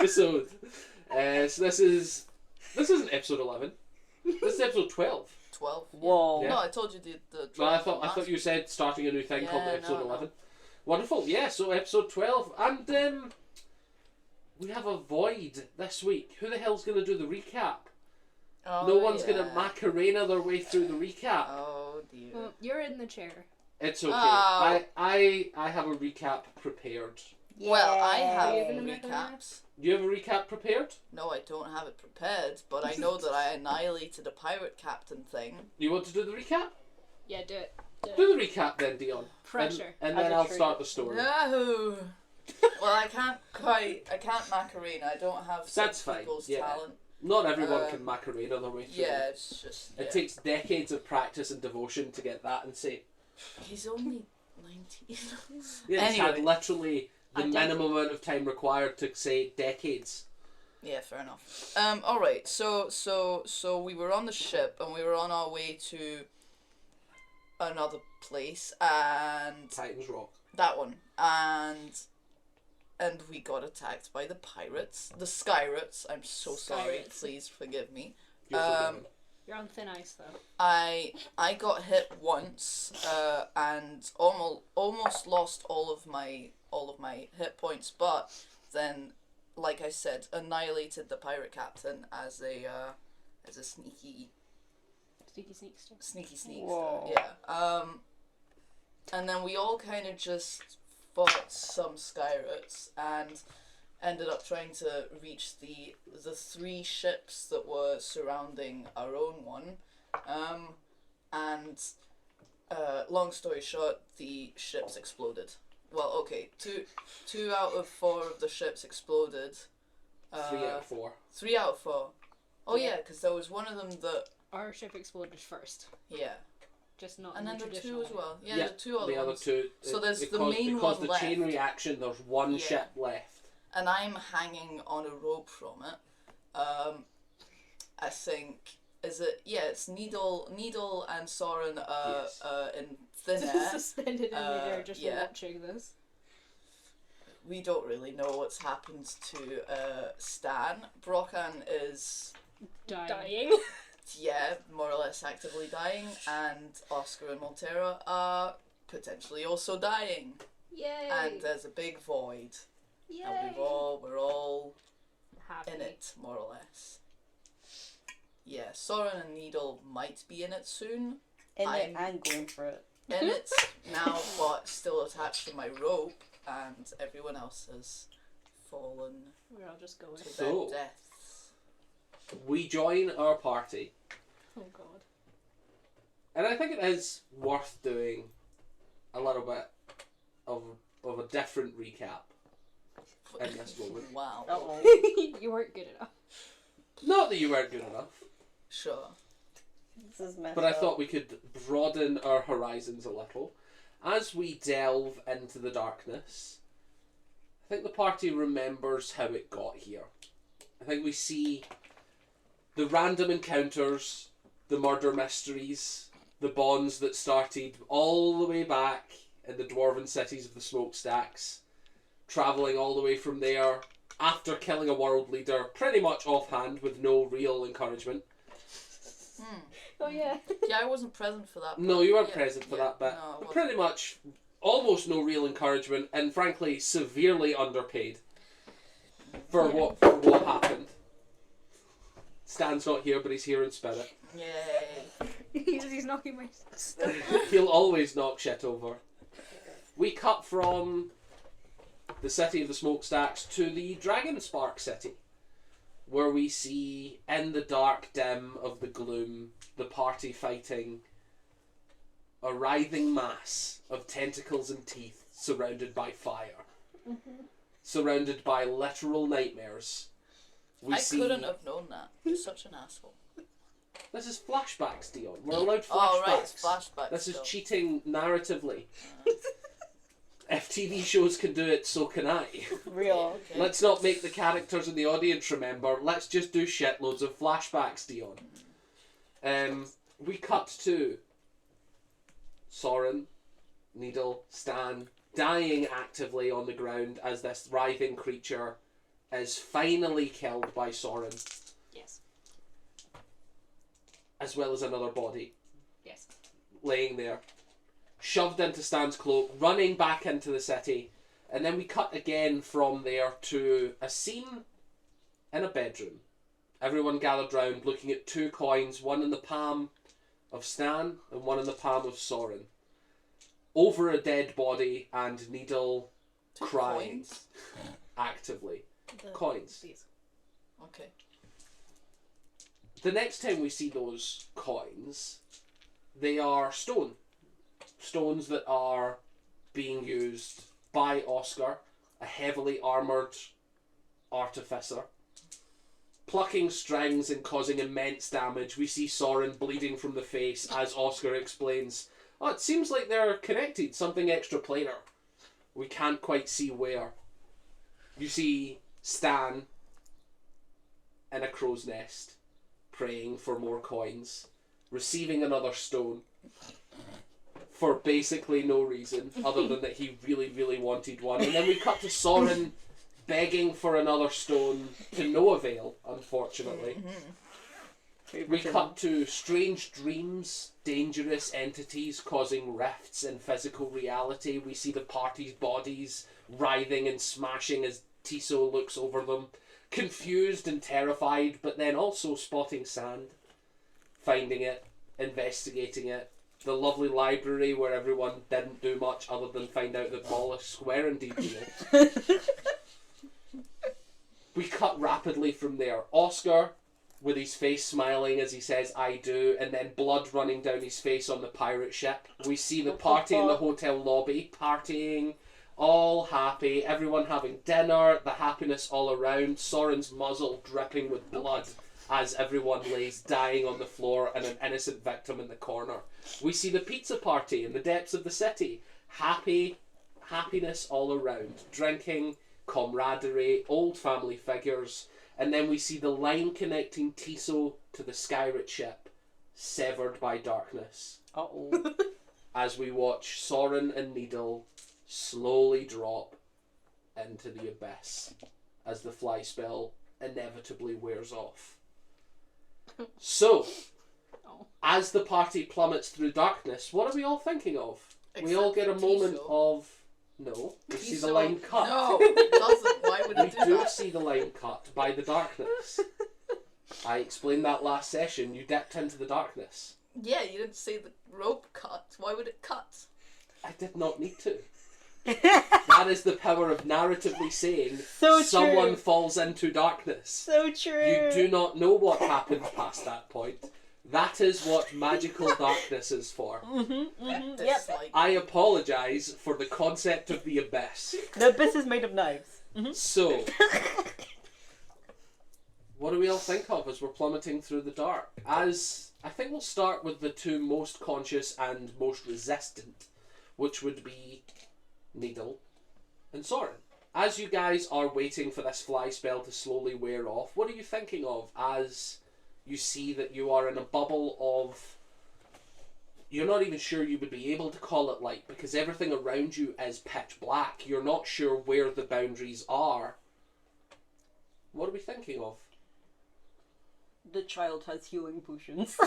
episode. So this isn't episode 11. This is episode 12. 12. Whoa. Yeah. No, I told you the Well, I thought you said starting a new thing called episode 11. Wonderful. Yeah. So episode 12, and we have a void this week. Who the hell's going to do the recap? Oh, No one's going to Macarena their way through the recap. Oh dear. Well, you're in the chair. It's okay. Oh. I have a recap prepared. Well, I have Are you gonna make a recaps. You have a recap prepared? No, I don't have it prepared, but I know that I annihilated a pirate captain thing. You want to do the recap? Yeah, do it. Do the recap then, Dion. Pressure. And As then a I'll treat. start the story. No. Well, I can't Macarena. I don't have some That's fine, people's yeah. talent. Not everyone can Macarena their way through. Yeah, it's just. It takes decades of practice and devotion to get that and say. He's only 19. Yeah, it's had Anyway. literally the A minimum amount of time required to say decades. Yeah, fair enough. All right. So we were on the ship and we were on our way to another place, and Titan's Rock. that one, and we got attacked by the pirates, the Skyrates. I'm so sorry. Skyrates. Please forgive me. You're forgiven. You're on thin ice, though. I got hit once, and almost lost all of my hit points, but then, like I said, annihilated the pirate captain as a sneaky Sneakster. sneak. Whoa. Yeah. And then we all kind of just fought some Skyrates and ended up trying to reach the 3 ships that were surrounding our own one. And long story short, the ships exploded. Well, okay, two out of 4 of the ships exploded. 3 out of 4. 3 out of 4. Oh Yeah. yeah, because there was one of them that Our ship exploded first. yeah. Just not And in then the there were 2 traditional as way. well. Yeah, the 2 other the other ones. 2. So there's the because, main because one the chain left. reaction, there's one Yeah. ship left. And I'm hanging on a rope from it. I think it's Needle and Soren Yes. in thin air. Suspended in midair just yeah. watching this. We don't really know what's happened to Stan. Brokan is Dying. more or less actively dying, and Oscar and Montero are potentially also dying. Yay. And there's a big void. Yay. And we're all Happy. in it, more or less. Yeah, Soren and Needle might be in it soon. In I'm- it and going for it. In it now, but still attached to my rope, and everyone else has fallen We're all just going. to So- their deaths. We join our party. Oh god. And I think it is worth doing a little bit of a different recap in this moment. Wow. Uh-oh. You weren't good enough. Not that you weren't good enough, Sure. This is messed but I up. thought we could broaden our horizons a little. As we delve into the darkness, I think the party remembers how it got here. I think we see the random encounters, the murder mysteries, the bonds that started all the way back in the dwarven cities of the smokestacks, travelling all the way from there after killing a world leader pretty much offhand with no real encouragement. Oh yeah. Yeah, I wasn't present for that. No, bit. you weren't Yeah, present for yeah, that bit. No, I wasn't. Pretty much almost no real encouragement and frankly severely underpaid for what happened. Stan's not here, but he's here in spirit. Yay. He's knocking my stuff. He'll always knock shit over. We cut from the city of the smokestacks to the Dragonspark city, where we see in the dark dim of the gloom the party fighting a writhing mass of tentacles and teeth surrounded by fire, surrounded by literal nightmares. We I see couldn't have known that. You're such an asshole. this is flashbacks, Dion. We're allowed flashbacks. Oh, right, it's flashbacks. This is still. cheating narratively. If TV shows can do it, so can I. Real. Okay. Let's not make the characters in the audience remember. Let's just do shitloads of flashbacks, Dion. We cut to Soren, Needle, Stan dying actively on the ground as this writhing creature is finally killed by Soren, Yes. as well as another body Yes. laying there, shoved into Stan's cloak, running back into the city, and then we cut again from there to a scene in a bedroom. Everyone gathered round looking at 2 coins, one in the palm of Stan and one in the palm of Soren, over a dead body and Needle 2 crying coins? actively. The- Coins. These. Okay. The next time we see those coins, they are stone. Stones that are being used by Oscar, a heavily armoured artificer, plucking strings and causing immense damage. We see Soren bleeding from the face as Oscar explains, "Oh, it seems like they're connected, something extraplanar. We can't quite see where." You see Stan in a crow's nest, praying for more coins, receiving another stone for basically no reason other than that he really, really wanted one. And then we cut to Soren begging for another stone to no avail, unfortunately. We cut to strange dreams, dangerous entities causing rifts in physical reality. We see the party's bodies writhing and smashing as Tiso looks over them, confused and terrified, but then also spotting sand, finding it, investigating it. The lovely library where everyone didn't do much other than find out that mollusks were indeed real. We cut rapidly from there. Oscar, with his face smiling as he says, "I do," and then blood running down his face on the pirate ship. We see the party in the hotel lobby, partying, all happy, everyone having dinner, the happiness all around, Soren's muzzle dripping with blood as everyone lays dying on the floor and an innocent victim in the corner. We see the pizza party in the depths of the city, happiness all around, drinking, camaraderie, old family figures, and then we see the line connecting Tiso to the Skyrit ship severed by darkness Uh-oh. as we watch Soren and Needle slowly drop into the abyss as the fly spell inevitably wears off. So, Oh. as the party plummets through darkness, what are we all thinking of? We all get a moment of... No, we see the Tiso- line cut. No, it doesn't. Why would We it do do that? see the line cut by the darkness. I explained that last session. You dipped into the darkness. Yeah, you didn't say the rope cut. Why would it cut? I did not need to. That is the power of narratively saying So someone true. falls into darkness. So true. You do not know what happens past that point. That is what magical darkness is for. Yep. Dislike. I apologise for the concept of the abyss. The abyss is made of knives. So, what do we all think of as we're plummeting through the dark? As I think we'll start with the 2 most conscious and most resistant, which would be Needle and Soren. As you guys are waiting for this fly spell to slowly wear off, what are you thinking of as you see that you are in a bubble of... You're not even sure you would be able to call it light because everything around you is pitch black. You're not sure where the boundaries are. What are we thinking of? The child has healing potions.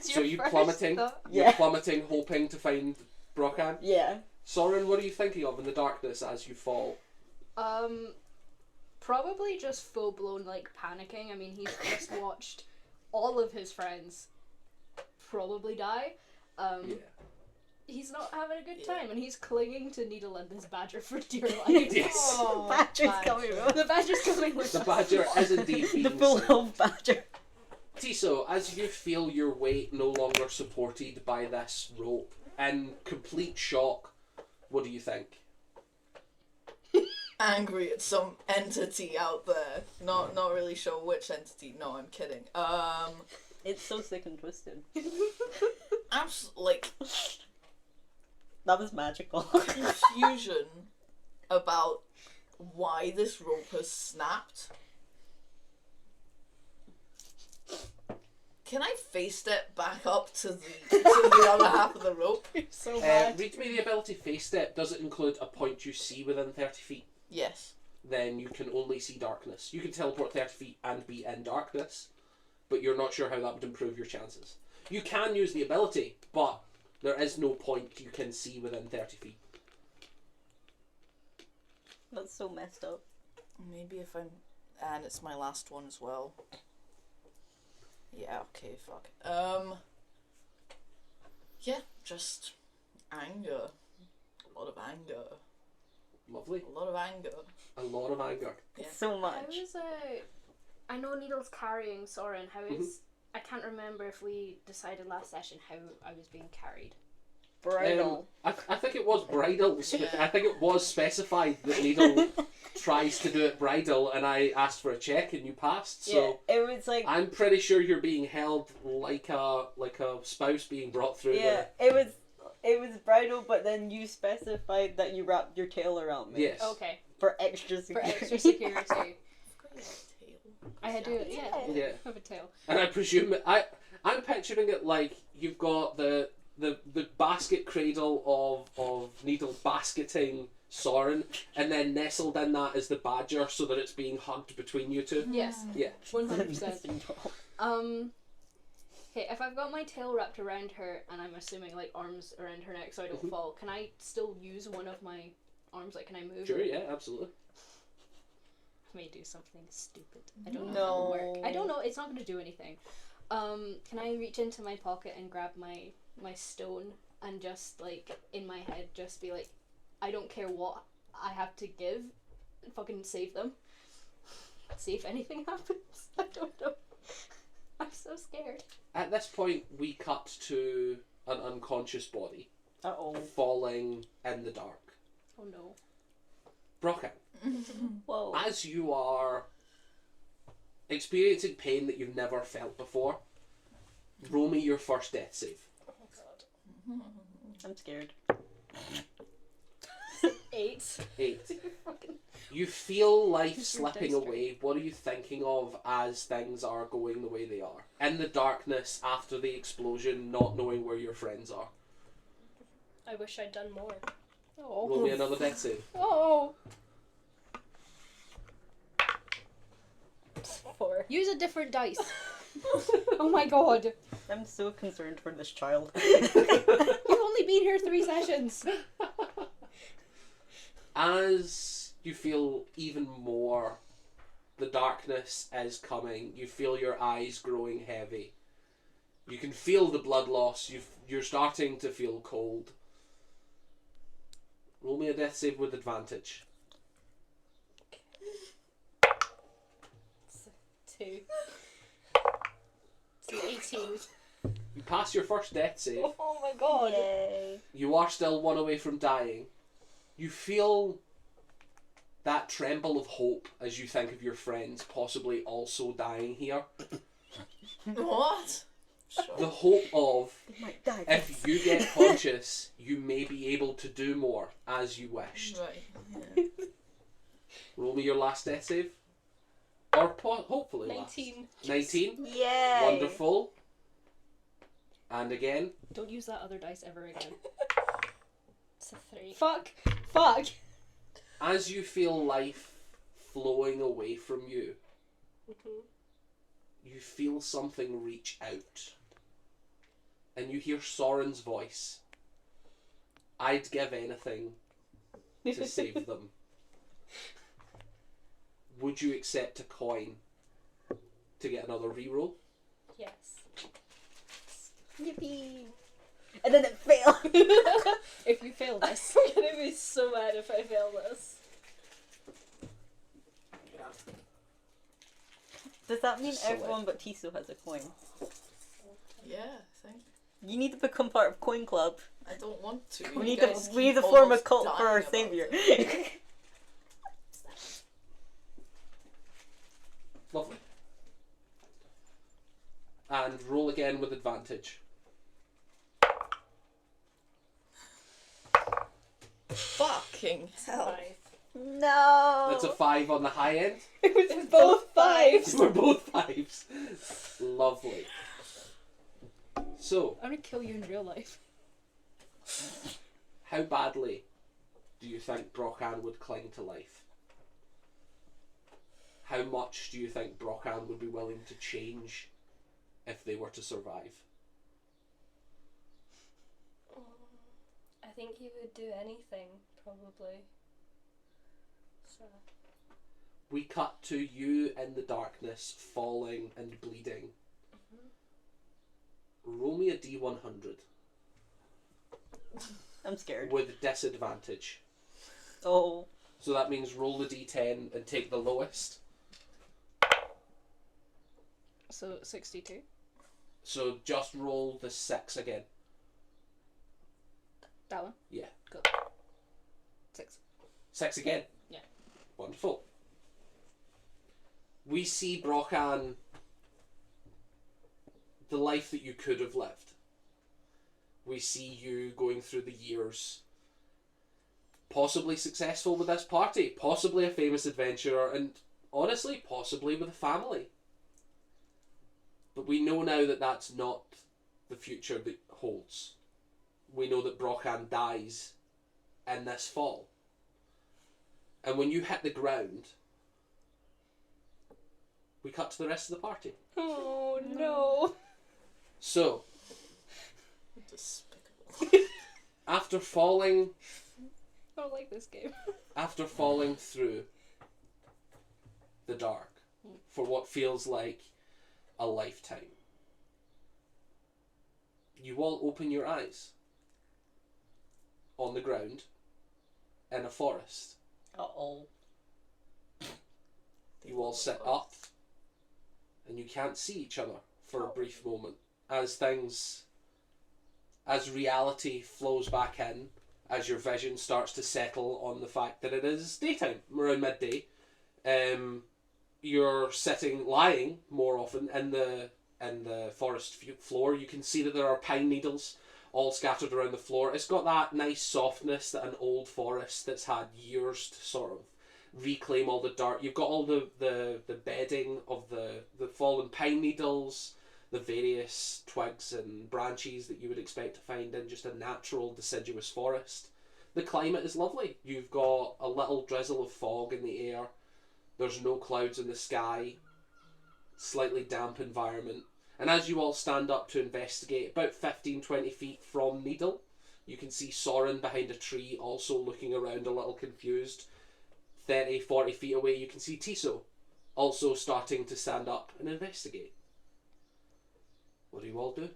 So you plummeting? thought? You're Yeah. plummeting, hoping to find Brokan? Yeah. Soren, what are you thinking of in the darkness as you fall? Probably just full blown like panicking. I mean, he's just watched all of his friends probably die. Yeah. He's not having a good time, and he's clinging to Needle and this badger for dear life. Yes. Oh, Badger's badger. coming up. The badger's coming with The us. badger is indeed being The full saved. health badger. Tiso, as you feel your weight no longer supported by this rope, in complete shock, what do you think? Angry at some entity out there. Not really sure which entity. No, I'm kidding. It's so sick and twisted. Like That was magical. confusion about why this rope has snapped. Can I face step back up to the other half of the rope? so Read me the ability face step. Does it include a point you see within 30 feet? Yes. then you can only see darkness. You can teleport 30 feet and be in darkness, but you're not sure how that would improve your chances. You can use the ability, but there is no point you can see within 30 feet. That's so messed up. Maybe if I'm... And it's my last one as well. Yeah, okay, fuck. Yeah, just anger. A lot of anger. Lovely. A lot of anger. A lot of anger. Yeah. So How much. is I know Needle's carrying Soren. How is... I can't remember if we decided last session how I was being carried. Bridal. I think it was bridal. Yeah. I think it was specified that Needle tries to do it bridal, and I asked for a check and you passed. So yeah, it was like I'm pretty sure you're being held like a spouse being brought through. yeah, it was bridal, but then you specified that you wrapped your tail around me. Yes. Okay. For extra For security. extra security. I've got your tail. I had to, yeah. Yeah. Have a tail. And I presume I'm picturing it like you've got the basket cradle of Needle basketing Soren, and then nestled in that is the badger, so that it's being hugged between you two. Yes. Yeah. 100%. Okay, if I've got my tail wrapped around her, and I'm assuming like arms around her neck so I don't fall, can I still use one of my arms? Like, can I move? Sure. it? Yeah. Absolutely. I may do something stupid. I don't know No. how it would work. I don't know. It's not going to do anything. Can I reach into my pocket and grab my stone and just like in my head just be like, I don't care what I have to give, fucking save them. See if anything happens. I don't know. I'm so scared. At this point, we cut to an unconscious body Uh-oh. falling in the dark. Oh no. Brocken, Whoa. as you are experiencing pain that you've never felt before, roll me your first death save. Oh god. I'm scared. 8. 8. You feel life Is your slipping dice away. What are you thinking of as things are going the way they are? In the darkness after the explosion, not knowing where your friends are. I wish I'd done more. Oh. Roll me another death save. Oh. 4. Use a different dice. Oh my god. I'm so concerned for this child. You've only been here 3 sessions. As you feel even more, the darkness is coming. You feel your eyes growing heavy. You can feel the blood loss. You're starting to feel cold. Roll me a death save with advantage. 2. It's 18. You pass your first death save. Oh my god. Yay. You are still one away from dying. You feel that tremble of hope as you think of your friends possibly also dying here. What? The Sure. hope of, They might die. if you get conscious, you may be able to do more as you wished. Right. Yeah. Roll me your last death save. Or hopefully 19. last. 19. Yay. Wonderful. And again. Don't use that other dice ever again. It's a 3. Fuck. Fuck. As you feel life flowing away from you, you feel something reach out. And you hear Soren's voice. I'd give anything to save them. Would you accept a coin to get another reroll? Yes. Yippee. And then it failed. If you fail this. I'm gonna be so mad if I fail this. Does that mean Select. everyone but Tiso has a coin? Yeah, I think. You need to become part of Coin Club. I don't want to. We You need guys to keep form a almost cult for dying our about savior. it. Lovely. And roll again with advantage. Fucking hell. 5. No. That's a 5 on the high end. It was both 5s. We're both 5s. Lovely. So, I'm gonna kill you in real life. how badly do you think Brockan would cling to life? how much do you think Brochan would be willing to change if they were to survive? I think he would do anything, probably. So. We cut to you in the darkness, falling and bleeding. Roll me a D100 I'm scared. with disadvantage. Oh. So that means roll the D10 and take the lowest. So 62. So just roll the 6 again. That one? Yeah. Cool. 6. 6 again? Yeah. Wonderful. We see Brochan, the life that you could have lived. We see you going through the years, possibly successful with this party, possibly a famous adventurer, and honestly, possibly with a family. But we know now that that's not the future that holds. We know that Brochan dies in this fall. And when you hit the ground, we cut to the rest of the party. Oh no. So, Despicable. after falling I don't like this game. through the dark for what feels like a lifetime, you all open your eyes on the ground in a forest. Uh-oh. You all sit up and you can't see each other for a brief moment as reality flows back in, as your vision starts to settle on the fact that it is daytime, around midday. You're lying more often in the forest floor. You can see that there are pine needles all scattered around the floor. It's got that nice softness that an old forest that's had years to sort of reclaim all the dirt. You've got all the bedding of the fallen pine needles, the various twigs and branches that you would expect to find in just a natural deciduous forest. The climate is lovely. You've got a little drizzle of fog in the air. There's no clouds in the sky. Slightly damp environment. And as you all stand up to investigate, about 15-20 feet from Needle, you can see Soren behind a tree, also looking around a little confused. 30-40 feet away, you can see Tiso, also starting to stand up and investigate. What do you all do?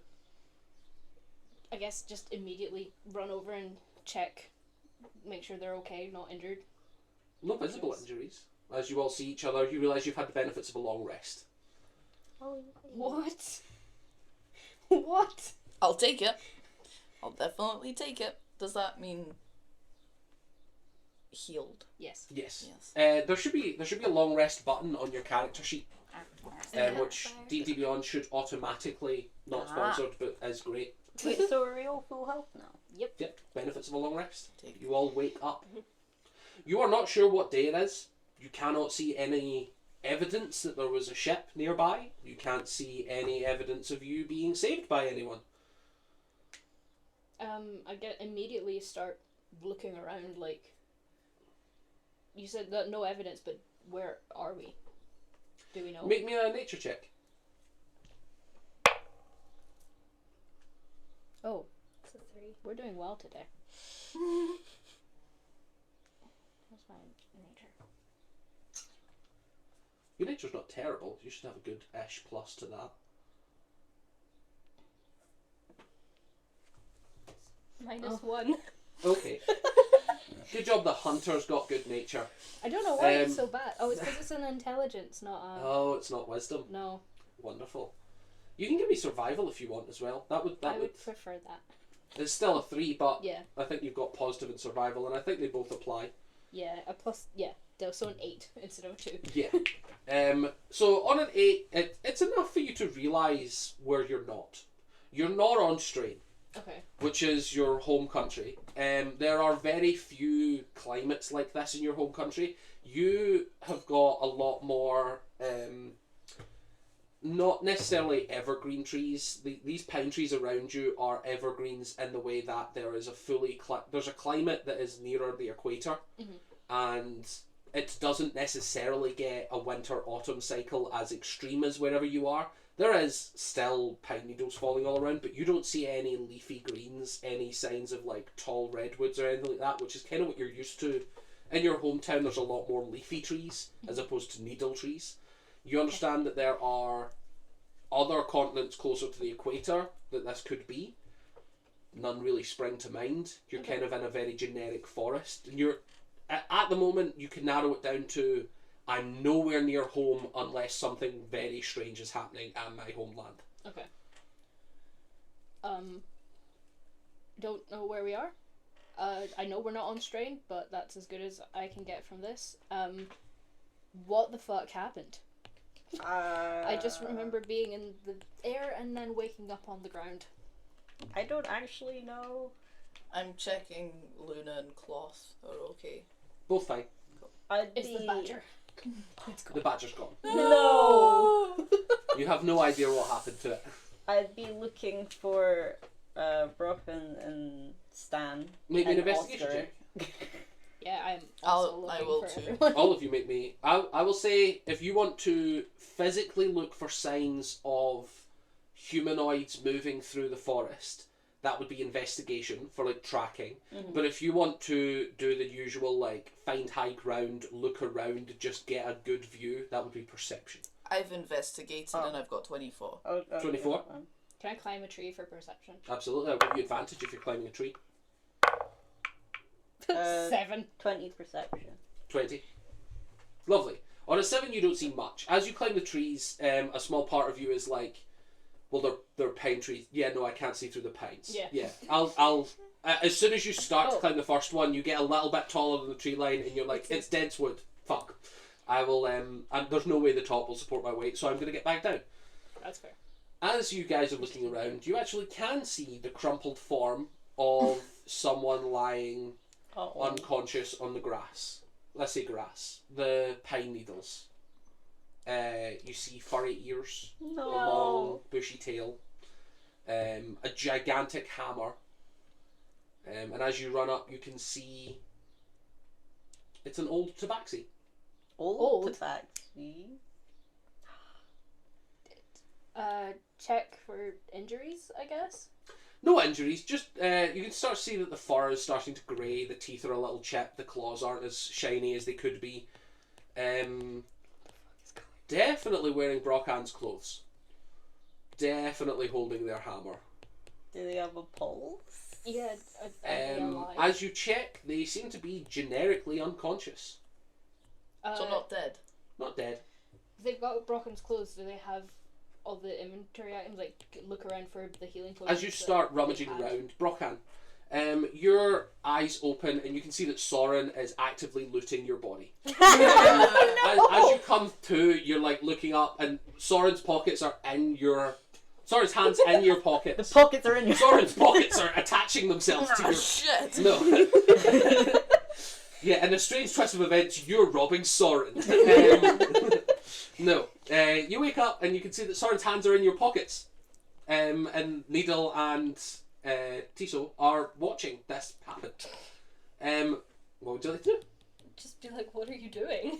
I guess just immediately run over and check, make sure they're okay, not injured. No visible injuries. As you all see each other, you realise you've had the benefits of a long rest. What? What? I'll take it. I'll definitely take it. Does that mean healed? Yes. Yes. Yes. There should be a long rest button on your character sheet, which D&D Beyond should automatically, not sponsored, but is great. Wait, so are we all full health now? Yep, benefits of a long rest. Take it. You all wake up. You are not sure what day it is. You cannot see any evidence that there was a ship nearby. You can't see any evidence of you being saved by anyone. I immediately start looking around, like, you said that no evidence, but where are we? Do we know? Make me a nature check. Oh, It's a 3. we're doing well today. What's my nature? Your nature's not terrible. You should have a good-ish plus to that. -1. Okay. Good job the hunter's got good nature. I don't know why it's Um, so bad. Oh, it's because it's an intelligence, not a... Oh, it's not wisdom. No, Wonderful. You can give me survival if you want as well. That I would would prefer that. It's still a 3, but Yeah, I think you've got positive in survival, and I think they both apply. yeah, a plus, yeah, so an 8 instead of a 2. Yeah. So on an 8, it's enough for you to realise where you're not. You're not on Strain, Okay. which is your home country. There are very few climates like this in your home country. You have got a lot more, not necessarily evergreen trees. These pine trees around you are evergreens in the way that there is there's a climate that is nearer the equator, Mhm. and it doesn't necessarily get a winter-autumn cycle as extreme as wherever you are. There is still pine needles falling all around, but you don't see any leafy greens, any signs of like tall redwoods or anything like that, which is kind of what you're used to. In your hometown, there's a lot more leafy trees as opposed to needle trees. You understand that there are other continents closer to the equator that this could be. None really spring to mind. You're kind of in a very generic forest, and you're at the moment you can narrow it down to I'm nowhere near home unless something very strange is happening at my homeland. Okay. Don't know where we are. I know we're not on strain, but that's as good as I can get from this. What the fuck happened? I just remember being in the air and then waking up on the ground. I don't actually know. I'm checking Luna and Cloth are okay. Both fine. It's the badger. It's The gone. badger's gone. No! You have no idea what happened to it. I'd be looking for Brock and Stan. Make me an and investigation Oscar. check. Yeah, I'm also I looking will for too. everyone. All of you make me. I will say if you want to physically look for signs of humanoids moving through the forest, that would be investigation for like tracking. Mhm. But if you want to do the usual like find high ground, look around, just get a good view, that would be perception. I've investigated Oh. and I've got 24. Oh, 24? Can I climb a tree for perception? Absolutely, I'll give you advantage if you're climbing a tree. 7. 20 perception. 20. Lovely. On a 7 you don't see much. As you climb the trees, a small part of you is like, well, they're pine trees. Yeah, no, I can't see through the pines. Yeah. I'll as soon as you start to Oh. climb the first one, you get a little bit taller than the tree line, and you're like, it's dense wood. Fuck. I will. And there's no way the top will support my weight, so I'm gonna get back down. That's fair. As you guys are looking around, you actually can see the crumpled form of someone lying Uh-oh. unconscious on the grass. Let's say grass. The pine needles. You see furry ears, a long bushy tail, a gigantic hammer, and as you run up you can see it's an old tabaxi. Old tabaxi. Check for injuries, I guess. No injuries, just you can start to see that the fur is starting to grey, the teeth are a little chipped, the claws aren't as shiny as they could be. Definitely wearing Brockhand's clothes. Definitely holding their hammer. Do they have a pulse? Yeah, are they alive? As you check, they seem to be generically unconscious. So not dead. Not dead. They've got Brocken's clothes. Do they have all the inventory items? Like, look around for the healing potions. As you start that rummaging they had? around, Brockan, your eyes open and you can see that Soren is actively looting your body. As you come to, you're like looking up and Soren's pockets are in your... Soren's hands in your The pockets. pockets are in your... Soren's pockets are attaching themselves to Ah, your... shit! No. Yeah, in a strange twist of events, you're robbing Soren. No. You wake up and you can see that Soren's hands are in your pockets. And Needle and Tiso are watching this happen. What would you like to do? Just be like, what are you doing?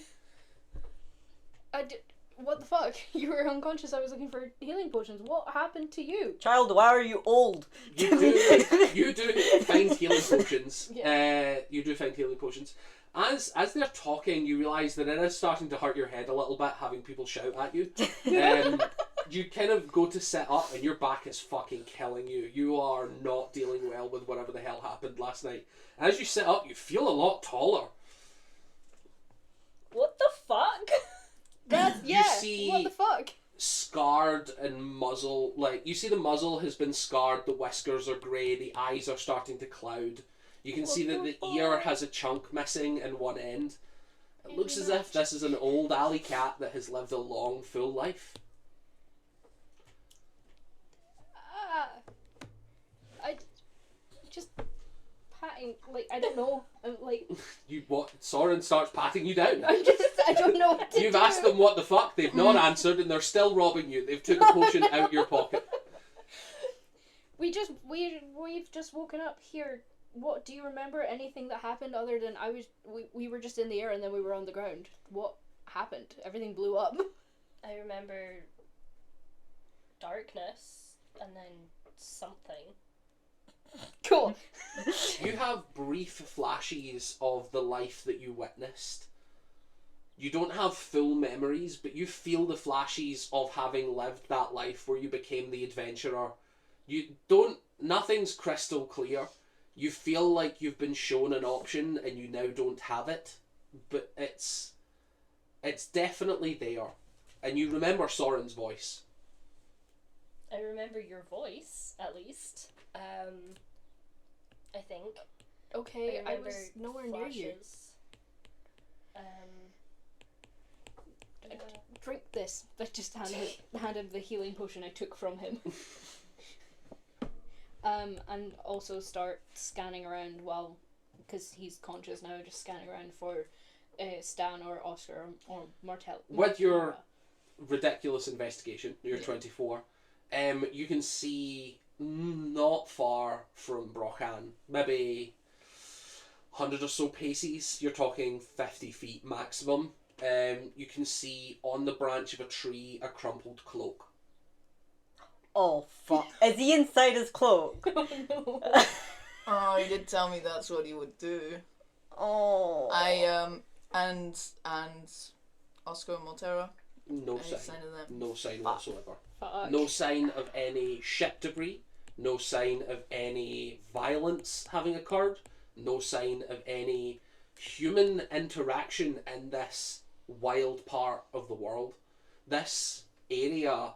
What the fuck? You were unconscious. I was looking for healing potions. What happened to you? Child, why are you old? You do find healing potions. You do find healing potions. As they're talking, you realise that it is starting to hurt your head a little bit having people shout at you. You kind of go to sit up and your back is fucking killing you. You are not dealing well with whatever the hell happened last night. As you sit up, you feel a lot taller. What the fuck? That's You see- What the fuck? Scarred and muzzle, like you see the muzzle has been scarred, the whiskers are grey, the eyes are starting to cloud. You can see that the ear has a chunk missing in one end. It looks as if this is an old alley cat that has lived a long, full life. I just patting, like, I don't know. I'm like, Soren starts patting you down. I don't know what to You've do. asked them what the fuck, they've not answered, and they're still robbing you. They've took a potion out your pocket. We've just woken up here what do you remember anything that happened other than we were just in the air and then we were on the ground? What happened? Everything blew up. I remember darkness and then something. Cool. You have brief flashes of the life that you witnessed. You don't have full memories, but you feel the flashes of having lived that life where you became the adventurer. Nothing's crystal clear. You feel like you've been shown an option and you now don't have it, but it's definitely there. And you remember Soren's voice. I remember your voice, at least. I think. Okay, I remember was nowhere near you. flashes. Yeah. Drink this. I just hand him the healing potion I took from him. And also start scanning around because he's conscious now, just scanning around for Stan or Oscar or Martell. With your ridiculous investigation, you're 24, you can see not far from Brochan, maybe 100 or so paces, you're talking 50 feet maximum. You can see on the branch of a tree a crumpled cloak. Oh, fuck. Is he inside his cloak? Oh no. Oh, he did tell me that's what he would do. Oh. And Oscar and Montero. No Any sign. sign of them? No sign whatsoever. Fuck. No sign of any ship debris. No sign of any violence having occurred. No sign of any human interaction in this wild part of the world. This area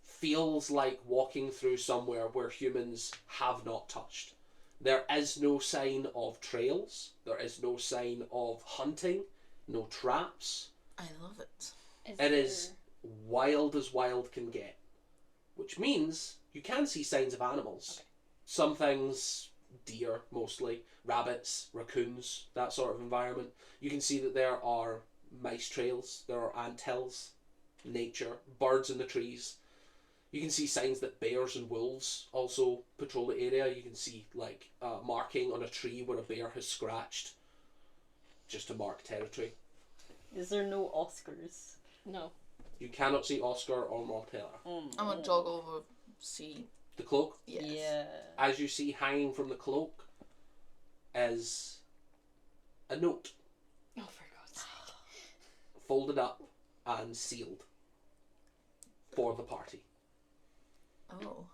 feels like walking through somewhere where humans have not touched. There is no sign of trails. There is no sign of hunting. No traps. I love it. It is wild as wild can get. Which means you can see signs of animals. Okay. Some things, deer mostly, rabbits, raccoons, that sort of environment. You can see that there are mice trails, there are anthills, nature, birds in the trees. You can see signs that bears and wolves also patrol the area. You can see like marking on a tree where a bear has scratched just to mark territory. Is there no Oscars? No. You cannot see Oscar or Mortella. Oh, I'm gonna jog over, see. The cloak, Yes. Yeah. as you see hanging from the cloak, is a note Oh, for God's sake. folded up and sealed for the party. Oh.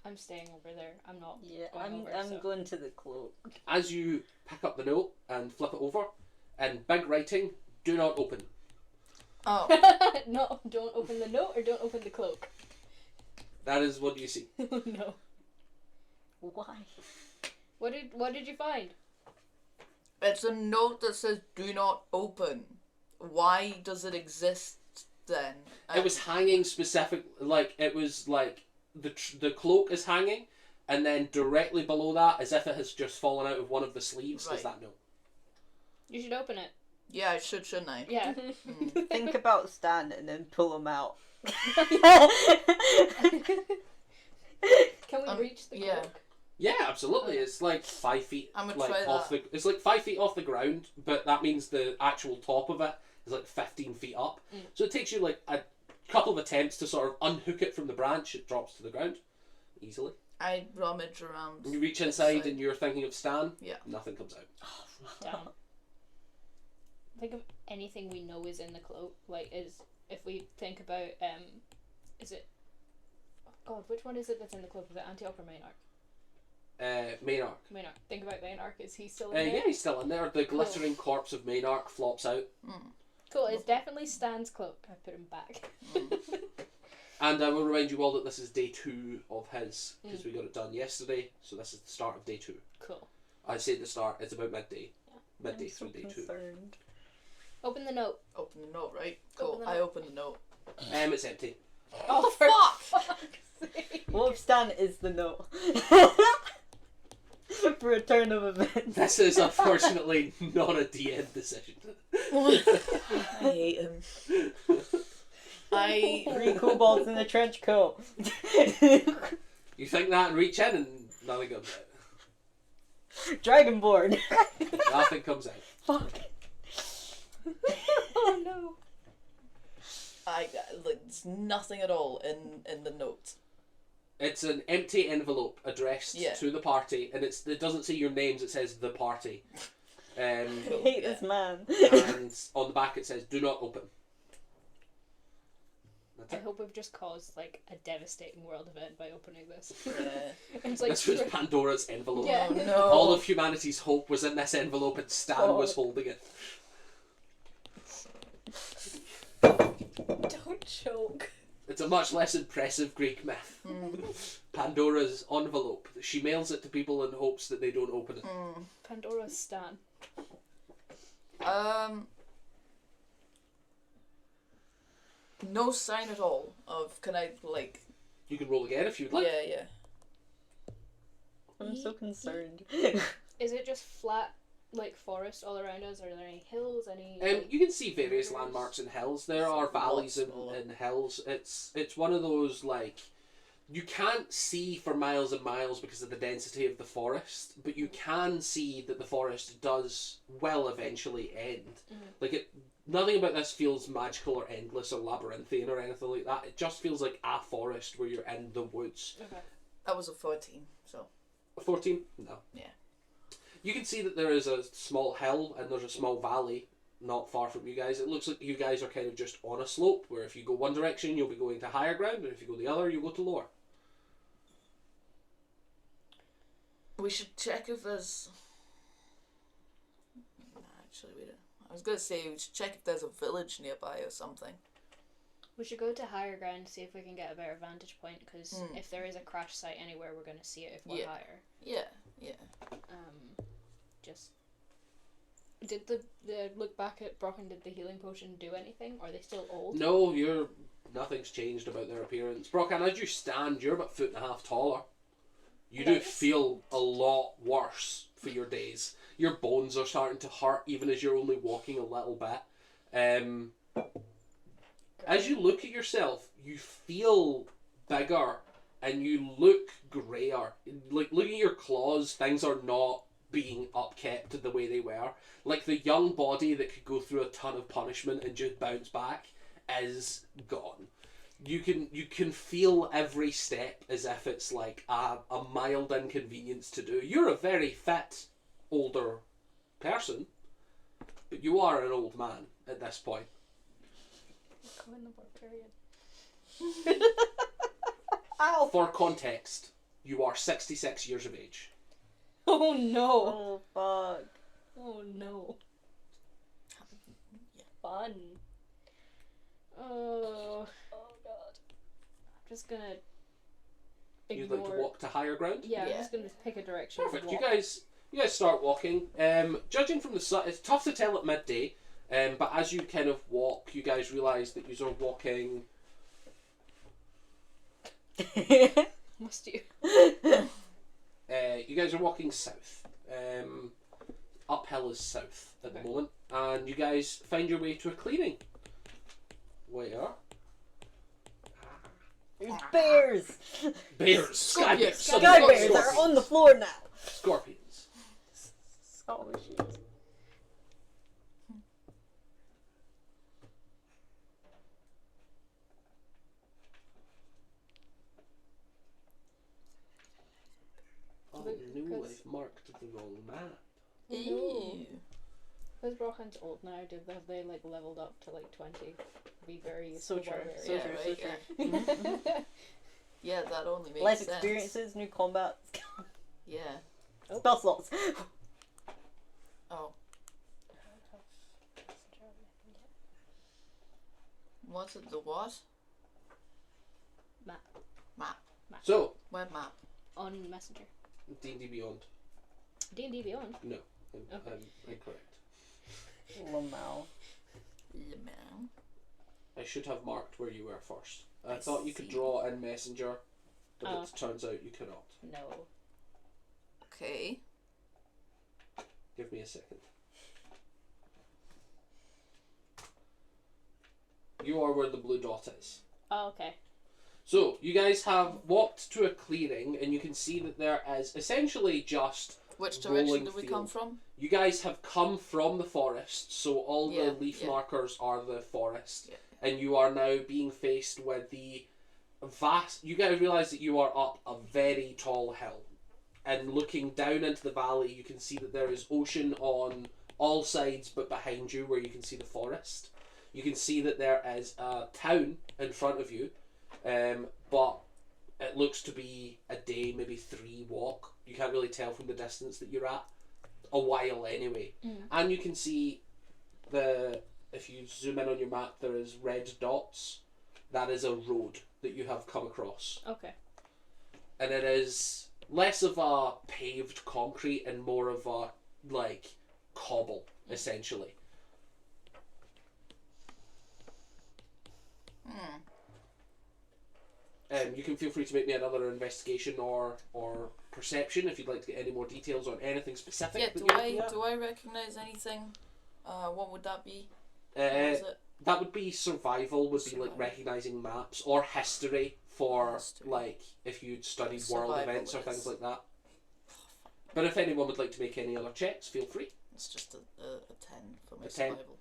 I'm staying over there. I'm not. Yeah, Going I'm over, I'm so. going to the cloak. As you pick up the note and flip it over, in big writing, do not open. Oh. No, don't open the note or don't open the cloak. That is what you see. No. Why? What did you find? It's a note that says "Do not open." Why does it exist then? It was hanging specific, like it was like the cloak is hanging, and then directly below that, as if it has just fallen out of one of the sleeves, is Right. that note. You should open it. Yeah, I should, shouldn't I? Yeah. Think about Stan and then pull him out. Can we reach the cloak? yeah. Yeah, absolutely. It's like 5 feet, I'm gonna like try off that. it's like 5 feet off the ground, but that means the actual top of it is like 15 feet up. Mm. So it takes you like a couple of attempts to sort of unhook it from the branch. It drops to the ground easily. I rummage around. You reach inside and you're thinking of Stan. Yeah. Nothing comes out. Damn. Think of anything we know is in the cloak. Like, if we think about is it? Oh God, which one is it that's in the cloak? Is it Antioch or Maynard? Maynard. Maynard. Think about Maynard. Is he still in Yeah, there? he's still in there. The glittering corpse of Maynard flops out. Cool. It's definitely Stan's cloak. I put him back. And I will remind you all that this is day 2 of his, because we got it done yesterday, so this is the start of day 2. Cool. I say the start, it's about midday. Midday I'm so through day 2. concerned. Open the note. Open the note, right? Cool. Open the I note. open the note. It's empty. Oh, Fuck! What if Stan is the note? For a turn of events. This is unfortunately not a DN decision. I hate him. I 3 kobolds in a trench coat. You think that and reach in and nothing comes out. Dragonborn. Nothing comes out. Fuck. Oh no. There's nothing at all in the note. It's an empty envelope addressed Yeah. to the party, and it doesn't say your names, it says the party. I hate this man. And on the back it says, do not open. That's I it. hope we've just caused like a devastating world event by opening this. Yeah. It's like This was Pandora's envelope. Yeah. Oh no. All of humanity's hope was in this envelope, and Stan was Oh. holding it. Don't choke. It's a much less impressive Greek myth. Pandora's envelope. She mails it to people in hopes that they don't open it. Pandora's Stan. No sign at all of. Can I like? You can roll again if you'd like. Yeah. I'm so concerned. Is it just flat like forest all around us? Are there any hills? Any? You can see various landmarks and hills. There are valleys Lots more. and hills. It's one of those like you can't see for miles and miles because of the density of the forest, but you can see that the forest does eventually end. Like nothing about this feels magical or endless or labyrinthian or anything like that. It just feels like a forest where you're in the woods. Okay. That was a 14. So. 14? No. Yeah. You can see that there is a small hill and there's a small valley not far from you guys. It looks like you guys are kind of just on a slope where if you go one direction you'll be going to higher ground, and if you go the other you'll go to lower. We should check if there's. Actually, we don't. I was gonna say we should check if there's a village nearby or something. We should go to higher ground, see if we can get a better vantage point, because if there is a crash site anywhere, we're going to see it if we're Yeah. higher. Yeah. Just... Did the look back at Brock and did the healing potion do anything? Are they still old? No, nothing's changed about their appearance. Brockan, as you stand, you're about 1.5 feet taller. You do Nice. feel a lot worse for your days. Your bones are starting to hurt even as you're only walking a little bit. As you look at yourself, you feel bigger and you look greyer. Like, looking at your claws, things are not being upkept the way they were. Like, the young body that could go through a ton of punishment and just bounce back is gone. You can feel every step as if it's like a mild inconvenience to do. You're a very fit, older person, but you are an old man at this point. Cohen the Barbarian. Ow! For context, you are 66 years of age. Oh no! Oh fuck. Oh no. Fun. Oh, Oh god. I'm just gonna You'd ignore. like to walk to higher ground? Yeah, I'm Yeah. just gonna pick a direction. and Perfect. You walk. guys start walking. Judging from the sun, it's tough to tell at midday. But as you kind of walk, you guys realise that you are walking. Must you? You guys are walking south. Uphill is south at the moment, and you guys find your way to a clearing. Where? There's bears! Bears, sky bears, Scorpions. Sky bears are on the floor now! scorpions. Oh shit. Oh Look, no, Chris. I've marked the wrong map. Ew. Because Brochan's old now, have they like leveled up to like 20? Be very So useful. true, barbarian. so Yeah, true, right, so true. yeah. Yeah, that only makes Life sense. experiences, new combat, Yeah. spell slots. Oh. What's it? The what? Map. Map. So, Web map. On Messenger. D&D Beyond. D&D Beyond. No, Okay. I'm incorrect. Lamau. Lemon. I should have marked where you were first. I I thought you could see. draw in Messenger, but Oh. it turns out you cannot. No. Okay. Give me a second. You are where the blue dot is. Oh, okay. So, you guys have walked to a clearing and you can see that there is essentially just Which rolling direction did we come field. from? You guys have come from the forest, so all Yeah, the leaf yeah. markers are the forest, Yeah. and you are now being faced with the vast. You guys realise that you are up a very tall hill, and looking down into the valley, you can see that there is ocean on all sides, but behind you, where you can see the forest, you can see that there is a town in front of you, but it looks to be a day, maybe 3 walk. You can't really tell from the distance that you're at. A while anyway. And you can see if you zoom in on your map, there is red dots. That is a road that you have come across. Okay. And it is less of a paved concrete and more of a, like, cobble, essentially. You can feel free to make me another investigation or perception if you'd like to get any more details on anything specific. Yeah, that do I recognise anything? What would that be? you What was it? That would be survival, would be like Survival. recognising maps, or history for History. like if you'd studied world Survival events or is. things like that. But if anyone would like to make any other checks, feel free. It's just a 10 for my A 10. survival.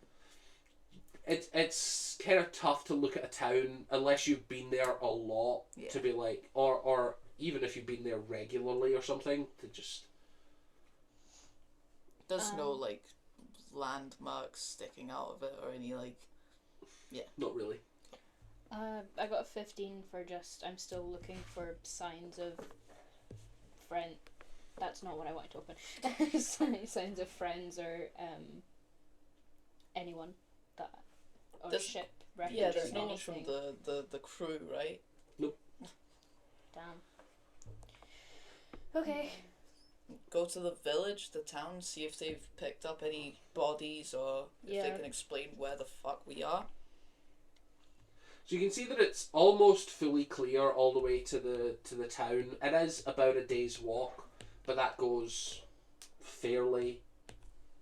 It's kind of tough to look at a town unless you've been there a lot Yeah. to be like, or even if you've been there regularly or something, to just There's no like landmarks sticking out of it or any like. not really. I got a 15 for just. I'm still looking for signs of friend. That's not what I wanted to open. Signs of friends or anyone that or There's- ship. Yeah, references, there's no one from anything. the crew, right? Damn. Okay. Go to the village, the town, see if they've picked up any bodies or if they Yeah. can explain where the fuck we are. So you can see that it's almost fully clear all the way to the town. It is about a day's walk, but that goes fairly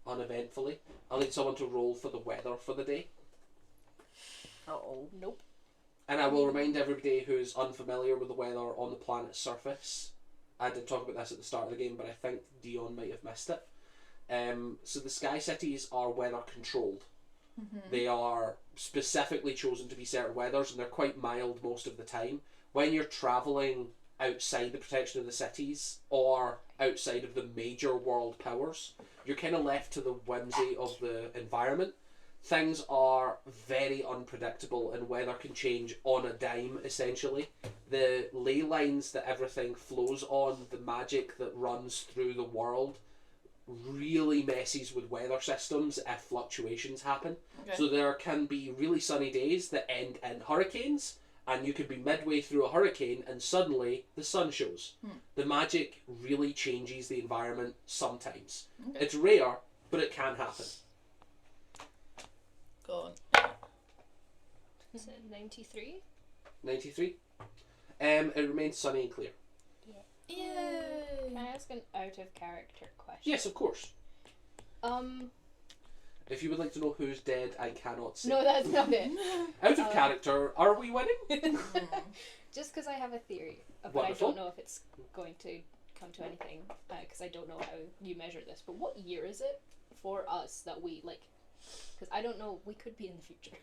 uneventfully. I'll need someone to roll for the weather for the day. Uh-oh. Nope. And I will remind everybody who's unfamiliar with the weather on the planet's surface. I did talk about this at the start of the game, but I think Dion might have missed it. So the Sky Cities are weather controlled. They are specifically chosen to be certain weathers, and they're quite mild most of the time. When you're travelling outside the protection of the cities or outside of the major world powers, you're kind of left to the whimsy of the environment. Things are very unpredictable and weather can change on a dime, essentially. The ley lines that everything flows on, the magic that runs through the world, really messes with weather systems if fluctuations happen. Okay. So there can be really sunny days that end in hurricanes, and you could be midway through a hurricane and suddenly the sun shows. The magic really changes the environment sometimes. Okay. It's rare, but it can happen. Go on. Is it 93? 93. It remains sunny and clear. Yay! Can I ask an out of character question? Yes, of course. Um. If you would like to know who's dead, I cannot say. No, that's not it. Out of character, are we winning? Just because I have a theory, but Wonderful. I don't know if it's going to come to anything, because I don't know how you measure this. But what year is it for us that we like? Because I don't know. We could be in the future.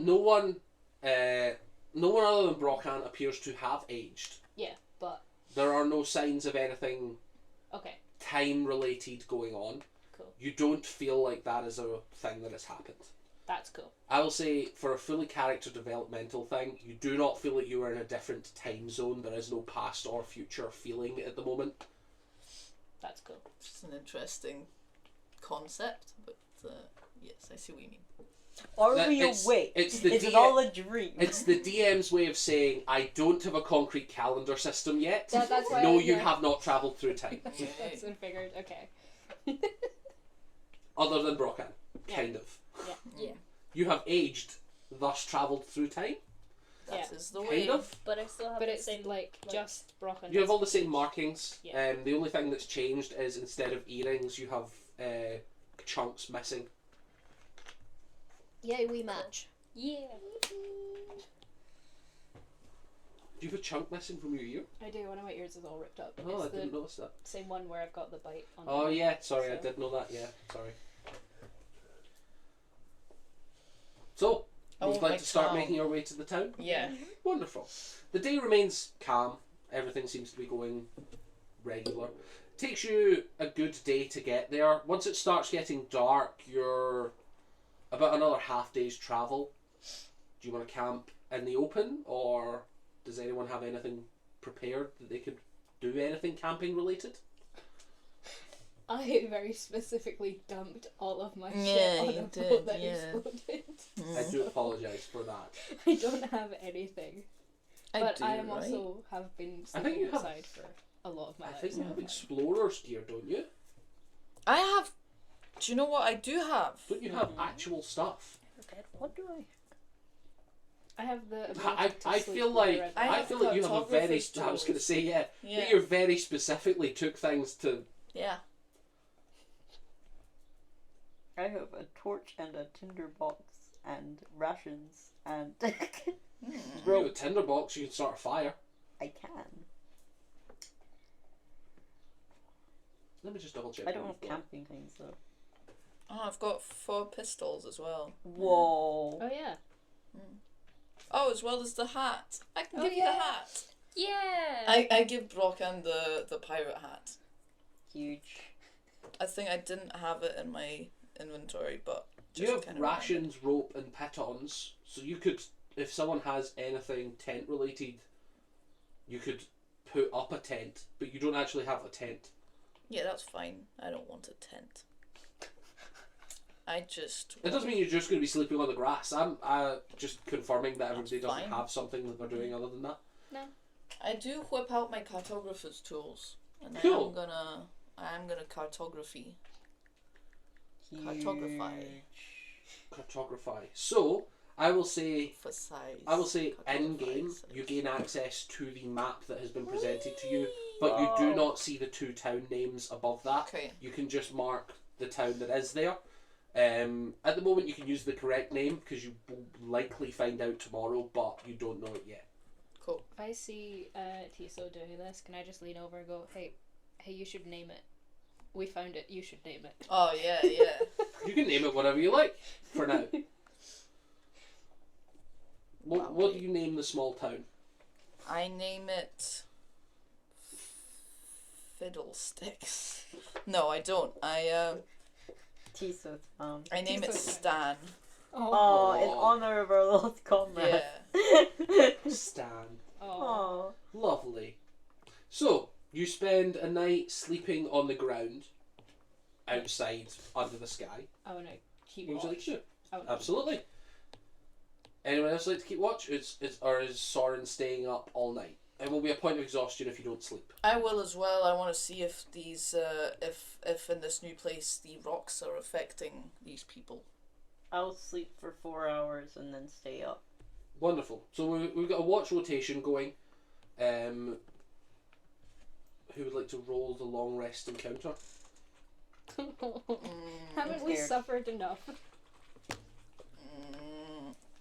No one other than Brockhan appears to have aged. Yeah, but There are no signs of anything okay, time-related going on. cool. You don't feel like that is a thing that has happened. That's cool. I will say, for a fully character developmental thing, you do not feel like you are in a different time zone. There is no past or future feeling at the moment. That's cool. It's an interesting concept, but yes, I see what you mean. Are That- we it's- awake? it's the Is it D- all a dream? It's the DM's way of saying, I don't have a concrete calendar system yet. That's why. No, I, you yeah. have not travelled through time. That's what I figured. Okay. Other than Brockhan. Kind of. Yeah. You have aged, thus travelled through time. That Yeah. is the way. Kind of. But I still have But the it's same. like just broken. You have all the same markings. Yeah. The only thing that's changed is instead of earrings, you have chunks missing. Yay, we match. Yeah. Do you have a chunk missing from your ear? I do. One of my ears is all ripped up. Oh, I It's didn't the notice that. same one where I've got the bite on. Oh the yeah, sorry, I so- did know that. Yeah, sorry. So, would you my like to start town. making your way to the town? Yeah. Wonderful. The day remains calm. Everything seems to be going regular. Takes you a good day to get there. Once it starts getting dark, you're about another half day's travel. Do you want to camp in the open, or does anyone have anything prepared that they could do anything camping related? I very specifically dumped all of my Yeah, shit on you a did, boat that yeah. exploded. I do apologise for that. I don't have anything. But I am right? also have been I think sleeping you have- outside for a lot of my I life. think you so have I'm fine. explorer's gear, don't you? I have. Do you know what I do have? Don't you have actual stuff? What do I? I have the. I, ability to I sleep feel with like the red I I light. feel like you have a very. cartographer's I was going to tools. say yeah. I Yeah. think you very specifically took things to. Yeah. I have a torch and a tinder box and rations and Hmm. You have a tinderbox. You can start a fire. I can. Let me just double check. I don't what have you've got. camping things though. Oh, I've got 4 pistols as well. Whoa. Oh yeah. Oh, as well as the hat. I can Oh, give you the yeah. hat. Yeah. I give Brocken the pirate hat. Huge. I think I didn't have it in my inventory, but You just have kinda rations, rope, and pitons, so you could, if someone has anything tent related, you could put up a tent, but you don't actually have a tent. Yeah, that's fine. I don't want a tent. I just. It doesn't mean you're just going to be sleeping on the grass. I'm just confirming that everybody That's doesn't fine. have something that they're doing other than that. I do whip out my cartographer's tools, and Cool. I am gonna cartography. Huge. Cartography. Cartography. So I will say For size. in game Cartography you size. gain access to the map that has been presented to you, but you do not see the 2 town names above that. Okay. You can just mark the town that is there. At the moment you can use the correct name because you will likely find out tomorrow, but you don't know it yet. Cool. If I see Tiso doing this, can I just lean over and go, hey, you should name it. We found it. You should name it. Oh yeah, yeah. You can name it whatever you like for now. What do you name the small town? I name it Fiddlesticks. No, I don't. Tiso's found. I name it Tiso's Stan. Oh, in Aw. honor of our lost comrade. Yeah. Stan. Oh. Aww. Lovely. So, you spend a night sleeping on the ground outside under the sky. I want to keep Would you like watch. to do? I wanna- Absolutely. Anyone else like to keep watch? Or is Soren staying up all night? It will be a point of exhaustion if you don't sleep. I will as well. I want to see if these, if in this new place the rocks are affecting these people. I'll sleep for 4 hours and then stay up. Wonderful. So we've got a watch rotation going. Who would like to roll the long rest encounter? Haven't we scared. suffered enough?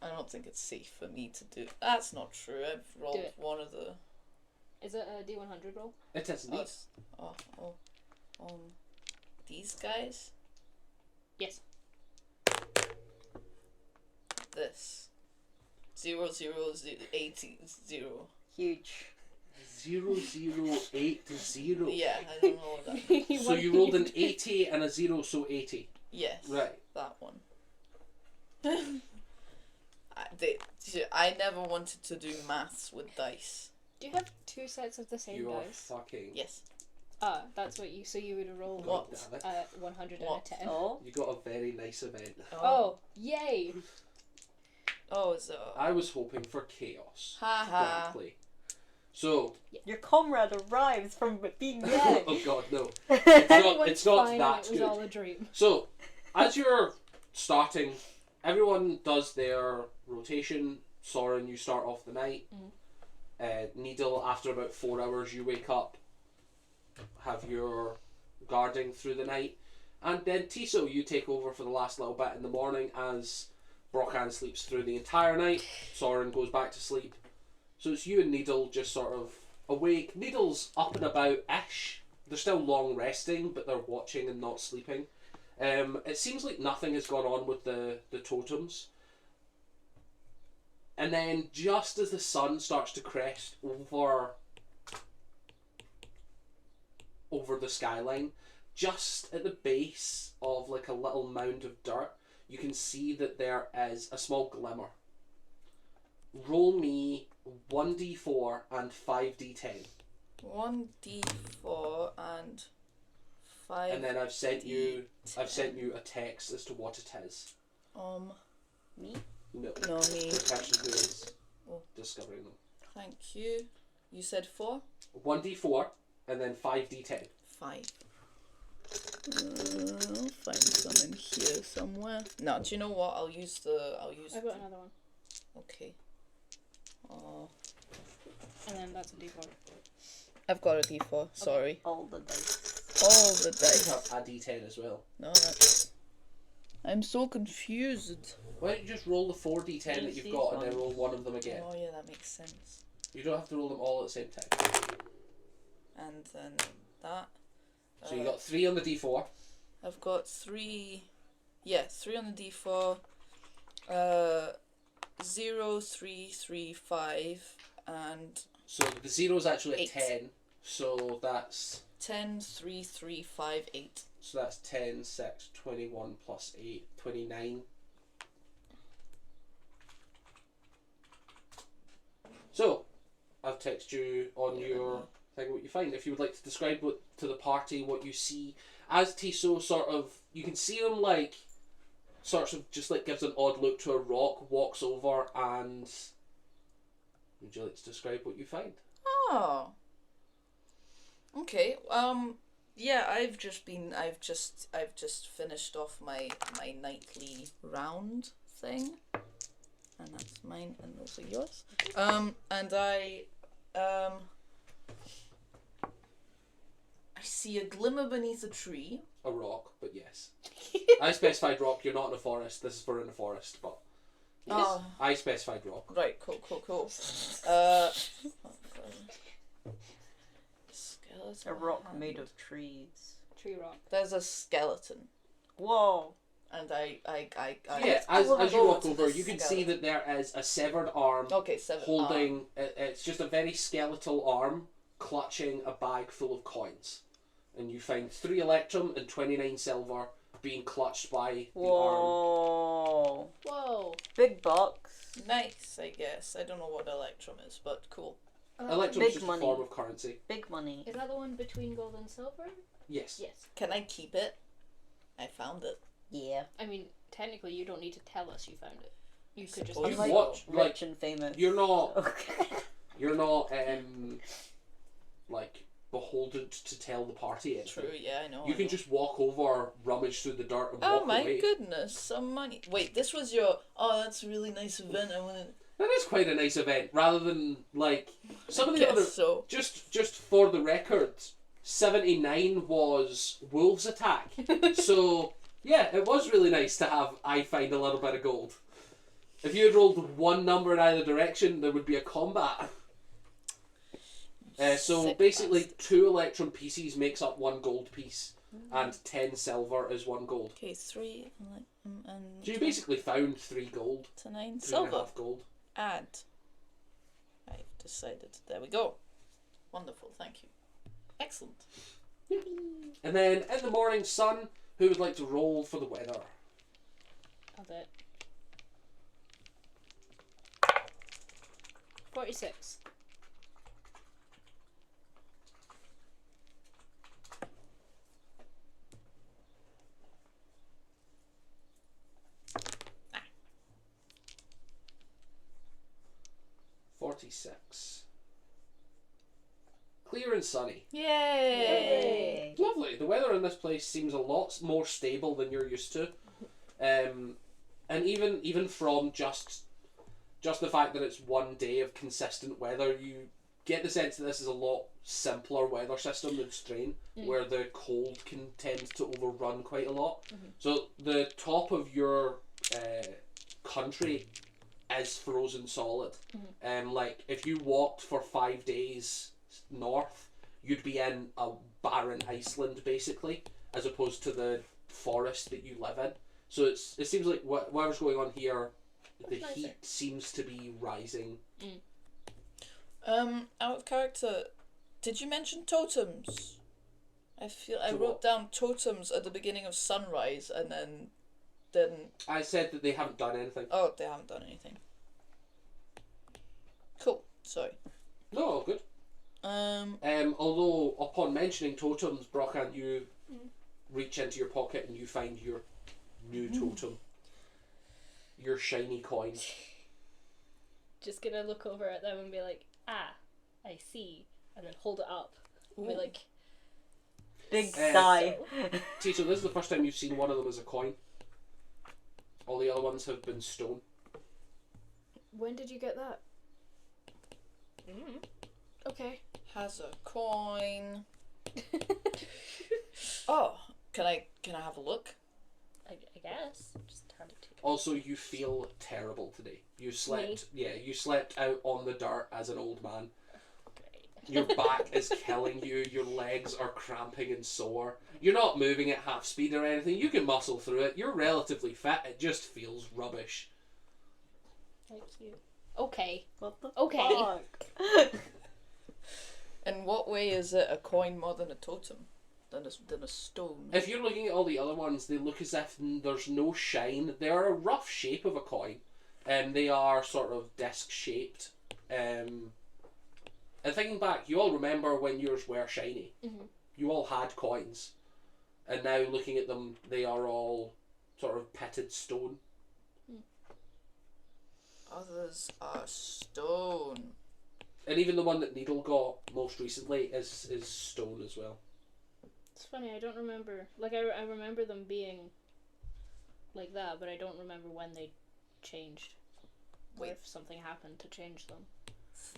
I don't think it's safe for me to do. That's not true. I've rolled it. one of the. Is it a D100 roll? It is indeed. These guys. Yes. This. 0, 0, 0, 80, 0. Huge. 0080. Yeah, I don't know what that means. So you rolled an 80 and a 0, so 80. Yes. Right. That one. I never wanted to do maths with dice. Do you have 2 sets of the same You are dice? fucking. Yes. Ah, that's what you. So you would roll What? Damn it. a 100 What? and a 10. Oh. You got a very nice event. Oh, yay! Oh, so. I was hoping for chaos. Haha. Frankly. So. Your comrade arrives from being dead. Oh god, no. Everyone's It's not fine that and it was good. all a dream. So, as you're starting, everyone does their rotation. Soren, you start off the night. Needle, after about 4 hours, you wake up, have your guarding through the night. And then Tiso, you take over for the last little bit in the morning as Brocan sleeps through the entire night. Soren goes back to sleep. So it's you and Needle just sort of awake. Needle's up and about-ish. They're still long resting, but they're watching and not sleeping. It seems like nothing has gone on with the totems. And then just as the sun starts to crest over the skyline, just at the base of like a little mound of dirt, you can see that there is a small glimmer. Roll me 1d4 and 5d10. 1d4 and 5. And then I've sent you a text as to what it is. Me? No, No, me. the person who is Oh. discovering them. Thank you. You said 4? 1d4 and then 5d10. 5. I'll find some in here somewhere. No, do you know what? I'll use. I've got another one. Okay. Oh, And then that's a D4. I've got a D4. Sorry. All the dice. All the I dice. have a d10 as well. No, that's. I'm so confused. Why don't you just roll the 4d10 that you've got and then roll one of them again? Oh yeah, that makes sense. You don't have to roll them all at the same time. And then that. So you got 3 on the d4. I've got 3. Yeah, 3 on the D4. 0, 3, 3, 5, and So the 0 is actually a 8. 10. So that's 10, 3, 3, 5, 8. 10, 6, 21 plus 8, 29. So, I've texted you on your thing what you find. If you would like to describe to the party what you see, as Tiso sort of, you can see him like, sort of just like gives an odd look to a rock, walks over, and would you like to describe what you find? Oh. Okay. Yeah, I've just finished off my nightly round thing. And that's mine and also yours. And I see a glimmer beneath a tree. A rock, but yes. I specified rock, you're not in a forest, this is for in a forest, but yes, Oh. I specified rock. Right, cool. Skeleton. A rock made of trees. Tree rock. There's a skeleton. Whoa. And I Yeah, as you go walk to over, this you can see skeleton. that there is a severed arm Okay, 7. holding, it's just a very skeletal arm clutching a bag full of coins. And you find 3 electrum and 29 silver being clutched by the arm. Whoa. Whoa. Big bucks. Nice, I guess. I don't know what electrum is, but cool. Electrum Big is just money. a form of currency. Big money. Is that the one between gold and silver? Yes. Yes. Can I keep it? I found it. Yeah. I mean, technically, you don't need to tell us you found it. You could just. suppose You so. Like watch, like, rich and famous. you're not, Okay. like, beholden to tell the party anything. True, yeah, I know. You I can know. just walk over, rummage through the dirt, and Oh walk my away. goodness, some money. Wait, this was your. Oh, that's a really nice event. I want to. That is quite a nice event, rather than, like, some of the other... So. Just for the record, 79 was Wolves Attack. So, yeah, it was really nice to have I find a little bit of gold. If you had rolled one number in either direction, there would be a combat. So Sick basically, bastard. 2 electrum pieces makes up 1 gold piece, and 10 silver is 1 gold. Okay, 3 and. So you basically found 3 gold, to 9 3.5 silver. gold. Add. I've decided. There we go. Wonderful, thank you. Excellent. And then in the morning sun, who would like to roll for the weather? I'll do it. 46. Ah. 46. Clear and sunny. Yay! Lovely. The weather in this place seems a lot more stable than you're used to, and even from just the fact that it's one day of consistent weather, you get the sense that this is a lot simpler weather system than Strain, where the cold can tend to overrun quite a lot. So the top of your country is frozen solid. Like if you walked for 5 days north, you'd be in a barren Iceland basically, as opposed to the forest that you live in. So it seems like whatever's going on here, the That's heat nicer. seems to be rising. Out of character, did you mention totems? I feel I To wrote what? down totems at the beginning of sunrise and then didn't. I said that they haven't done anything. Oh, they haven't done anything. Cool. Sorry. No, all good. Although upon mentioning totems, Brockhand, you reach into your pocket and you find your new totem. Your shiny coin. Just gonna look over at them and be like, ah, I see. And then hold it up. And be Ooh. like, Big sigh. See, so this is the first time you've seen one of them as a coin. All the other ones have been stone. When did you get that? Okay. Has a coin. Oh, can I have a look? I guess. Just hand it to you. Also, you feel terrible today. You slept, you slept out on the dirt as an old man. Great. Your back is killing you. Your legs are cramping and sore. You're not moving at half speed or anything. You can muscle through it. You're relatively fit. It just feels rubbish. Thank you. Okay. What the Okay. fuck? In what way is it a coin more than a totem? Than a stone? If you're looking at all the other ones, they look as if there's no shine. They are a rough shape of a coin. They are sort of disc shaped. And thinking back, you all remember when yours were shiny. You all had coins. And now looking at them, they are all sort of pitted stone. Others are stone. And even the one that Needle got most recently is stone as well. It's funny, I don't remember. Like, I remember them being like that, but I don't remember when they changed. Or Wait. if something happened to change them.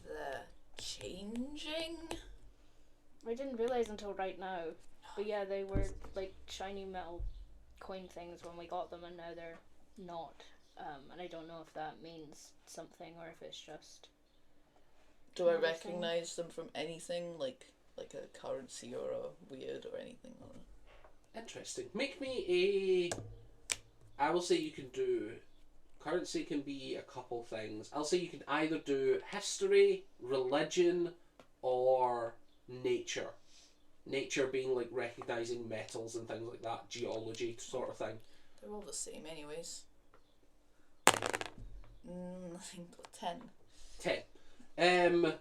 They're changing? I didn't realise until right now. But yeah, they were like shiny metal coin things when we got them, and now they're not. And I don't know if that means something or if it's just. Do I Another recognise them from anything like a currency or a weird or anything like that? Interesting. Make me I will say you can do. Currency can be a couple things. I'll say you can either do history, religion, or nature. Nature being like recognising metals and things like that, geology sort of thing. They're all the same, anyways. 10. 10.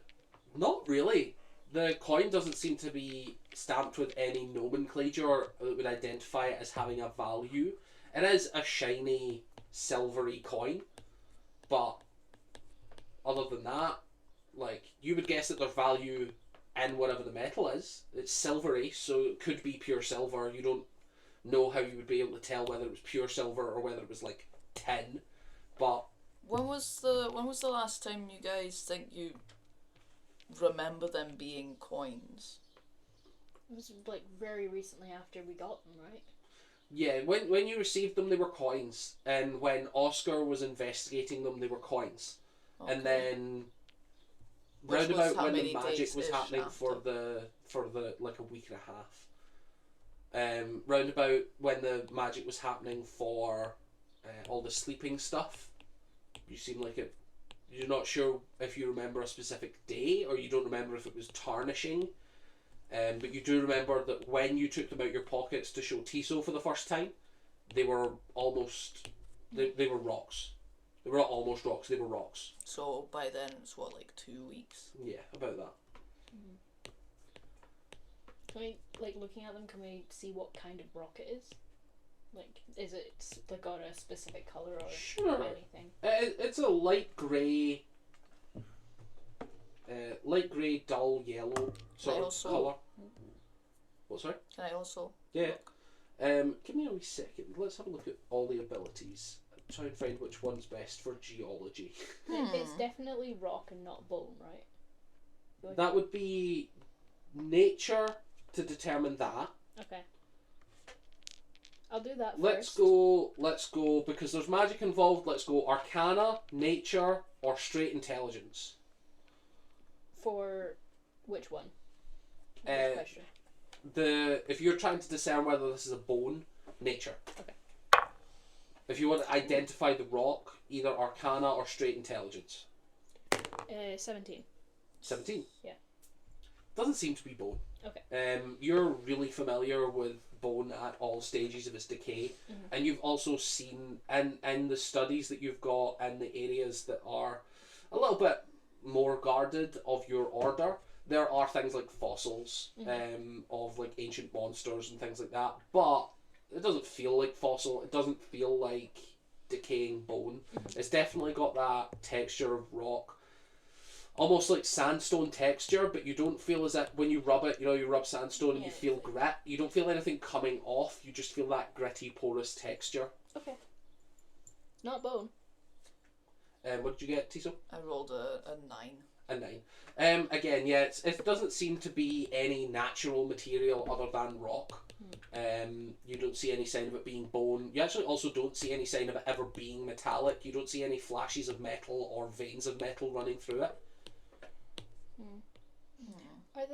Not really. The coin doesn't seem to be stamped with any nomenclature that would identify it as having a value. It is a shiny, silvery coin, but other than that, like, you would guess that there's value in whatever the metal is. It's silvery, so it could be pure silver. You don't know how you would be able to tell whether it was pure silver or whether it was like tin, but When was the last time you guys think you remember them being coins? It was like very recently after we got them, right? yeah, when you received them, they were coins, and when Oscar was investigating them, they were coins. Okay. And then Which round was about how when the many magic days was ish happening for after? the like a week and a half. Round about when the magic was happening for all the sleeping stuff, you seem like it. You're not sure if you remember a specific day, or you don't remember if it was tarnishing. But you do remember that when you took them out your pockets to show Tiso for the first time, they were almost they were rocks. They were not almost rocks, they were rocks. So by then it's what, like 2 weeks? Yeah, about that. Can we, like, looking at them, can we see what kind of rock it is? Like, is it like got a specific colour or Sure. anything? It's a light grey, dull yellow sort of Also- colour. What, sorry? Can I also Yeah. look? Give me a wee second. Let's have a look at all the abilities. Try and find which one's best for geology. It's definitely rock and not bone, right? Like- That would be nature to determine that. Okay. I'll do that Let's first. go, because there's magic involved, let's go Arcana, Nature, or straight Intelligence. For which one? Uh, Which question? If you're trying to discern whether this is a bone, Nature. Okay. If you want to identify the rock, either Arcana or straight Intelligence. 17. 17. Yeah. Doesn't seem to be bone. Okay. You're really familiar with bone at all stages of its decay, and you've also seen in the studies that you've got in the areas that are a little bit more guarded of your order, there are things like fossils of like ancient monsters and things like that, but it doesn't feel like fossil, it doesn't feel like decaying bone. It's definitely got that texture of rock, almost like sandstone texture, but you don't feel as if when you rub it, you rub sandstone and you feel grit, you don't feel anything coming off, you just feel that gritty, porous texture. Okay. Not bone. What did you get, Tiso? I rolled a 9. A 9. Again, yeah, it doesn't seem to be any natural material other than rock. You don't see any sign of it being bone. You actually also don't see any sign of it ever being metallic. You don't see any flashes of metal or veins of metal running through it. Are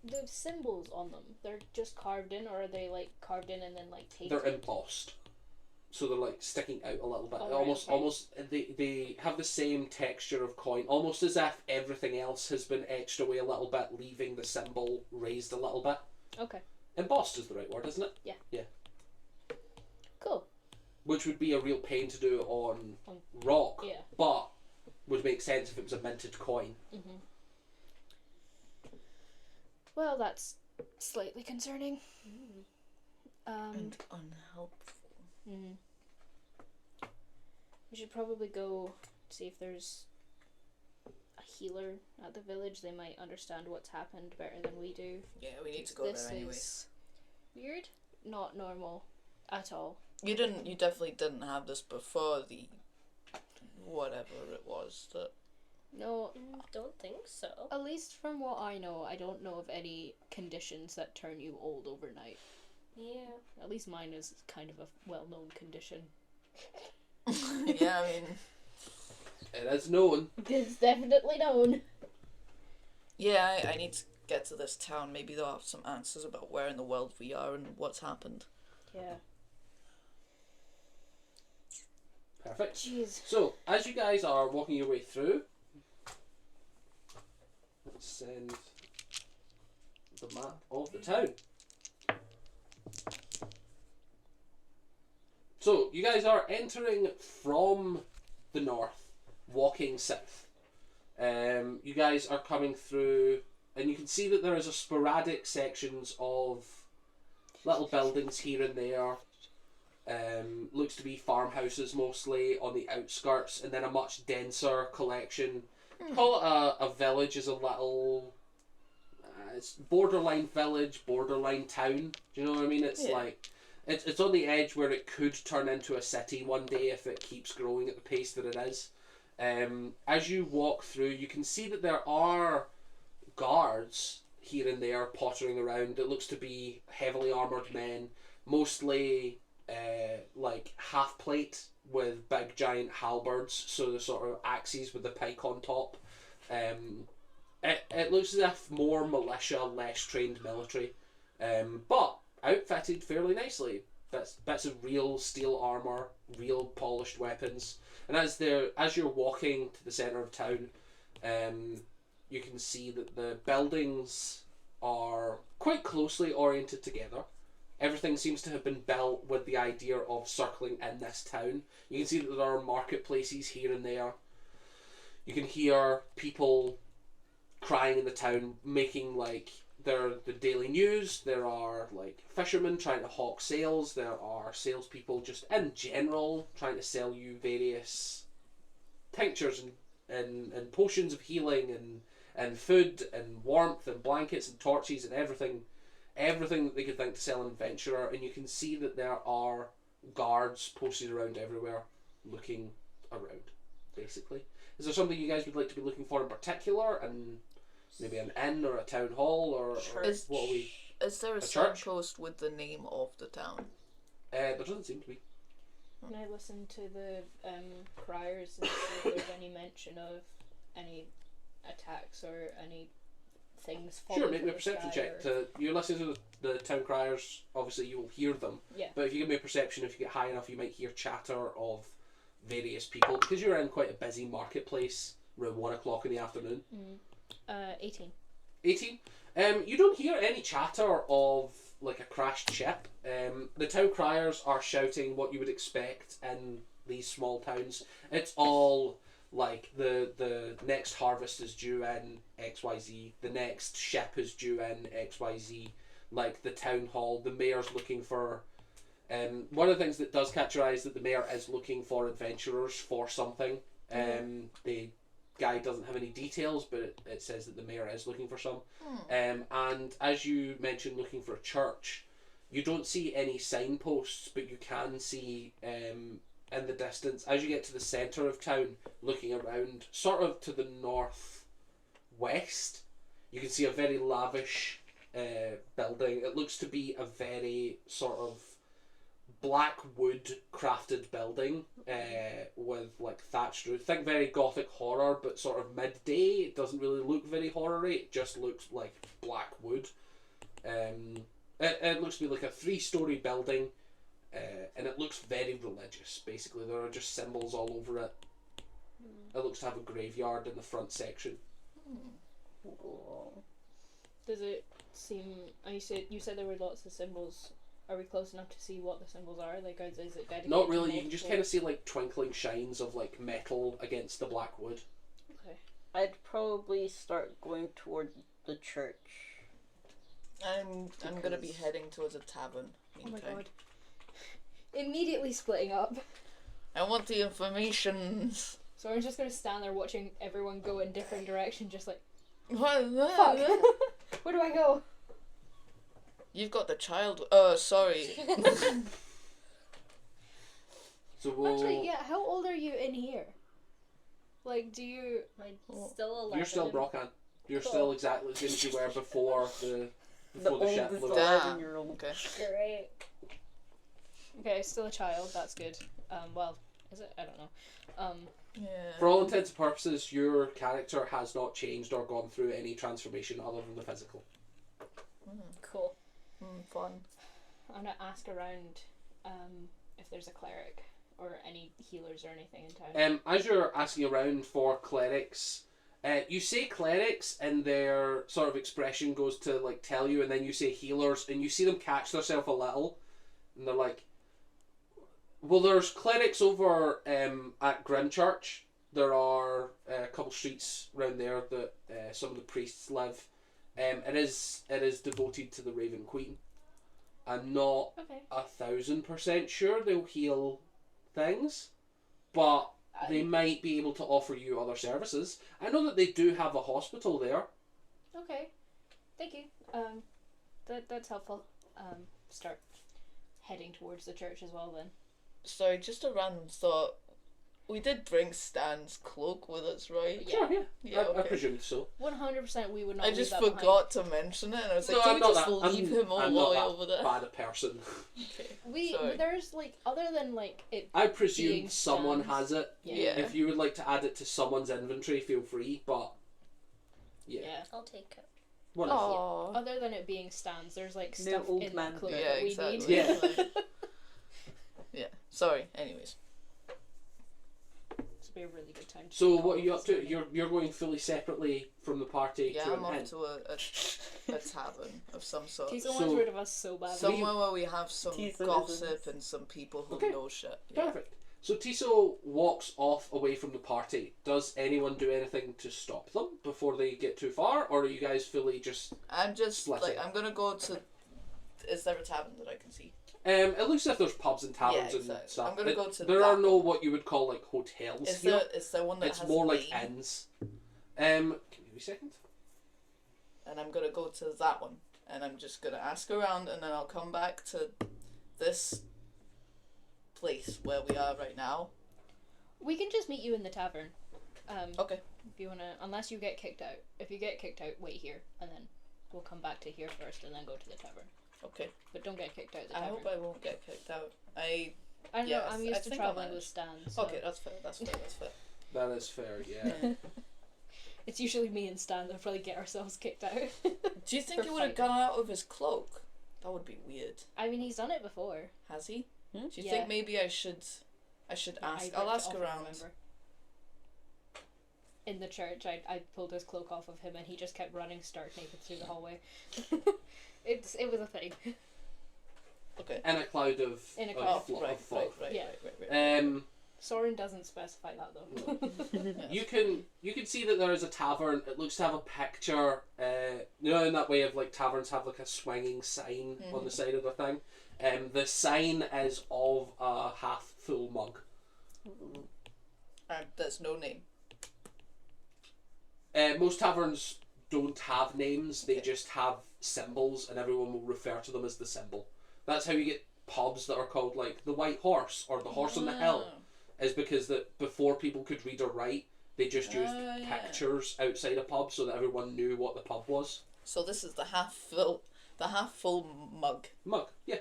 the symbols on them, they're just carved in, or are they like carved in and then like taped? They're embossed, so they're like sticking out a little bit. Oh, right, okay. Almost they have the same texture of coin, almost as if everything else has been etched away a little bit, leaving the symbol raised a little bit. Okay. Embossed is the right word, isn't it? Yeah. Yeah. Cool. Which would be a real pain to do on rock, Yeah. but would make sense if it was a minted coin. Well, that's slightly concerning. And unhelpful. We should probably go see if there's a healer at the village. They might understand what's happened better than we do. Yeah, we need to go This there anyway. is weird. Not normal at all. You definitely didn't have this before the whatever it was that. No, Don't think so. at least from what I know, I don't know of any conditions that turn you old overnight. Yeah. At least mine is kind of a well-known condition. Yeah, I mean, It is known. It's definitely known. yeah, I need to get to this town. Maybe they'll have some answers about where in the world we are and what's happened. Yeah. Perfect. Jeez. So, as you guys are walking your way through, let's send the map of the town. So, you guys are entering from the north, walking south. You guys are coming through, and you can see that there is a sporadic sections of little buildings here and there. Looks to be farmhouses mostly on the outskirts, and then a much denser collection. Call it a village is a little. It's borderline village, borderline town. Do you know what I mean? It's like it's on the edge where it could turn into a city one day if it keeps growing at the pace that it is. As you walk through, you can see that there are guards here and there pottering around. It looks to be heavily armoured men, mostly like half plate with big giant halberds, so the sort of axes with the pike on top. It looks as if more militia, less trained military, but outfitted fairly nicely. Bits of real steel armour, real polished weapons. And as you're walking to the centre of town, you can see that the buildings are quite closely oriented together. Everything seems to have been built with the idea of circling in this town. You can see that there are marketplaces here and there. You can hear people crying in the town, making like the daily news. There are like fishermen trying to hawk sales. There are salespeople just in general trying to sell you various tinctures and potions of healing and food and warmth and blankets and torches and everything that they could think to sell an adventurer. And you can see that there are guards posted around everywhere looking around, basically. Is there something you guys would like to be looking for in particular, and maybe an inn or a town hall or what are we? Is there a church? signpost with the name of the town? There doesn't seem to be. Can I listen to the criers and see if there's any mention of any attacks or any things falling Sure, make from me a the perception sky check. or- You're listening to the town criers, obviously you will hear them. Yeah. But if you give me a perception, if you get high enough, you might hear chatter of various people. Because you're in quite a busy marketplace around 1 o'clock in the afternoon. 18. 18. You don't hear any chatter of like a crashed ship. The town criers are shouting what you would expect in these small towns. It's all like the next harvest is due in XYZ, the next ship is due in XYZ, like the town hall, the mayor's looking for one of the things that does catch your eye is that the mayor is looking for adventurers for something. The guy doesn't have any details, but it says that the mayor is looking for some. And as you mentioned, looking for a church, you don't see any signposts, but you can see in the distance, as you get to the centre of town, looking around, sort of to the northwest, you can see a very lavish building. It looks to be a very sort of black wood crafted building with like thatched roof. Think very gothic horror, but sort of midday. It doesn't really look very horror-y. It just looks like black wood. It looks to be like a 3-story building, and it looks very religious. Basically, there are just symbols all over it. It looks to have a graveyard in the front section. Does it seem? You said there were lots of symbols. Are we close enough to see what the symbols are? Like, is it dedicated? Not really. to You can just multiple- kind of see like twinkling shines of like metal against the black wood. Okay. I'd probably start going toward the church. I'm gonna be heading towards a tavern. Oh my Meantime. god. Immediately splitting up. I want the information. So I'm just gonna stand there watching everyone go in different directions, just like, What? fuck. Where do I go? You've got the child. Sorry. So we'll. Actually, yeah. How old are you in here? Like, do you? I'm still 11. You're still Brockan. You're Cool. still exactly the same as you were before the ship oldest blew up. Damn. 11-year-old. Okay. Great. Okay, still a child. That's good. Well, is it? I don't know. Yeah. For all intents and purposes, your character has not changed or gone through any transformation other than the physical. Cool. Fun. I'm gonna ask around, if there's a cleric or any healers or anything in town. As you're asking around for clerics, you say clerics and their sort of expression goes to like tell you, and then you say healers and you see them catch themselves a little and they're like, well, there's clerics over at Grimchurch. There are a couple streets around there that some of the priests live. It is devoted to the Raven Queen. I'm not Okay. 1,000% sure they'll heal things, but they might be able to offer you other services. I know that they do have a hospital there. Okay. Thank you. That's helpful. Start heading towards the church as well then. Sorry, just a random thought. We did bring Stan's cloak with us, right? Yeah. Sure, yeah. Yeah, I okay. presumed so. 100% we would not I leave just that forgot to mention it, and I was like, No, can I'm we not just that- leave him all I'm the not way that over there? bad a person. Okay. behind. Sorry. There's like, other than like it. I presume Being someone stands. has it. Yeah. If you would like to add it to someone's inventory, feel free, but yeah. I'll take it. Whatever. Aw. Other than it being stands, there's like No stuff old in man that cloak Yeah, that we exactly. need. Yeah. Yeah. Sorry. Anyways. This would be a really good time. So what are you up to? You're going fully separately from the party Yeah, to I'm an off inn. to a tavern of some sort. Tiso So- wants rid of us so badly. Somewhere where we have some Tease gossip business. and some people who Okay. know shit. Yeah. Perfect. So Tiso walks off away from the party. Does anyone do anything to stop them before they get too far, or are you guys fully just? I'm just Split like it. I'm gonna go to. Is there a tavern that I can see? It looks as if there's pubs and taverns Yeah, and exactly. stuff. I'm gonna go to There that are no one. what you would call like hotels Is here. there one that It's has more a like name? inns. Give me a second. And I'm gonna go to that one, and I'm just gonna ask around, and then I'll come back to this place where we are right now. We can just meet you in the tavern. Okay. If you wanna, unless you get kicked out. If you get kicked out, wait here, and then we'll come back to here first, and then go to the tavern. Okay. but don't get kicked out of the I tavern. hope I won't get kicked out. I don't Yes, know, I'm I used to think I traveling managed. with Stan, so Okay, that's fair. That's fair. That's fair. That is fair, yeah. it's usually me and Stan that probably get ourselves kicked out. Do you think For he would have fighting. gone out of his cloak? That would be weird. I mean, he's done it before. Has he? Hmm? Do you Yeah. think maybe I should ask? I'll ask around. Remember. In the church, I pulled his cloak off of him and he just kept running stark naked through the hallway. It was a thing. Okay. In a cloud of, In a of cloud. flo- Right, of fog. Yeah. right. Soren doesn't specify that though. You can see that there is a tavern. It looks to have a picture. You know, in that way of like taverns have like a swinging sign on the side of the thing. The sign is of a half full mug. There's no name. Most taverns don't have names. They Okay. just have symbols, and everyone will refer to them as the symbol. That's how you get pubs that are called like the White Horse or the Horse on the Hill. Is because that before people could read or write, they just used Yeah. pictures outside a pub so that everyone knew what the pub was. So this is the half full mug. Mug, yeah.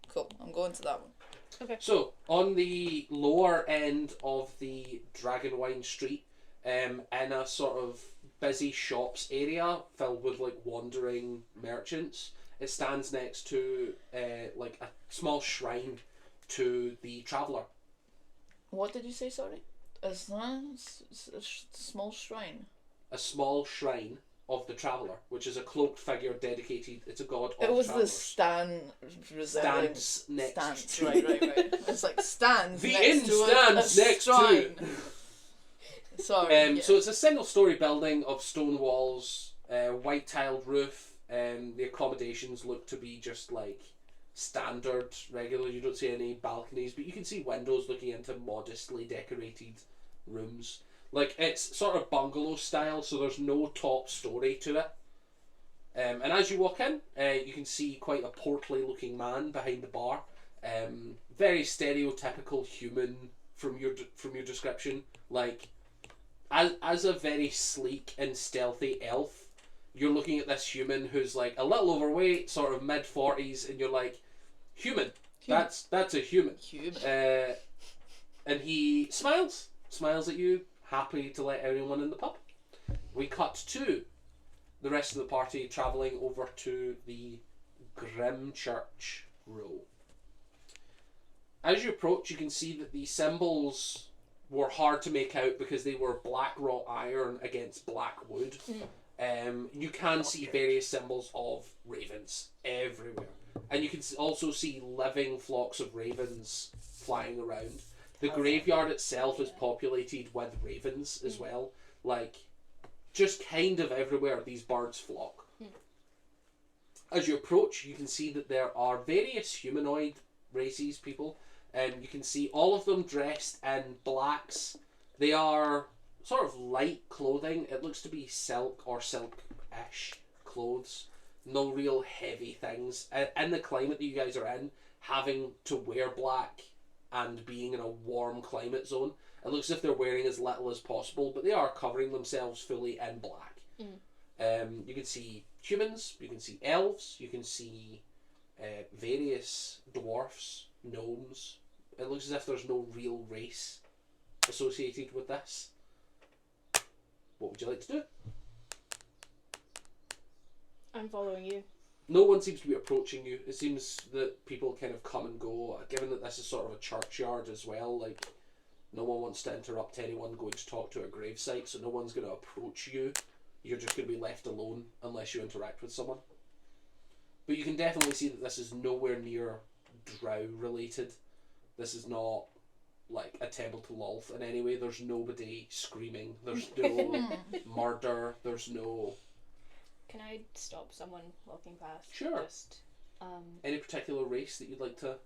Cool. I'm going to that one. So on the lower end of the Dragonwine Street, in a sort of busy shops area filled with like wandering merchants, it stands next to like a small shrine to the traveller. What did you say? Sorry. A small shrine. A small shrine of the traveller, which is a cloaked figure dedicated. It's a god of It was the travellers. Stan resembling Stands next stands. to. Right. It's like stands. The next inn to stands a next to. shrine. Sorry. Yeah. So it's a single-story building of stone walls, white tiled roof. The accommodations look to be just like standard, regular. You don't see any balconies, but you can see windows looking into modestly decorated rooms. Like it's sort of bungalow style, so there's no top story to it. And as you walk in, you can see quite a portly looking man behind the bar. Very stereotypical human from your description. Like as a very sleek and stealthy elf, you're looking at this human who's like a little overweight, sort of mid-40s, and you're like, human. That's a human. And he smiles at you, happy to let everyone in the pub. We cut to the rest of the party travelling over to the Grim Church Row. As you approach, you can see that the symbols were hard to make out because they were black wrought iron against black wood. You can see various symbols of ravens everywhere. And you can also see living flocks of ravens flying around. The graveyard itself is populated with ravens as well. Like, just kind of everywhere these birds flock. As you approach, you can see that there are various humanoid races, people. You can see all of them dressed in blacks. They are sort of light clothing. It looks to be silk or silk-ish clothes. No real heavy things. In the climate that you guys are in, having to wear black and being in a warm climate zone, it looks as if they're wearing as little as possible, but they are covering themselves fully in black. You can see humans, you can see elves, you can see various dwarfs, gnomes. It looks as if there's no real race associated with this. What would you like to do? I'm following you. No one seems to be approaching you. It seems that people kind of come and go. Given that this is sort of a churchyard as well, like no one wants to interrupt anyone going to talk to a gravesite, so no one's going to approach you. You're just going to be left alone unless you interact with someone. But you can definitely see that this is nowhere near drow related. This is not like a temple to Lolth in any way. There's nobody screaming. There's no murder. There's no... Can I stop someone walking past? Sure. Just, Any particular race that you'd like to...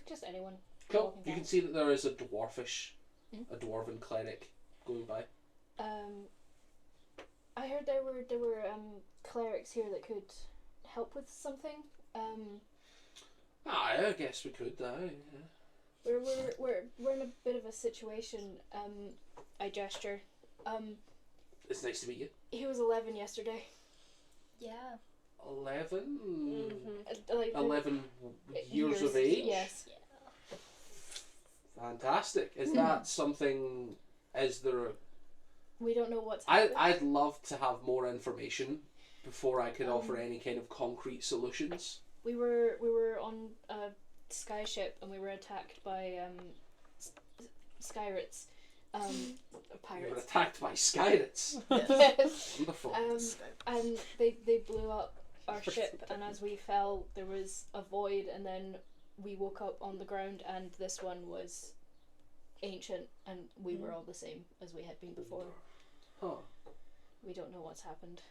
just anyone. Cool. walking You can past. see that there is a dwarven cleric going by. I heard there were clerics here that could help with something. I guess we could, yeah. We're in a bit of a situation. I gesture. It's nice to meet you. He was 11 yesterday. Yeah. 11? Like 11 years of age? Yes. Fantastic. Is that something, is there a... We don't know what's happened. I'd love to have more information before I could offer any kind of concrete solutions. We were on a sky ship and we were attacked by Skyrates. You were Pirates. attacked by Skyrates. Yes. Wonderful. And they blew up our ship, and as we fell there was a void, and then we woke up on the ground and this one was ancient and we were all the same as we had been before. Huh. We don't know what's happened.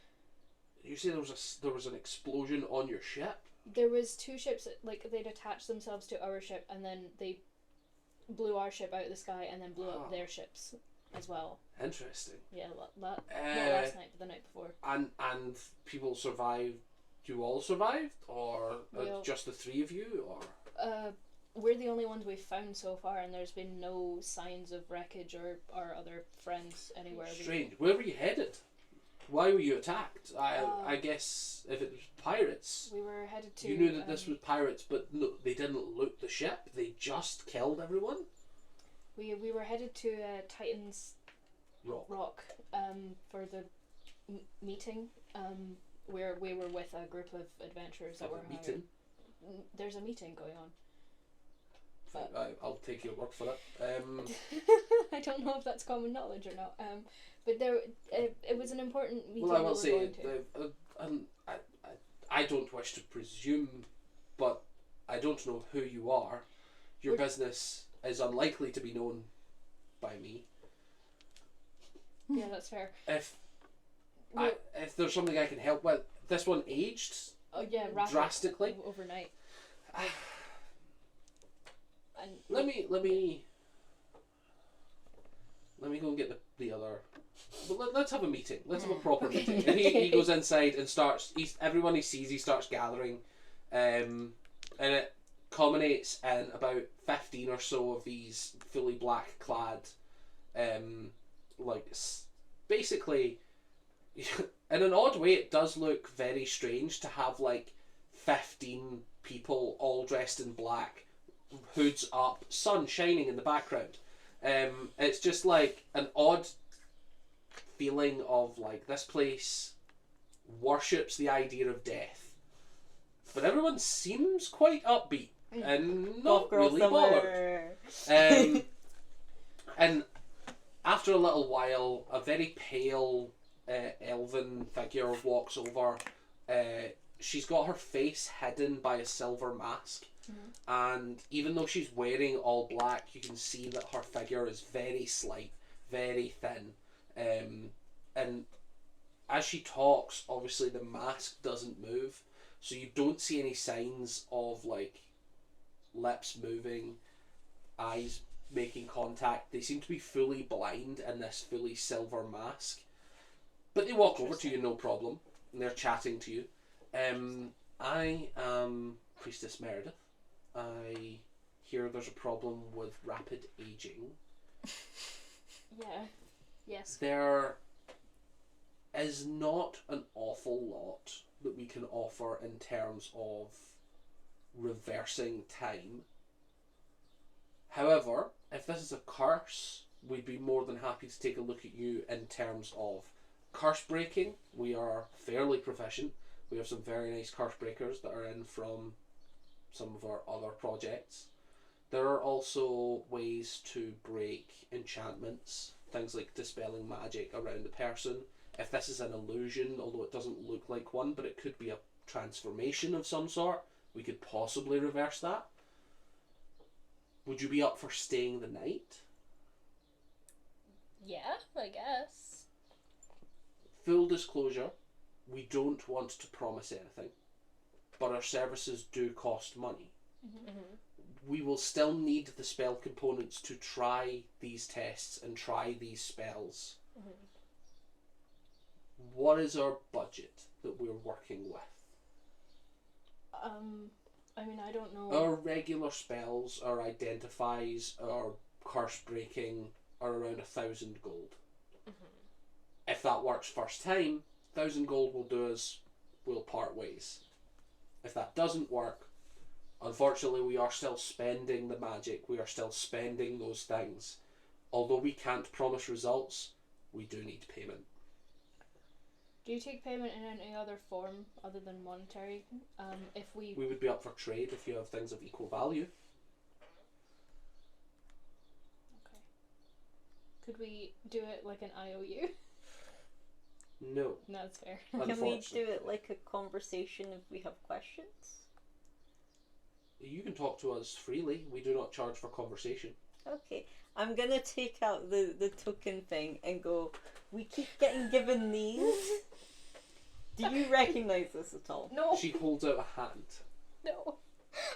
You say there was an explosion on your ship? There was two ships that, like, they'd attached themselves to our ship and then they blew our ship out of the sky and then blew up their ships as well. Interesting. Yeah, not last night, but the night before. And people survived. You all survived, or just the three of you, or? We're the only ones we've found so far, and there's been no signs of wreckage or our other friends anywhere. Strange. Where were you headed? Why were you attacked? I guess if it was pirates. We were headed to. You knew that this was pirates, but no, they didn't loot the ship. They just killed everyone. We were headed to Titan's Rock for the meeting. Where we were with a group of adventurers that were meeting. There's a meeting going on. I'll take your word for it. I don't know if that's common knowledge or not. But it was an important meeting. Well, I will say, I don't wish to presume, but I don't know who you are. Your business is unlikely to be known by me. Yeah, that's fair. If there's something I can help with, this one aged. Oh yeah, drastically overnight. And let me go and get the other. But let's have a meeting. Let's have a proper meeting. And he goes inside and starts. Everyone he sees, he starts gathering, and it culminates in about 15 or so of these fully black clad, basically. In an odd way, it does look very strange to have like 15 people all dressed in black, hoods up, sun shining in the background. It's just like an odd feeling of like this place worships the idea of death, but everyone seems quite upbeat and not really bothered. And after a little while, a very pale elven figure walks over. She's got her face hidden by a silver mask, and even though she's wearing all black, you can see that her figure is very slight, very thin. And as she talks, obviously the mask doesn't move, so you don't see any signs of like lips moving, eyes making contact. They seem to be fully blind in this fully silver mask. But they walk over to you, no problem, and they're chatting to you. I am Priestess Meredith. I hear there's a problem with rapid aging. Yeah. Yes. There is not an awful lot that we can offer in terms of reversing time. However, if this is a curse, we'd be more than happy to take a look at you in terms of curse breaking. We are fairly proficient. We have some very nice curse breakers that are in from some of our other projects. There are also ways to break enchantments, things like dispelling magic around the person. If this is an illusion, although it doesn't look like one, but it could be a transformation of some sort, we could possibly reverse that. Would you be up for staying the night? Yeah, I guess. Full disclosure, we don't want to promise anything, but our services do cost money. We will still need the spell components to try these tests and try these spells. What is our budget that we're working with? I mean, I don't know. Our regular spells, our identifies, our curse breaking are around 1,000 gold. If that works first time, 1,000 gold will do us we'll part ways. If that doesn't work, unfortunately we are still spending the magic, we are still spending those things. Although we can't promise results, we do need payment. Do you take payment in any other form other than monetary? If we We would be up for trade if you have things of equal value. okay, could we do it like an IOU? No. No, that's fair. Can we do Unfortunately. it like a conversation if we have questions? You can talk to us freely. We do not charge for conversation. Okay, I'm gonna take out the token thing and go, we keep getting given these. Do you recognize this at all? No, She holds out a hand no.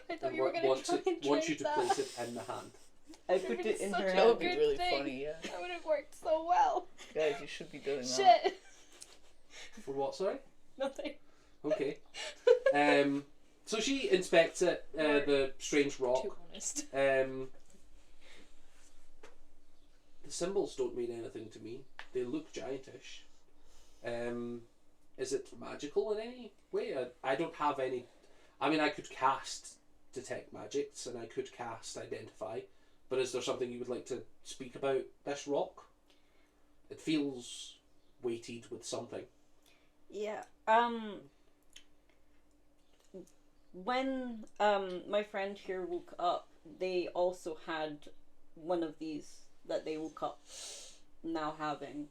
I thought and you were gonna wants try and wants you trade to that. place it in the hand. I That put would've it been in such her a That would hand. be good really thing. funny, yeah. That would have worked so well. Guys, you should be doing that. Shit. For what, sorry? Nothing. Okay. So she inspects it, the strange rock. Too honest. The symbols don't mean anything to me. They look giantish. Is it magical in any way? I don't have any. I mean, I could cast detect magics and I could cast identify, but is there something you would like to speak about this rock? It feels weighted with something. Yeah. When my friend here woke up, they also had one of these that they woke up now having.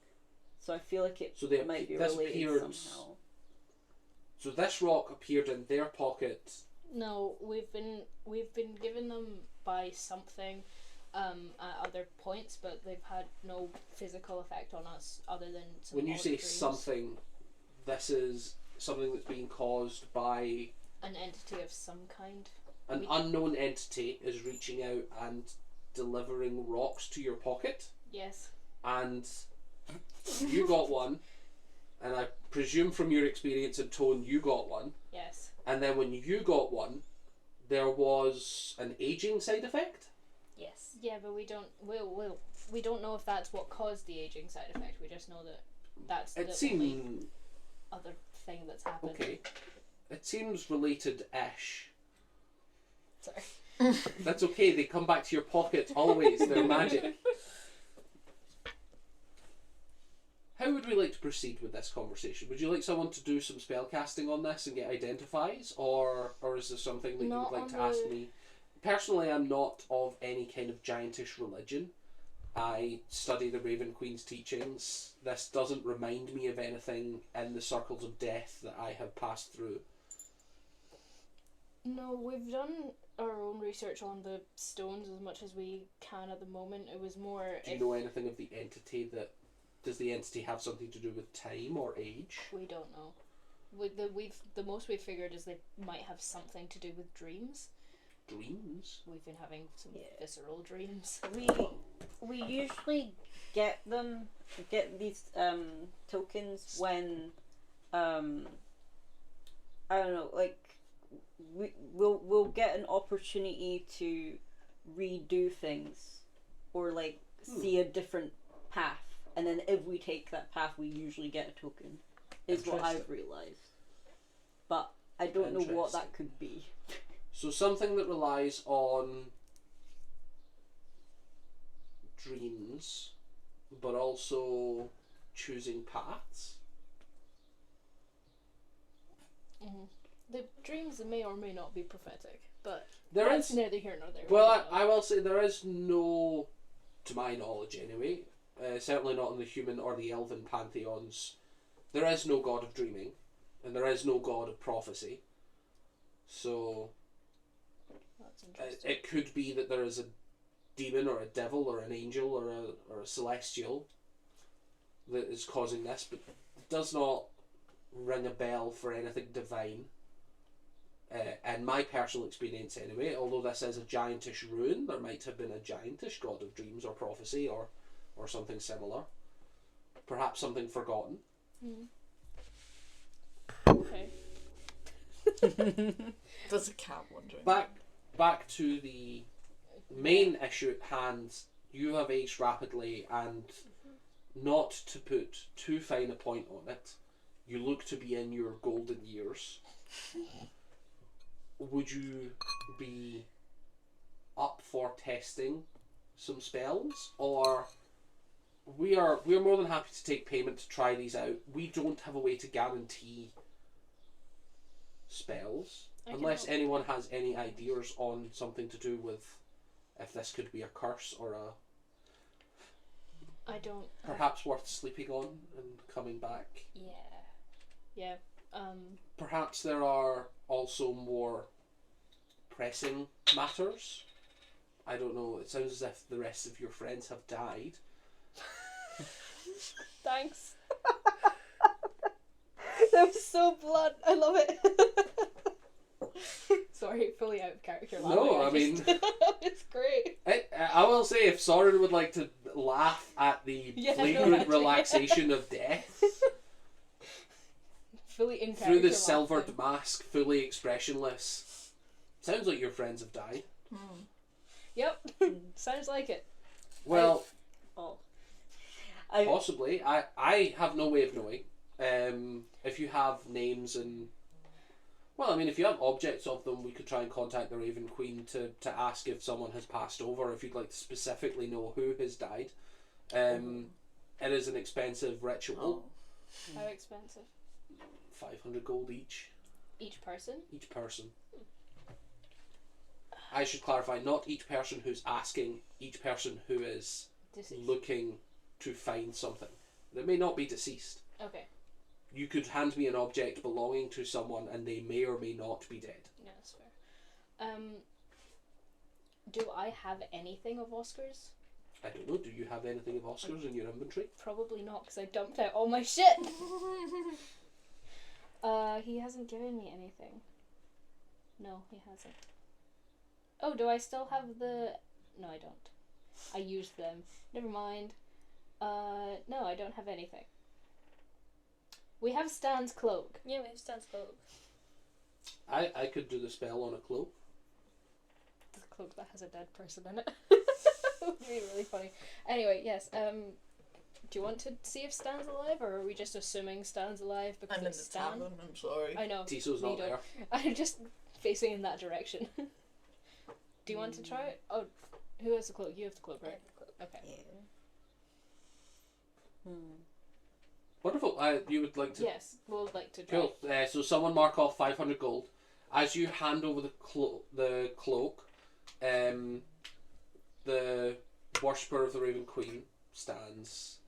So I feel like it So they might be this related appeared- somehow. So this rock appeared in their pocket. No, we've been given them by something at other points, but they've had no physical effect on us other than some When you odd say dreams. something, this is something that's being caused by An entity of some kind. an We- unknown entity is reaching out and delivering rocks to your pocket, Yes. and you got one, and I presume from your experience and tone you got one, Yes. and then when you got one, there was an aging side effect. Yes. Yeah, but we don't know if that's what caused the aging side effect. We just know that that's the It only seems other thing that's happened. okay. It seems related-ish. Sorry. That's okay. They come back to your pocket always. They're magic. How would we like to proceed with this conversation? Would you like someone to do some spell casting on this and get identifies, or is there something that Not you would like on to ask the- me? Personally, I'm not of any kind of giantish religion. I study the Raven Queen's teachings. This doesn't remind me of anything in the circles of death that I have passed through. No, we've done our own research on the stones as much as we can at the moment. It was more Do you if know anything of the entity that... Does the entity have something to do with time or age? we don't know. The most we've figured is they might have something to do with dreams. Dreams? We've been having some Yeah. visceral dreams. We usually get these tokens when I don't know, like we'll get an opportunity to redo things or like see a different path, and then if we take that path we usually get a token, is what I've realized, but I don't know what that could be. So something that relies on dreams, but also choosing paths. Mm-hmm. The dreams may or may not be prophetic, but There that's is, neither here nor there. well, I will say there is no, to my knowledge anyway, certainly not in the human or the elven pantheons, there is no god of dreaming, and there is no god of prophecy. So That's interesting. it could be that there is a demon or a devil or an angel or a celestial that is causing this, but it does not ring a bell for anything divine. In my personal experience anyway, although this is a giantish ruin, there might have been a giantish god of dreams or prophecy or something similar. Perhaps something forgotten. Okay. There's a cat wandering. Back to the main issue at hand. You have aged rapidly, and not to put too fine a point on it, You look to be in your golden years. Would you be up for testing some spells, or we are more than happy to take payment to try these out. We don't have a way to guarantee spells unless anyone has any ideas on something to do with if this could be a curse or a I don't. perhaps worth sleeping on and coming back. Yeah. Perhaps there are also more pressing matters. I don't know, it sounds as if the rest of your friends have died. Thanks. That was so blunt. I love it. Sorry, fully out of character. No, laughing. I mean... It's great. I will say, if Soren would like to laugh at the flagrant relaxation of death Fully in character. through the laughing. silvered mask, fully expressionless, sounds like your friends have died. Yep. Sounds like it. Well, Oh. possibly. I have no way of knowing. If you have names and... Well, I mean, if you have objects of them, we could try and contact the Raven Queen to ask if someone has passed over, if you'd like to specifically know who has died. It is an expensive ritual. How expensive? 500 gold each. Each person? Each person. I should clarify, not each person who's asking, each person who is Deceased. looking to find something. They may not be deceased. Okay. You could hand me an object belonging to someone and they may or may not be dead. Yeah, that's fair. Do I have anything of Oscar's? I don't know, do you have anything of Oscar's in your inventory? Probably not, because I dumped out all my shit. He hasn't given me anything. No, he hasn't. Oh, do I still have the... No, I don't. I used them. Never mind. No, I don't have anything. We have Stan's cloak. Yeah, we have Stan's cloak. I could do the spell on a cloak. The cloak that has a dead person in it. Would be really funny. Anyway, yes. Do you want to see if Stan's alive, or are we just assuming Stan's alive because I'm in the it's Stan? tavern, I'm sorry. I know. Tiso's we not don't- there. I'm just facing in that direction. Do you want to try it? Oh, who has the cloak? You have the cloak, right? Okay. Yeah. Wonderful. You would like to... Yes, we'll like to try. Cool. So someone mark off 500 gold. As you hand over the cloak, the worshipper of the Raven Queen stands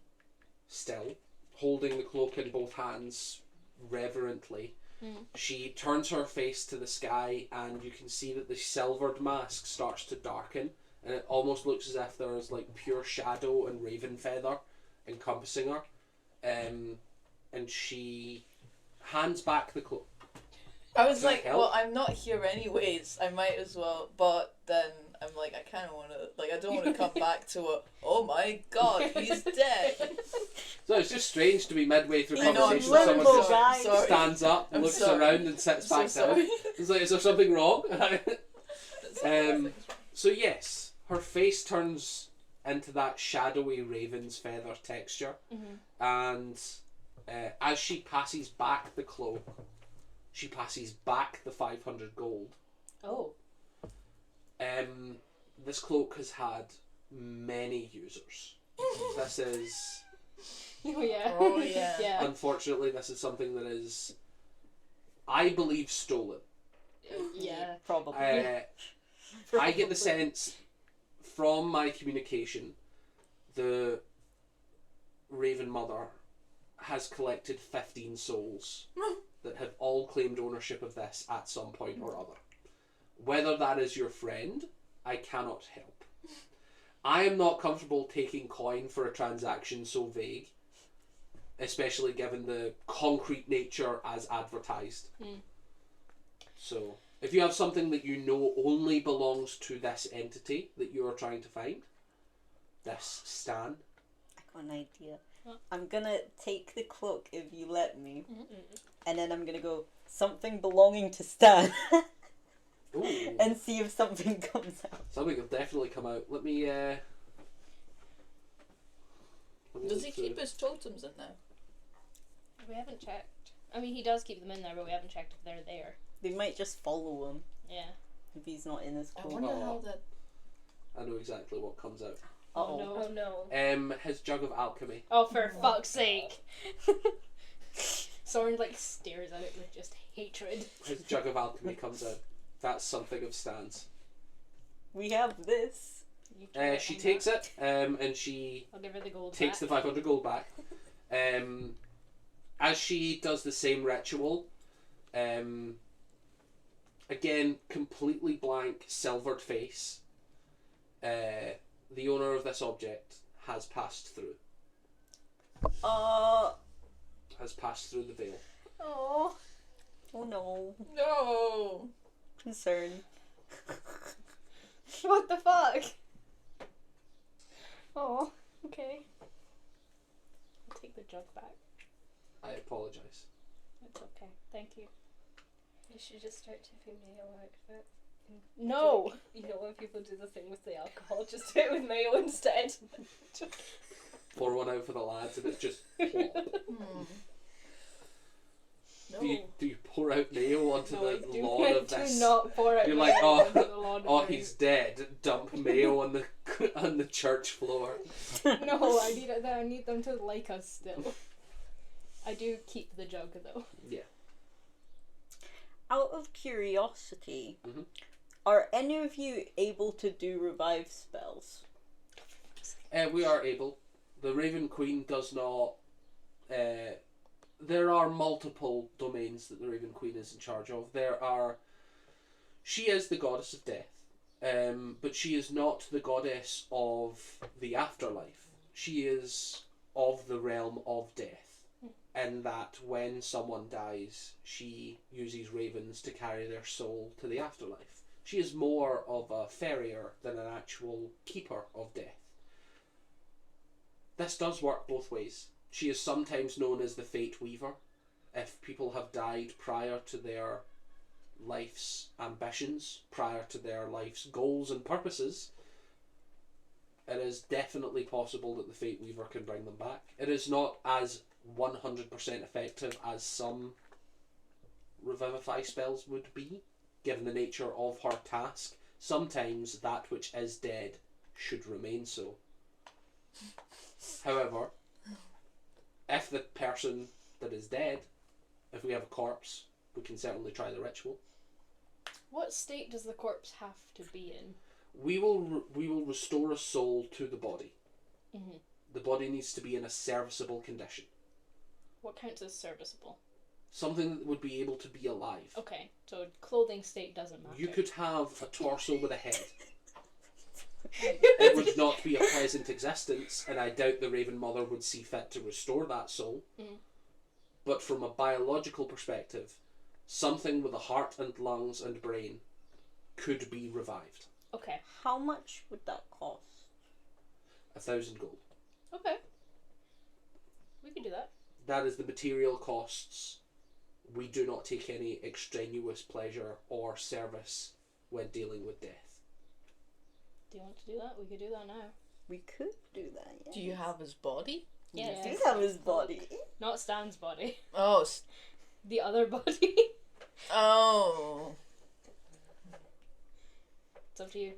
still, holding the cloak in both hands reverently. She turns her face to the sky and you can see that the silvered mask starts to darken and it almost looks as if there is like pure shadow and raven feather encompassing her. And she hands back the cloak. I was Does that like, help? well, I'm not here anyways. I might as well. But then I'm like, I kind of want to, like, I don't want to come back to a, oh my god, he's dead. So it's just strange to be midway through I know, I'm conversation. Someone limbo, just guys. sorry. stands up, I'm looks sorry. around and sits I'm back so down. sorry. It's like, is there something wrong? So yes, her face turns into that shadowy raven's feather texture, and as she passes back the cloak, she passes back the 500 gold. Oh. This cloak has had many users. This is, Oh yeah. Oh, yeah. Yeah. unfortunately, this is something that is, I believe, stolen. Yeah. Probably. I get the sense from my communication, the Raven Mother has collected 15 souls that have all claimed ownership of this at some point or other. Whether that is your friend, I cannot help. I am not comfortable taking coin for a transaction so vague, especially given the concrete nature as advertised. So, if you have something that you know only belongs to this entity that you are trying to find, this Stan, I got an idea. I'm gonna take the cloak if you let me, and then I'm gonna go something belonging to Stan, ooh, and see if something comes out. something will definitely come out. Let me Does he look keep through. his totems in there? We haven't checked. I mean, he does keep them in there, but we haven't checked if they're there. They might just follow him Yeah. if he's not in his I coat. wonder how that. I know exactly what comes out. Oh Uh-oh. no. Oh no. His jug of alchemy. Oh, for fuck's sake. Soren, like, stares at it with just hatred. His jug of alchemy comes out. That's something of Stan's. We have this. You try it She on takes that. it, and she I'll give her the gold takes the back. 500 gold back. As she does the same ritual, again, completely blank, silvered face, the owner of this object has passed through. Has passed through the veil. Oh. Oh no. No! Concern. What the fuck? Oh, okay. I'll take the jug back. I apologise. It's okay. Thank you. You should just start tipping mayo out of it. No! You know when people do the thing with the alcohol, just do it with mayo instead. Pour one out for the lads, and it's just plop. No. Do you pour out mayo onto No, I the do, lawn I of do this? not pour out You're mayo like, oh, onto the lawn of oh, my- he's dead. Dump mayo on the church floor. No, I need them to like us still. I do keep the jug though. Yeah. Out of curiosity, Mhm. are any of you able to do revive spells? We are able. The Raven Queen does not. There are multiple domains that the Raven Queen is in charge of. She is the goddess of death, but she is not the goddess of the afterlife. She is of the realm of death, in that when someone dies, she uses ravens to carry their soul to the afterlife. She is more of a farrier than an actual keeper of death. This does work both ways. She is sometimes known as the Fate Weaver. If people have died prior to their life's ambitions, prior to their life's goals and purposes, it is definitely possible that the Fate Weaver can bring them back. It is not as 100% effective as some revivify spells would be, given the nature of her task. Sometimes that which is dead should remain so. However, if the person that is dead, if we have a corpse, we can certainly try the ritual. What state does the corpse have to be in? We will restore a soul to the body. Mm-hmm. The body needs to be in a serviceable condition. What counts as serviceable? Something that would be able to be alive. Okay, so clothing state doesn't matter. You could have a torso with a head. It would not be a pleasant existence, and I doubt the Raven Mother would see fit to restore that soul. Mm. But from a biological perspective, something with a heart and lungs and brain could be revived. Okay. How much would that cost? 1,000 gold. Okay. We can do that. That is the material costs. We do not take any extraneous pleasure or service when dealing with death. Do you want to do that? We could do that now. We could do that, yeah. Do you have his body? Yes. We do have his body. Not Stan's body. Oh. The other body. Oh. It's up to you.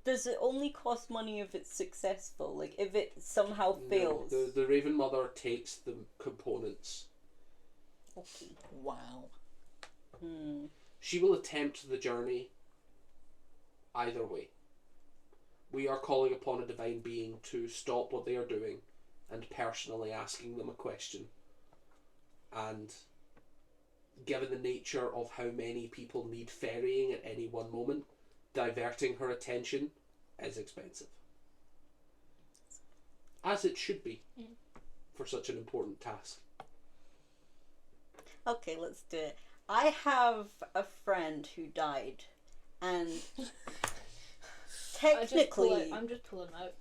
Does it only cost money if it's successful? Like, if it somehow fails? No, the Raven Mother takes the components. Okay. Wow. She will attempt the journey either way. We are calling upon a divine being to stop what they are doing and personally asking them a question. And given the nature of how many people need ferrying at any one moment, diverting her attention is expensive. As it should be for such an important task. Okay, let's do it. I have a friend who died, and technically... I'm just pulling out.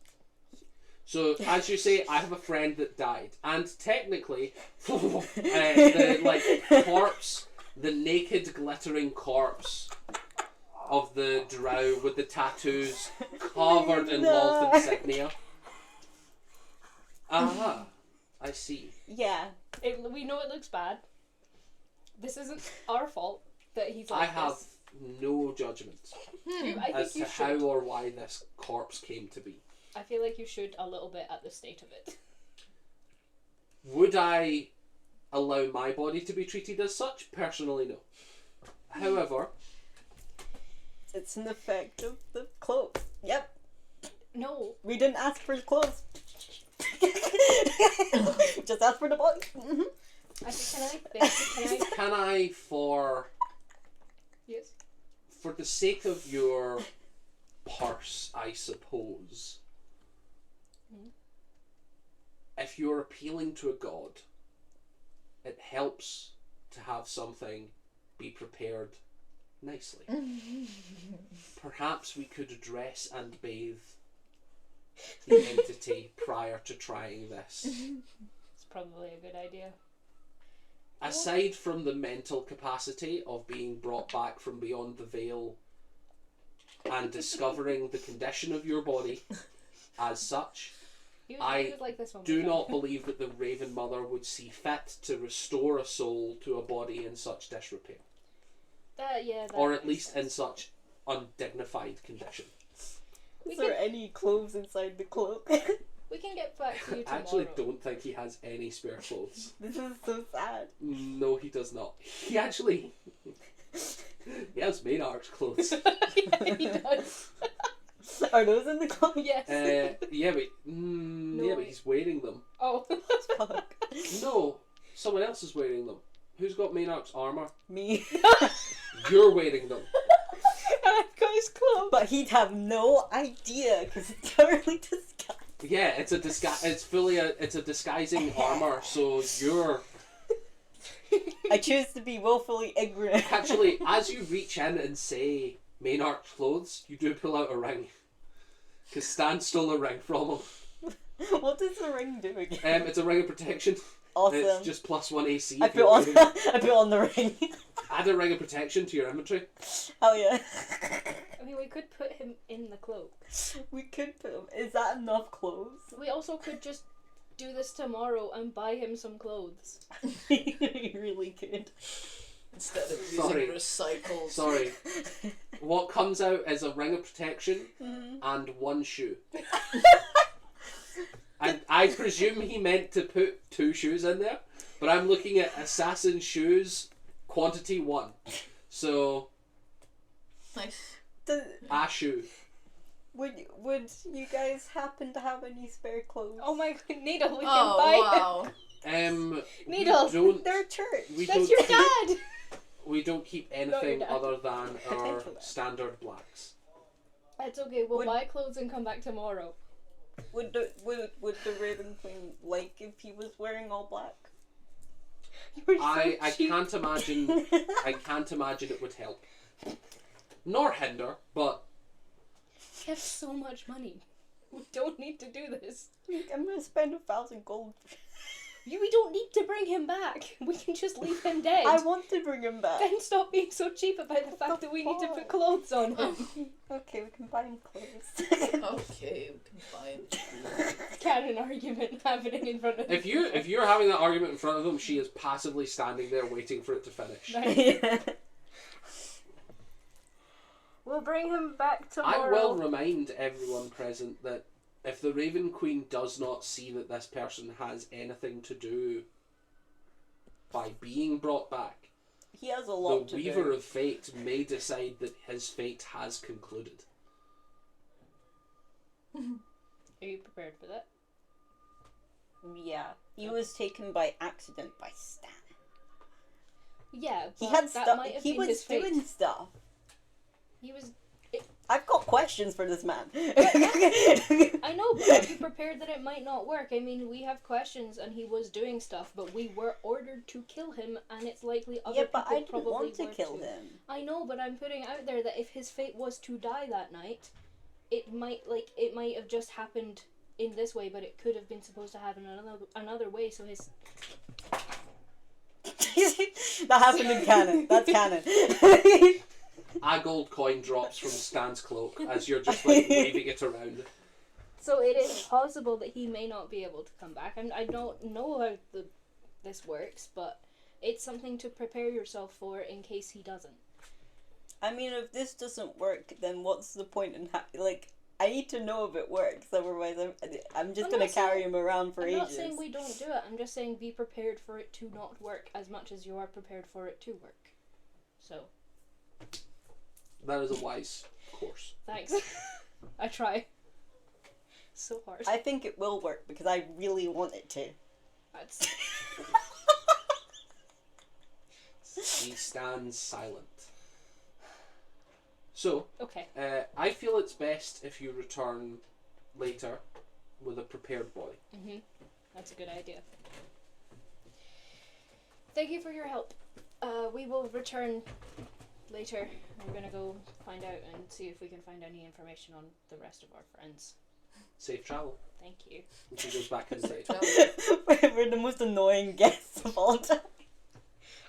So, as you say, I have a friend that died, and technically, the corpse, the naked, glittering corpse of the drow with the tattoos covered in Lolth insignia. I see. Yeah. We know it looks bad. This isn't our fault that he's I like have this. no judgment I as think you to how should. or why this corpse came to be. I feel like you should a little bit at the state of it. Would I allow my body to be treated as such? Personally, no. However, It's an effect of the clothes. Yep. No. We didn't ask for the clothes. Just asked for the body. Mm-hmm. I think, can I, for Yes. the sake of your purse, I suppose, if you're appealing to a god, it helps to have something be prepared nicely. Perhaps we could dress and bathe the entity prior to trying this. It's probably a good idea. Aside from the mental capacity of being brought back from beyond the veil and discovering the condition of your body as such, He I was like this one do before. not believe that the Raven Mother would see fit to restore a soul to a body in such disrepair. That Or at makes least in sense. such undignified condition. Is there any clothes inside the cloak? We can get back to you I tomorrow. actually don't think he has any spare clothes. This is so sad. No, he does not. He actually... he has Maynard's clothes. He does. Are those in the cloak? Yes. Yeah, but he's wearing them. Oh. Fuck. No, someone else is wearing them. Who's got Maynard's armour? Me. You're wearing them. I've got his clothes. But he'd have no idea because it's totally disguised. Yeah, it's a it's a disguising armour, so you're... I choose to be willfully ignorant. Actually, as you reach in and say Maynard's clothes, you do pull out a ring. Because Stan stole a ring from him. What does the ring do again? It's a ring of protection. Awesome. It's just +1 AC. I if put you're on. wearing it. I put on the ring. Add a ring of protection to your inventory. Hell yeah. I mean, we could put him in the cloak. We could put him. Is that enough clothes? We also could just do this tomorrow and buy him some clothes. We really could. Instead of Sorry. using recycles. Sorry. What comes out is a ring of protection Mhm. and one shoe. And I presume he meant to put 2 shoes in there, but I'm looking at assassin shoes quantity 1. So, Nice. a shoe. Would you guys happen to have any spare clothes? Oh my god, Needle, we can Oh, buy wow. Needle. We don't, They're church. we him. That's don't your keep, dad! we don't keep anything dad. other than our Potential dad. standard blacks. It's okay, we'll Would- buy clothes and come back tomorrow. Would the Raven Queen like if he was wearing all black? You're so I cheap. can't imagine it would help. Nor hinder, but We have so much money. We don't need to do this. I'm gonna spend 1,000 gold. We don't need to bring him back. We can just leave him dead. I want to bring him back. Then stop being so cheap about the fact that we need to put clothes on him. Okay, we can buy him clothes. Okay, we can find. Canon argument happening in front of if you're having that argument in front of them, she is passively standing there waiting for it to finish. Nice. Yeah. We'll bring him back I tomorrow. will remind everyone present that if the Raven Queen does not see that this person has anything to do by being brought back, He has a the lot to Weaver do. of Fate may decide that his fate has concluded. Are you prepared for that? Yeah, he was taken by accident by Stan. Yeah, He but had that stuff. might have He been was his fate. doing stuff. He was. I've got questions for this man. I know, but are you prepared that it might not work? I mean, we have questions, and he was doing stuff, but we were ordered to kill him, and it's likely other Yeah, but people I didn't probably want to were kill too. him. I know, but I'm putting out there that if his fate was to die that night, it might have just happened in this way, but it could have been supposed to happen another way. So his That happened in canon. That's canon. A gold coin drops from Stan's cloak as you're just like waving it around. So it is possible that he may not be able to come back. I don't know how this works, but it's something to prepare yourself for in case he doesn't. I mean, if this doesn't work, then what's the point in like? I need to know if it works, otherwise I'm just gonna carry him around for ages. I'm not saying we don't do it. I'm just saying be prepared for it to not work as much as you are prepared for it to work. So. That is a wise course. Thanks. I try. So hard. I think it will work because I really want it to. That's... He stands silent. So, okay. I feel it's best if you return later with a prepared body. Mhm. That's a good idea. Thank you for your help. We will return later. We're gonna go find out and see if we can find any information on the rest of our friends. Safe travel. Thank you. And she goes back inside. We're the most annoying guests of all time.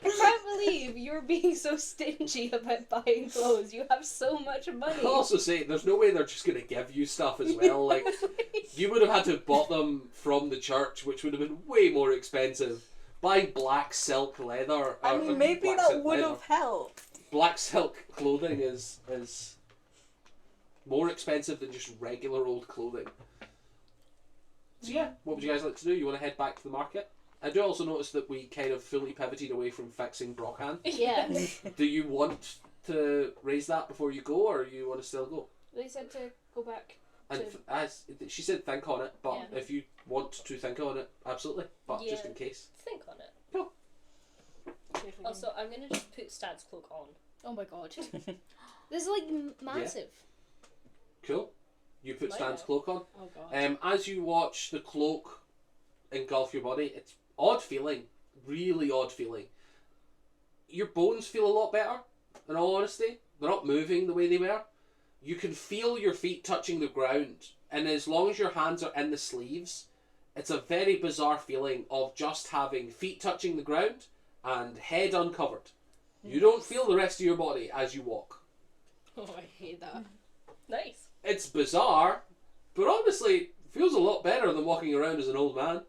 I can't believe you're being so stingy about buying clothes. You have so much money. I'll also say, there's no way they're just going to give you stuff as well. Like, you would have had to have bought them from the church, which would have been way more expensive. Buying black silk leather. I mean, maybe that would have helped. Black silk clothing is more expensive than just regular old clothing. So yeah, what would you guys like to do? You want to head back to the market? I do also notice that we kind of fully pivoted away from fixing Brockhand. Yeah. Do you want to raise that before you go, or you want to still go? They said to go back. And as she said, think on it. But Yeah. if you want to think on it, absolutely. But just Yeah. in case. Think on it. See if we can- Also, I'm gonna just put Stan's cloak on. Oh my god. This is like massive. Cool. You put Like Stan's it. cloak on. Oh god. As you watch the cloak engulf your body, it's odd feeling. Really odd feeling. Your bones feel a lot better, in all honesty. They're not moving the way they were. You can feel your feet touching the ground, and as long as your hands are in the sleeves, it's a very bizarre feeling of just having feet touching the ground and head uncovered. You don't feel the rest of your body as you walk. Oh, I hate that. Nice. It's bizarre, but honestly, it feels a lot better than walking around as an old man.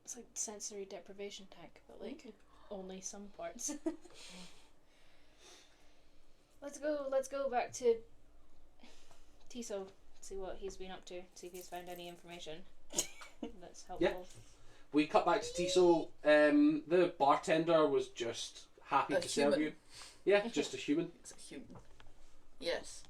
It's like sensory deprivation tank, but like only some parts. Let's go back to Tiso, see what he's been up to, see if he's found any information that's helpful. Yeah. We cut back to Tiso. The bartender was just happy A to serve human. you. Yeah, just a human. It's a human. Yes.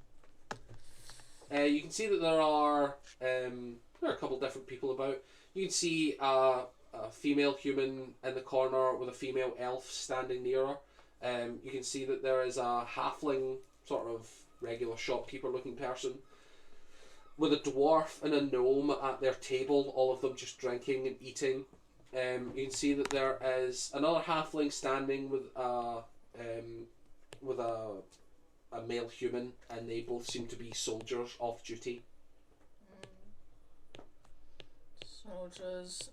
You can see that there are a couple different people about. You can see a female human in the corner with a female elf standing near her. You can see that there is a halfling, sort of regular shopkeeper looking person, with a dwarf and a gnome at their table, all of them just drinking and eating. You can see that there is another halfling standing with a male human, and they both seem to be soldiers off duty. Soldiers.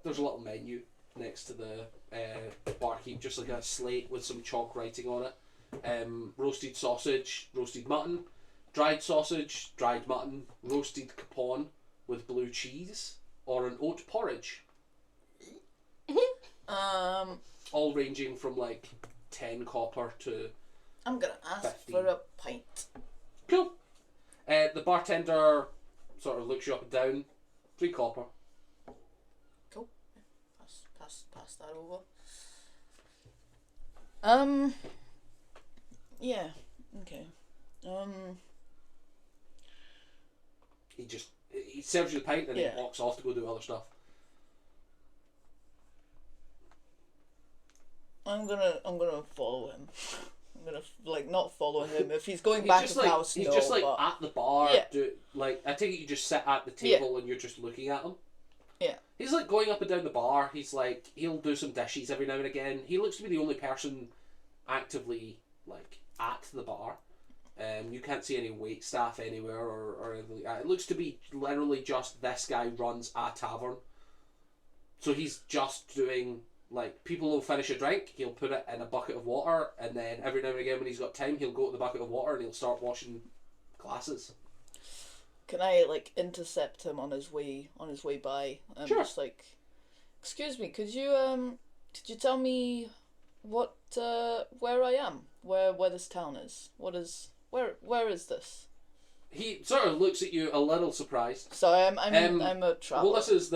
There's a little menu next to the barkeep, just like a slate with some chalk writing on it. Roasted sausage, roasted mutton, dried sausage, dried mutton, roasted capon with blue cheese, or an oat porridge. All ranging from like 10 copper to... I'm gonna ask 15. for a pint. Cool. The bartender sort of looks you up and down. 3 copper. Cool. Pass that over. Yeah. Okay. He serves you the pint and Yeah. he walks off to go do other stuff. I'm gonna follow him. I'm gonna not follow him if he's going back to the house. He's no, just like but at the bar. Yeah. I take it you just sit at the table and you're just looking at him. Yeah. He's like going up and down the bar. He's like, he'll do some dishes every now and again. He looks to be the only person actively like at the bar. You can't see any wait staff anywhere or anything like that. It looks to be literally just this guy runs a tavern. So he's just doing like, people will finish a drink, he'll put it in a bucket of water, and then every now and again when he's got time, he'll go to the bucket of water and he'll start washing glasses. Can I like intercept him on his way by and Sure. just like, excuse me, could you tell me what where I am, where this town is, where is this? He sort of looks at you a little surprised. Sorry, I'm a traveler. Well, this is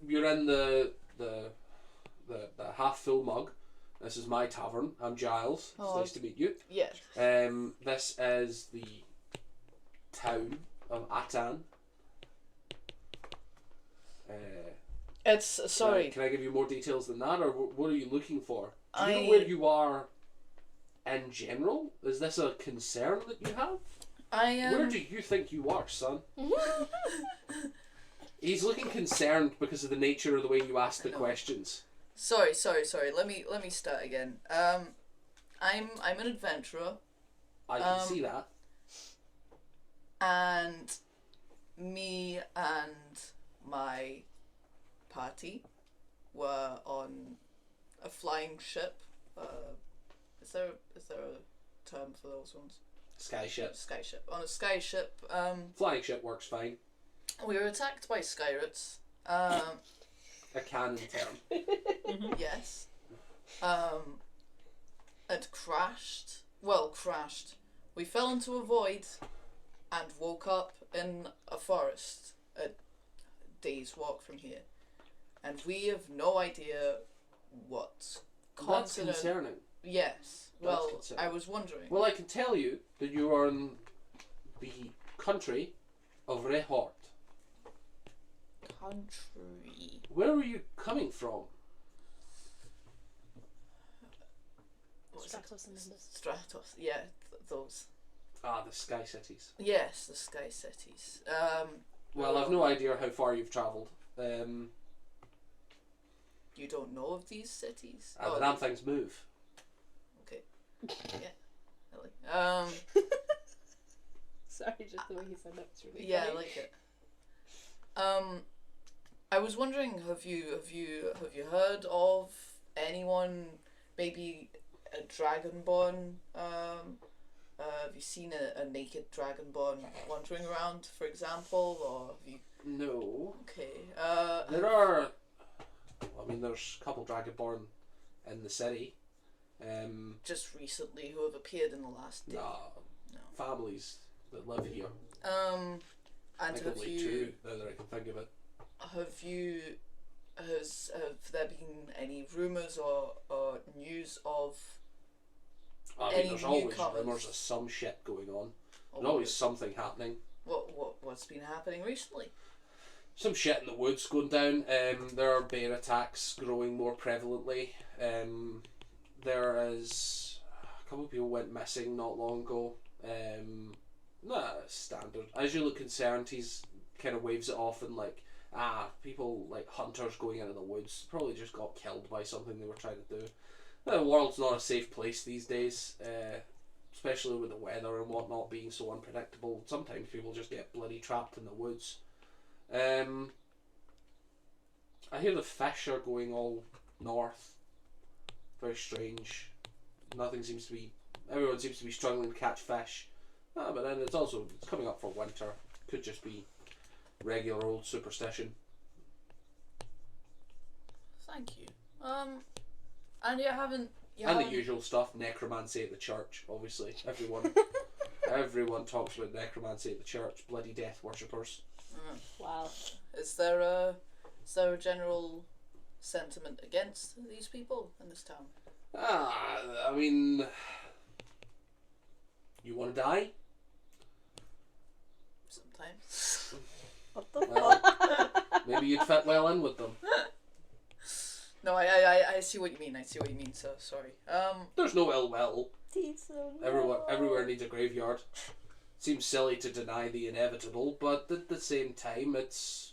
you're in the half full mug. This is my tavern. I'm Giles. It's Oh, nice to meet you. Yeah. This is the town of Atan. It's sorry. Can I give you more details than that, or what are you looking for? Do you I- know where you are in general? Is this a concern that you have? Where do you think you are, son? He's looking concerned because of the nature of the way you ask the I know. questions. Sorry. Let me start again. I'm an adventurer, I can see that. and me and my party were on a flying ship. Is there a term for those ones? Sky ship. Sky ship. On a sky ship. Flying ship works fine. We were attacked by skyrots. A canon term. Yes. It crashed. Well, crashed. We fell into a void and woke up in a forest a day's walk from here. And we have no idea what That's continent. concerning. Yes. Well, concerning. I was wondering. Well, I can tell you that you are in the country of Rehort. Country. Where are you coming from? What was it? Stratos and Nimbus. Stratos. Yeah, those. Ah, the Sky Cities. Yes, the sky cities. Well, I've no idea how far you've travelled. You don't know of these cities? The damn things move. Okay. Yeah. Really. Sorry, just the way he said that's really Yeah, I funny. like it. I was wondering, have you heard of anyone, maybe a dragonborn? Have you seen a naked dragonborn wandering around, for example, or have you? No. Okay. There are. I mean, there's a couple Dragonborn in the city. Just recently, who have appeared in the last day. Nah, No. families that live here. And I think have only you? two, now that I can think of it. Have there been any rumours or news of? I mean, Any there's always newcomers? rumours of some shit going on. or There's always something happening. what's been happening recently? Some shit in the woods going down. There are bear attacks growing more prevalently. There is a couple of people went missing not long ago. Standard. As you look concerned, he's kind of waves it off and like, people like hunters going into the woods probably just got killed by something they were trying to do. The world's not a safe place these days, especially with the weather and whatnot being so unpredictable. Sometimes people just get bloody trapped in the woods. I hear the fish are going all north. Very strange. Everyone seems to be struggling to catch fish. But then it's coming up for winter. Could just be regular old superstition. Thank you. And you haven't. And the usual stuff, necromancy at the church, obviously. Everyone talks about necromancy at the church. Bloody death worshippers. Wow. Is there a general sentiment against these people in this town? I mean, you want to die? Sometimes. What the Well, fuck? maybe you'd fit well in with them. No, I see what you mean. So sorry. There's no ill will. Diesel, no. Everywhere needs a graveyard. Seems silly to deny the inevitable, but at the same time, makes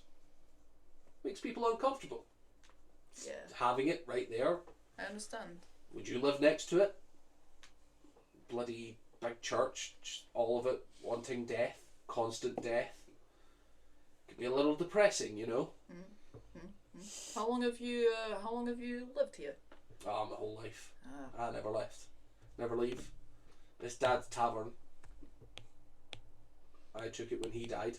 people uncomfortable. Yeah, Having it right there. I understand. Would you live next to it? Bloody big church, just all of it wanting death, constant death. Could be a little depressing, you know. How long have you lived here? Oh, my whole life. Ah. I never left. Never leave. It's Dad's tavern. I took it when he died.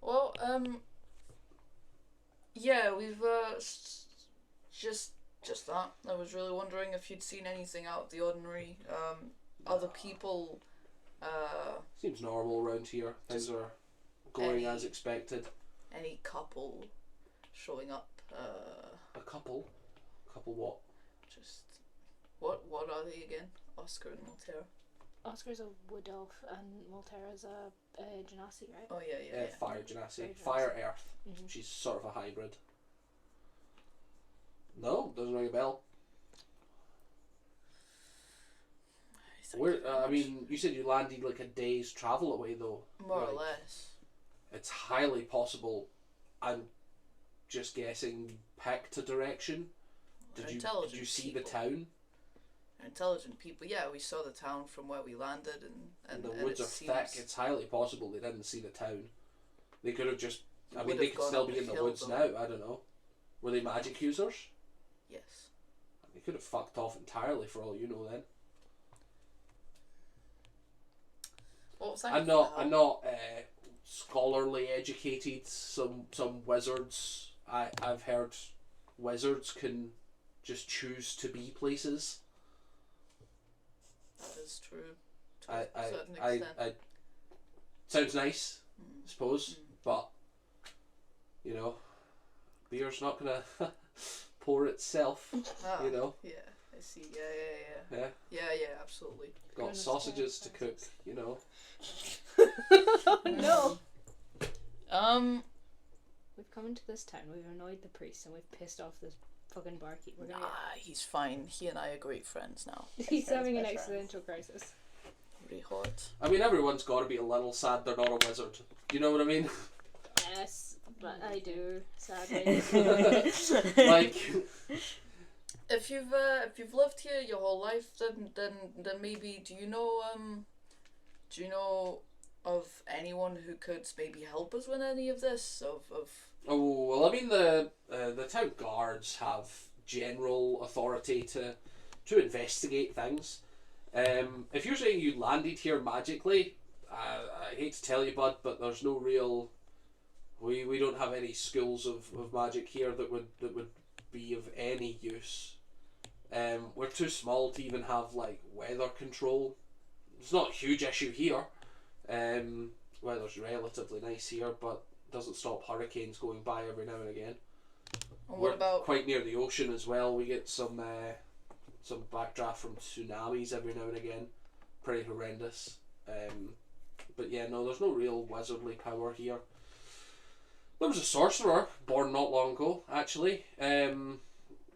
Well, yeah, we've just that. I was really wondering if you'd seen anything out of the ordinary. Other people. Seems normal around here. Things are going as expected. Any couple showing up. A couple? Couple what? Just what are they again? Oscar and Maltera. Oscar's a wood elf and Maltera's a genasi, right? Oh yeah. Fire genasi. Fire Fire earth. Mm-hmm. She's sort of a hybrid. No, doesn't ring a bell. Where? I mean, you said you landed like a day's travel away, though. More like, or less. It's highly possible. I'm just guessing. Picked a direction. Did you see the town? Intelligent people. Yeah, we saw the town from where we landed, and the woods it are seems thick. It's highly possible they didn't see the town. They could have just. I mean, would they have could gone still up be in the hill, woods though. now. I don't know. Were they magic users? Yes. They could have fucked off entirely for all you know. Then Well, I'm not scholarly educated. Some wizards. I've heard wizards can just choose to be places. That is true. To a certain I extent. sounds nice, I suppose, but you know, beer's not gonna pour itself. Ah, You know. Yeah, I see. Yeah. Yeah. Yeah, absolutely. Got Goodness, sausages to yeah, cook. You know. No. We've come into this town, we've annoyed the priest, and we've pissed off this fucking barkeep. We're gonna He's fine. He and I are great friends now. He's having an best existential crisis. Really hot. I mean, everyone's got to be a little sad they're not a wizard. You know what I mean? Yes, but I do, sadly. Like, If you've lived here your whole life, then maybe do you know of anyone who could maybe help us with any of this? oh well, I mean the town guards have general authority to investigate things. If you're saying you landed here magically, I hate to tell you, bud, but there's no real. We don't have any schools of magic here that would be of any use. We're too small to even have like weather control. It's not a huge issue here. Weather's relatively nice here, but doesn't stop hurricanes going by every now and again. And We're what about quite near the ocean as well. We get some backdraft from tsunamis every now and again. Pretty horrendous. But yeah, no, there's no real wizardly power here. There was a sorcerer born not long ago, actually.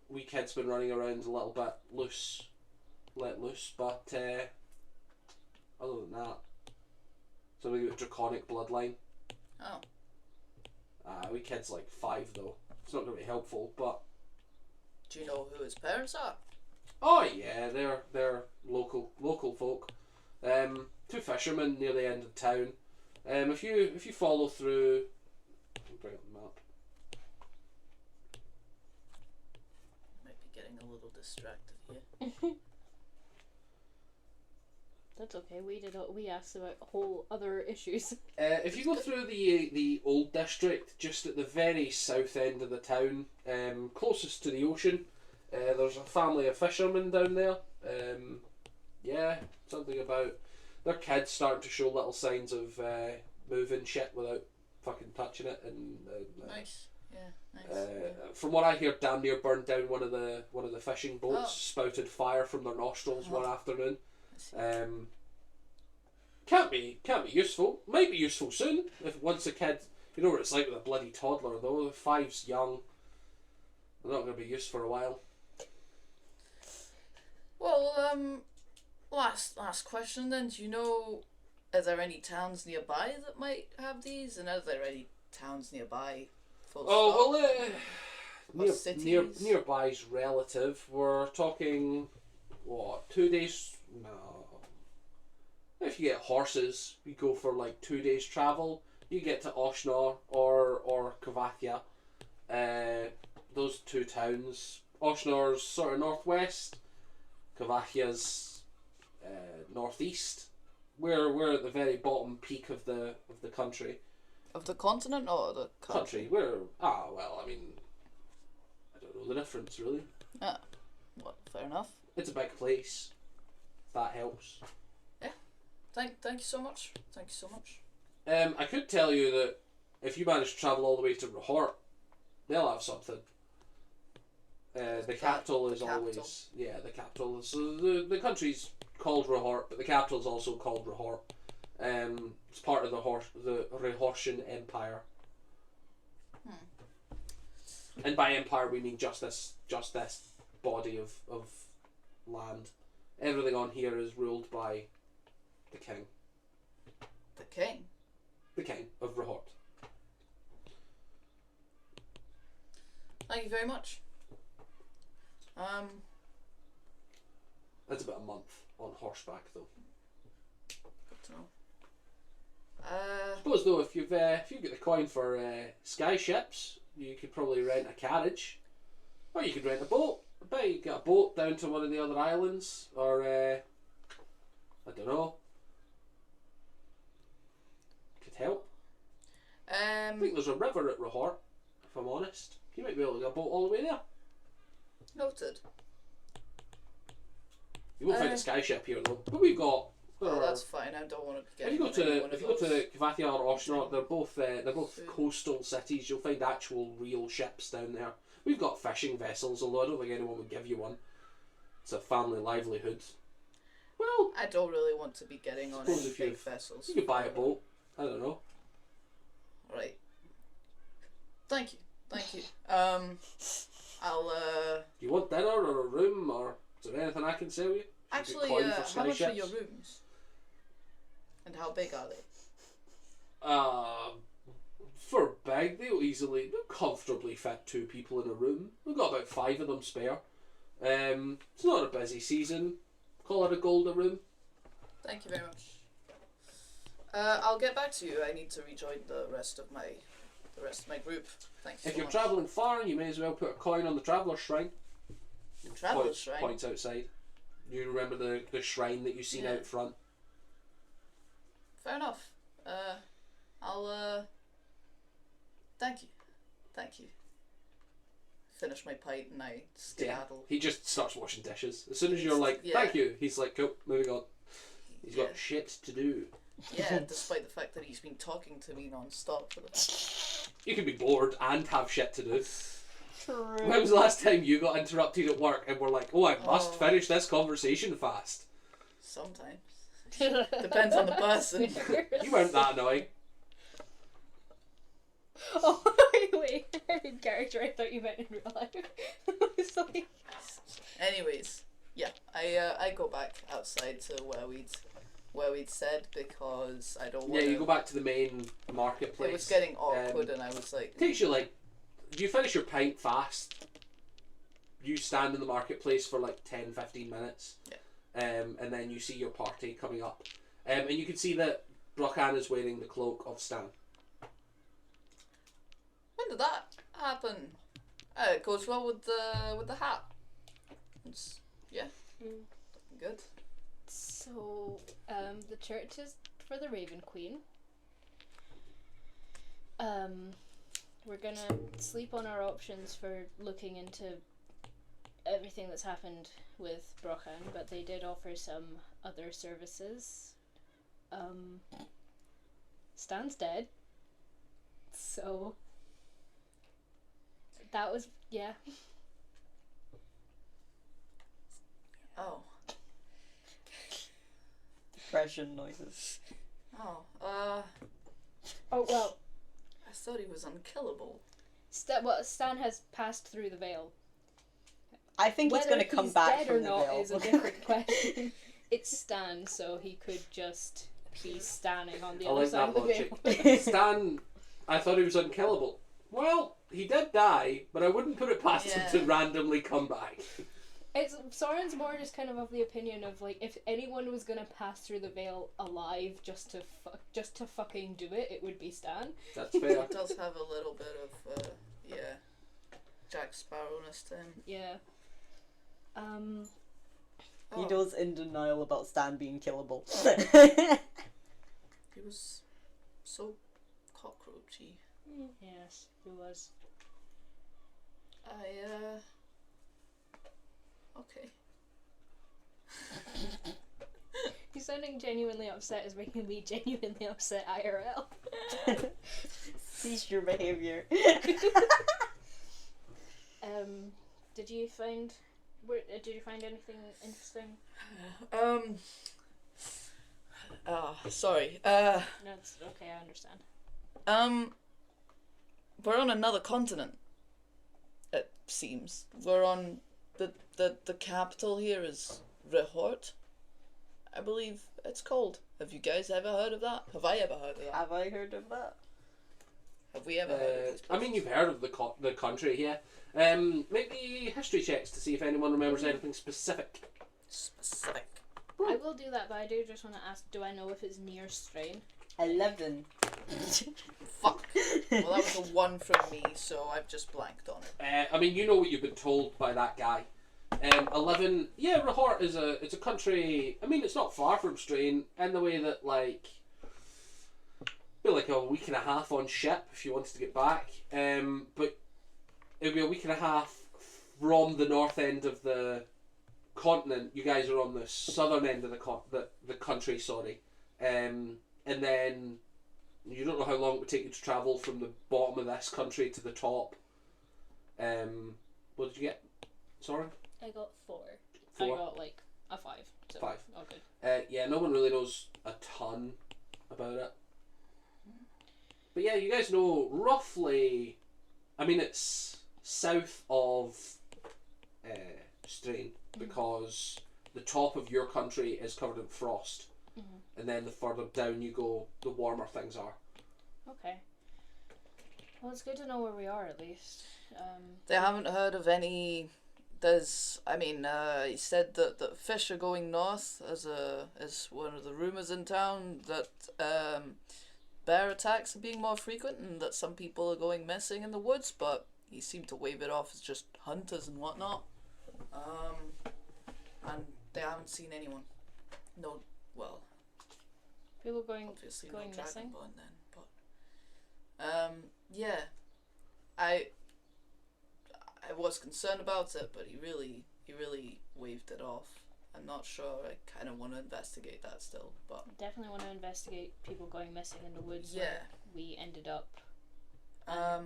We kids been running around a little bit let loose, but other than that, something with draconic bloodline. Oh. We kids like 5 though. It's not going to be helpful, but. Do you know who his parents are? Oh yeah, they're local folk. 2 fishermen near the end of town. If you follow through, I'll bring up the map. Might be getting a little distracted here. That's okay, we asked about whole other issues. If you go through the old district, just at the very south end of the town, closest to the ocean, there's a family of fishermen down there. Yeah, something about their kids starting to show little signs of moving shit without fucking touching it, and Nice. Yeah, nice. from what I hear, damn near burned down one of the fishing boats. Oh. Spouted fire from their nostrils one afternoon. I see. Can't be useful. Might be useful soon if once a kid. You know what it's like with a bloody toddler though. 5's young. They're not going to be used for a while. Well, last question then. Do you know, are there any towns nearby that might have these? And are there any towns nearby? Full stop? Nearby's relative. We're talking what, 2 days? No. If you get horses, we go for like 2 days travel. You get to Oshnor or Kavathia. Those two towns. Oshnor's sort of northwest. Kavathia's northeast. We're at the very bottom peak of the country. Of the continent or the country? We're I mean, I don't know the difference really. Well, fair enough. It's a big place. If that helps. Yeah. Thank you so much. Thank you so much. I could tell you that if you manage to travel all the way to Rahort, they'll have something. The capital is always the capital. So the country's called Rahort, but the capital is also called Rahort. It's part of the Rehortian Empire. And by empire we mean just this body of land. Everything on here is ruled by the king. The king? The king of Rahort. Thank you very much. That's about a month on horseback though. Good to know. I suppose though if you've got the coin for sky ships, you could probably rent a carriage, or you could rent a boat. I bet you could get a boat down to one of the other islands, or I don't know. Could help. I think there's a river at Rahort, if I'm honest. You might be able to get a boat all the way there. Noted. You won't find a sky ship here though, but we've got. That's fine. I don't want to get. If you go to Kavathia or Oshnor, they're both coastal cities. You'll find actual real ships down there. We've got fishing vessels, although I don't think anyone would give you one. It's a family livelihood. Well, I don't really want to be getting on any big vessels. You could buy a boat. I don't know. Right. Thank you. I'll. Do you want dinner or a room, or is there anything I can sell you? Actually, how much are your rooms? And how big are they? For big, they'll comfortably fit 2 people in a room. We've got about 5 of them spare. It's not a busy season. Call it a golden room. Thank you very much. I'll get back to you. I need to rejoin the rest of my group. Thanks. If you're travelling far, you may as well put a coin on the Traveller's Shrine. Traveller's Shrine? Points outside. You remember the shrine that you've seen out front? Fair enough. I'll thank you. Finish my pint and I skedaddle. He just starts washing dishes. As soon as you're like, thank you, he's like, cool, moving on. He's got shit to do. Yeah, despite the fact that he's been talking to me non-stop for the past. You can be bored and have shit to do. True. When was the last time you got interrupted at work and were like, oh, I must finish this conversation fast? Sometimes. Depends on the person. You weren't that annoying. Oh, wait. In character, I thought you meant in real life. I was like... Anyways, yeah, I go back outside to where we'd said because I don't want to... Yeah, you go back to the main marketplace. It was getting awkward and I was like... It takes you like... You finish your pint fast. You stand in the marketplace for like 10-15 minutes. Yeah. And then you see your party coming up. And you can see that Brochan is wearing the cloak of Stan. When did that happen? It goes well with the hat. It's, yeah. Good. So, the church is for the Raven Queen. We're gonna sleep on our options for looking into everything that's happened with Brochan, but they did offer some other services. Stan's dead. So that was, yeah. Oh. Depression noises. Oh, Oh, well, I thought he was unkillable. Stan has passed through the veil. I think he's going to come back dead from or the not veil. is a different question. It's Stan, so he could just be standing on the I other like side that of the logic. veil. Stan, I thought he was unkillable. Well, he did die, but I wouldn't put it past him to randomly come back. Soren's more just kind of the opinion of like if anyone was gonna pass through the veil alive just to fucking do it, it would be Stan. That's fair. It does have a little bit of Jack Sparrowness to him. Yeah. He does in denial about Stan being killable. He was so cockroachy. Yes, he was. Okay. He's sounding genuinely upset is making me genuinely upset IRL. Cease your behaviour. Did you find anything interesting? Sorry. No, it's okay. I understand. We're on another continent. It seems we're on the capital here is Rehort, I believe it's called. Have you guys ever heard of that? Have I ever heard of that? Have I heard of that? Have we ever heard of this I mean, you've heard of the country, yeah. Maybe history checks to see if anyone remembers anything specific. Specific. I will do that, but I do just want to ask: do I know if it's near Strain? 11. Fuck. Well, that was a 1 from me, so I've just blanked on it. I mean, you know what you've been told by that guy. 11. Yeah, Rehort is it's a country. I mean, it's not far from Strain in the way that like. Be like a week and a half on ship if you wanted to get back. But it'll be a week and a half from the north end of the continent. You guys are on the southern end of the country. Sorry, and then you don't know how long it would take you to travel from the bottom of this country to the top. What did you get? Sorry. I got 4. 4. I got like a 5. So 5. all good. Yeah, no one really knows a ton about it. But yeah, you guys know roughly. I mean, it's south of Strain because the top of your country is covered in frost, and then the further down you go, the warmer things are. Okay. Well, it's good to know where we are at least. They haven't heard of any. He said that fish are going north as one of the rumors in town that bear attacks are being more frequent and that some people are going missing in the woods, but he seemed to wave it off as just hunters and whatnot. And they haven't seen anyone. No, well, People going obviously going no missing. Dragonborn then, but yeah, I was concerned about it, but he really waved it off. I'm not sure. I kind of want to investigate that still, but Definitely want to investigate people going missing in the woods. yeah. Where we ended up. Are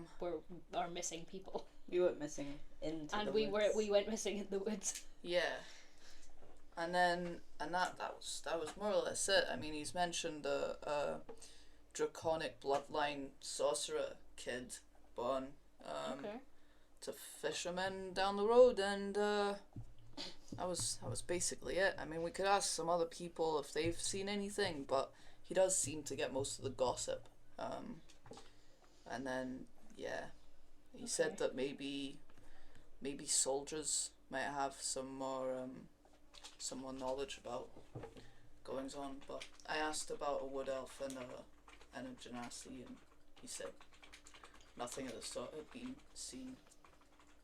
missing people. You went missing into And the we woods. went missing in the woods. Yeah, and that was more or less it. I mean, he's mentioned a draconic bloodline sorcerer kid born Okay. to fishermen down the road, and that was basically it. I mean, we could ask some other people if they've seen anything, but he does seem to get most of the gossip. And then yeah, he said that maybe soldiers might have some more knowledge about goings on. But I asked about a wood elf and a genasi, and he said nothing of the sort had been seen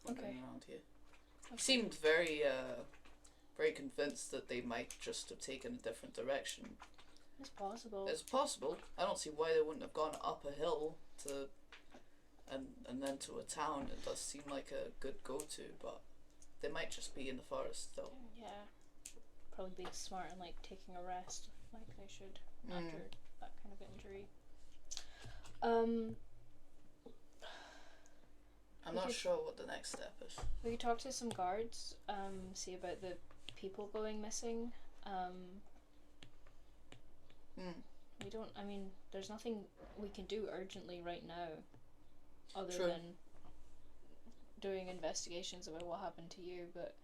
wandering around here. He seemed very convinced that they might just have taken a different direction. It's possible. It's possible. I don't see why they wouldn't have gone up a hill to and then to a town. It does seem like a good go-to, but they might just be in the forest though. Yeah. Probably being smart and like taking a rest like they should after that kind of injury. I'm not sure what the next step is. We could talk to some guards, see about the people going missing. We don't, I mean, there's nothing we can do urgently right now other True. than doing investigations about what happened to you, but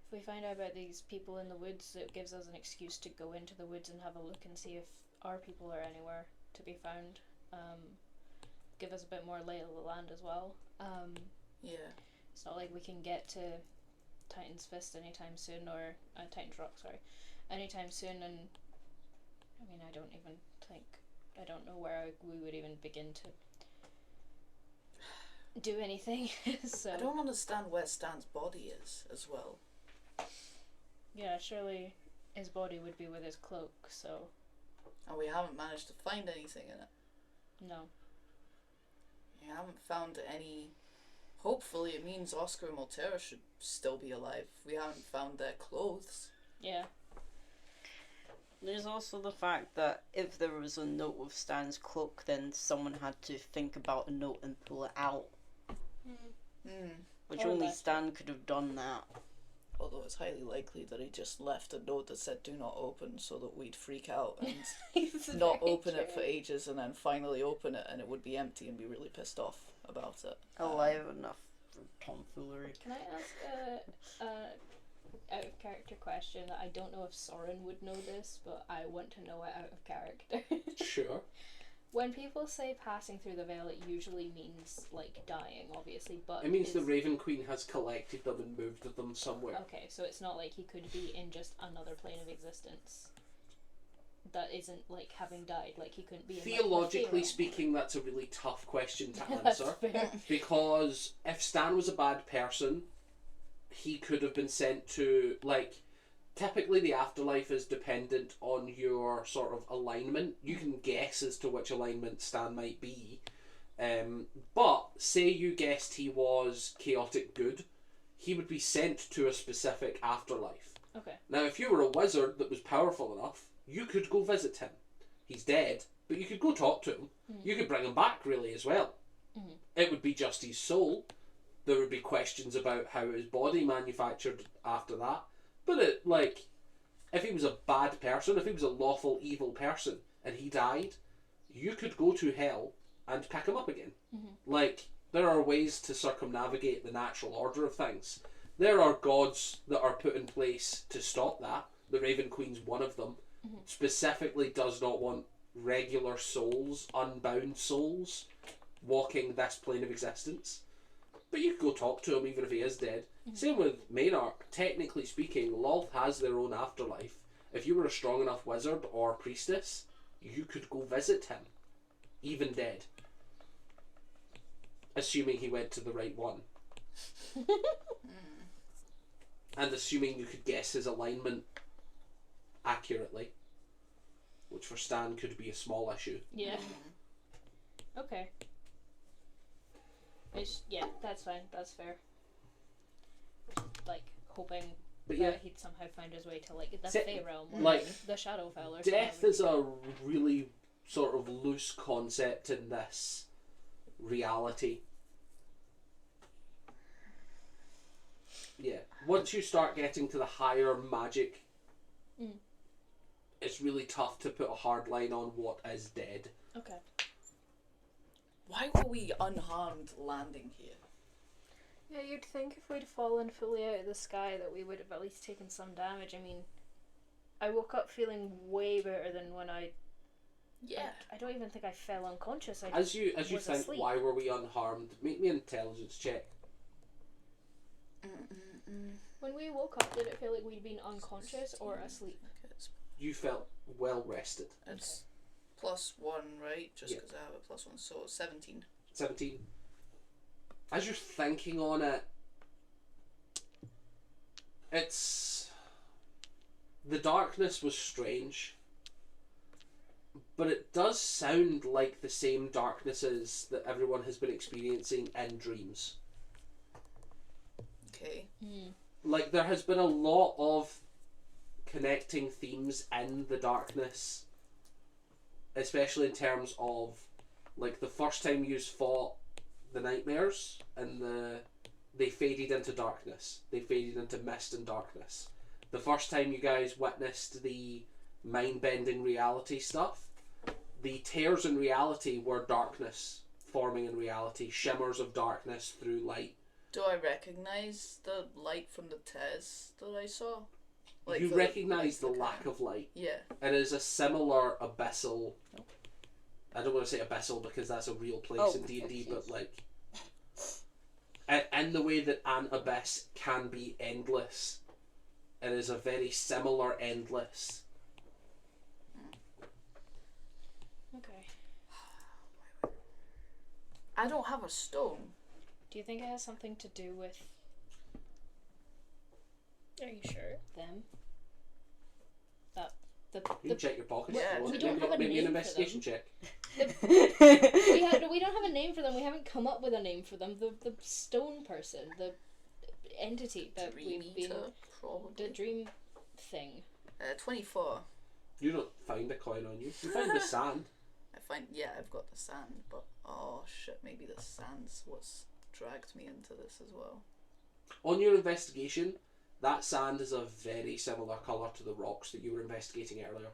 if we find out about these people in the woods, it gives us an excuse to go into the woods and have a look and see if our people are anywhere to be found. Give us a bit more lay of the land as well. Yeah. It's not like we can get to Titan's Fist anytime soon, or Titan's Rock, sorry, anytime soon. And I mean, I don't know where we would even begin to do anything. So I don't understand where Stan's body is as well. yeah, surely his body would be with his cloak. So And we haven't managed to find anything in it. no. We haven't found any. Hopefully it means Oscar and Maltera should still be alive. We haven't found their clothes. Yeah. There's also the fact that if there was a note with Stan's cloak, then someone had to think about a note and pull it out. Which Oh, only that's Stan could have done that. Although it's highly likely that he just left a note that said "do not open" so that we'd freak out and not open it for ages, and then finally open it and it would be empty and be really pissed off about it. Alive enough for tomfoolery. Can I ask a out of character question that I don't know if Soren would know this, but I want to know it out of character. Sure. When people say passing through the veil, it usually means like dying, obviously, but It means the Raven Queen has collected them and moved them somewhere. okay, so it's not like he could be in just another plane of existence that isn't like having died. Like he couldn't be in, Theologically like, the speaking, that's a really tough question to That's answer. fair. Because if Stan was a bad person, he could have been sent to, like, typically the afterlife is dependent on your sort of alignment. You can guess as to which alignment Stan might be. But say you guessed he was chaotic good, he would be sent to a specific afterlife. Okay. Now, if you were a wizard that was powerful enough, you could go visit him. He's dead, but you could go talk to him. You could bring him back, really, as well. It would be just his soul. There would be questions about how his body manufactured after that. But it, like, if he was a bad person, if he was a lawful evil person, and he died, you could go to hell and pick him up again. Like, there are ways to circumnavigate the natural order of things. There are gods that are put in place to stop that. The Raven Queen's one of them. Specifically does not want regular souls, unbound souls, walking this plane of existence. But you could go talk to him even if he is dead. Same with Maynard. Technically speaking, Lolth has their own afterlife. If you were a strong enough wizard or priestess, you could go visit him, even dead. Assuming he went to the right one. And assuming you could guess his alignment accurately. Which for Stan could be a small issue. Yeah. Okay. Yeah, that's fine. That's fair. Like hoping But that yeah, he'd somehow find his way to like the Se- Fey realm, or like, the Shadowfell, or death something. is a really sort of loose concept in this reality. Yeah. Once you start getting to the higher magic, it's really tough to put a hard line on what is dead. Okay. Why were we unharmed landing here? Yeah, you'd think if we'd fallen fully out of the sky that we would have at least taken some damage. I mean, I woke up feeling way better than when I don't even think I fell unconscious. As you was think, asleep. why were we unharmed? Make me an intelligence check. When we woke up, did it feel like we'd been unconscious or asleep? You felt well rested. It's +1, right? Just Yeah. because I have a +1, so 17. 17. As you're thinking on it, it's... The darkness was strange, but it does sound like the same darknesses that everyone has been experiencing in dreams. Okay. Like, there has been a lot of connecting themes in the darkness, especially in terms of, like, the first time you fought the nightmares and they faded into darkness. They faded into mist and darkness. The first time you guys witnessed the mind-bending reality stuff, the tears in reality were darkness forming in reality, shimmers of darkness through light. Do I recognise the light from the tears that I saw? You recognise the lack of light. Yeah. It is a similar abyssal... I don't want to say abyssal because that's a real place in D&D, but like... in the way that an abyss can be endless, it is a very similar endless. Okay. I don't have a stone. Do you think it has something to do with? Are you sure? Them. That You can check your pockets. Yeah, if you want. we don't have a maybe name an for investigation them. check. we don't have a name for them. We haven't come up with a name for them. The stone person, the entity that Dream we've been, eater, probably. the dream thing. 24. You don't find a coin on you. You find the sand. I've got the sand, but oh shit, maybe the sand's what's dragged me into this as well. On your investigation, that sand is a very similar colour to the rocks that you were investigating earlier.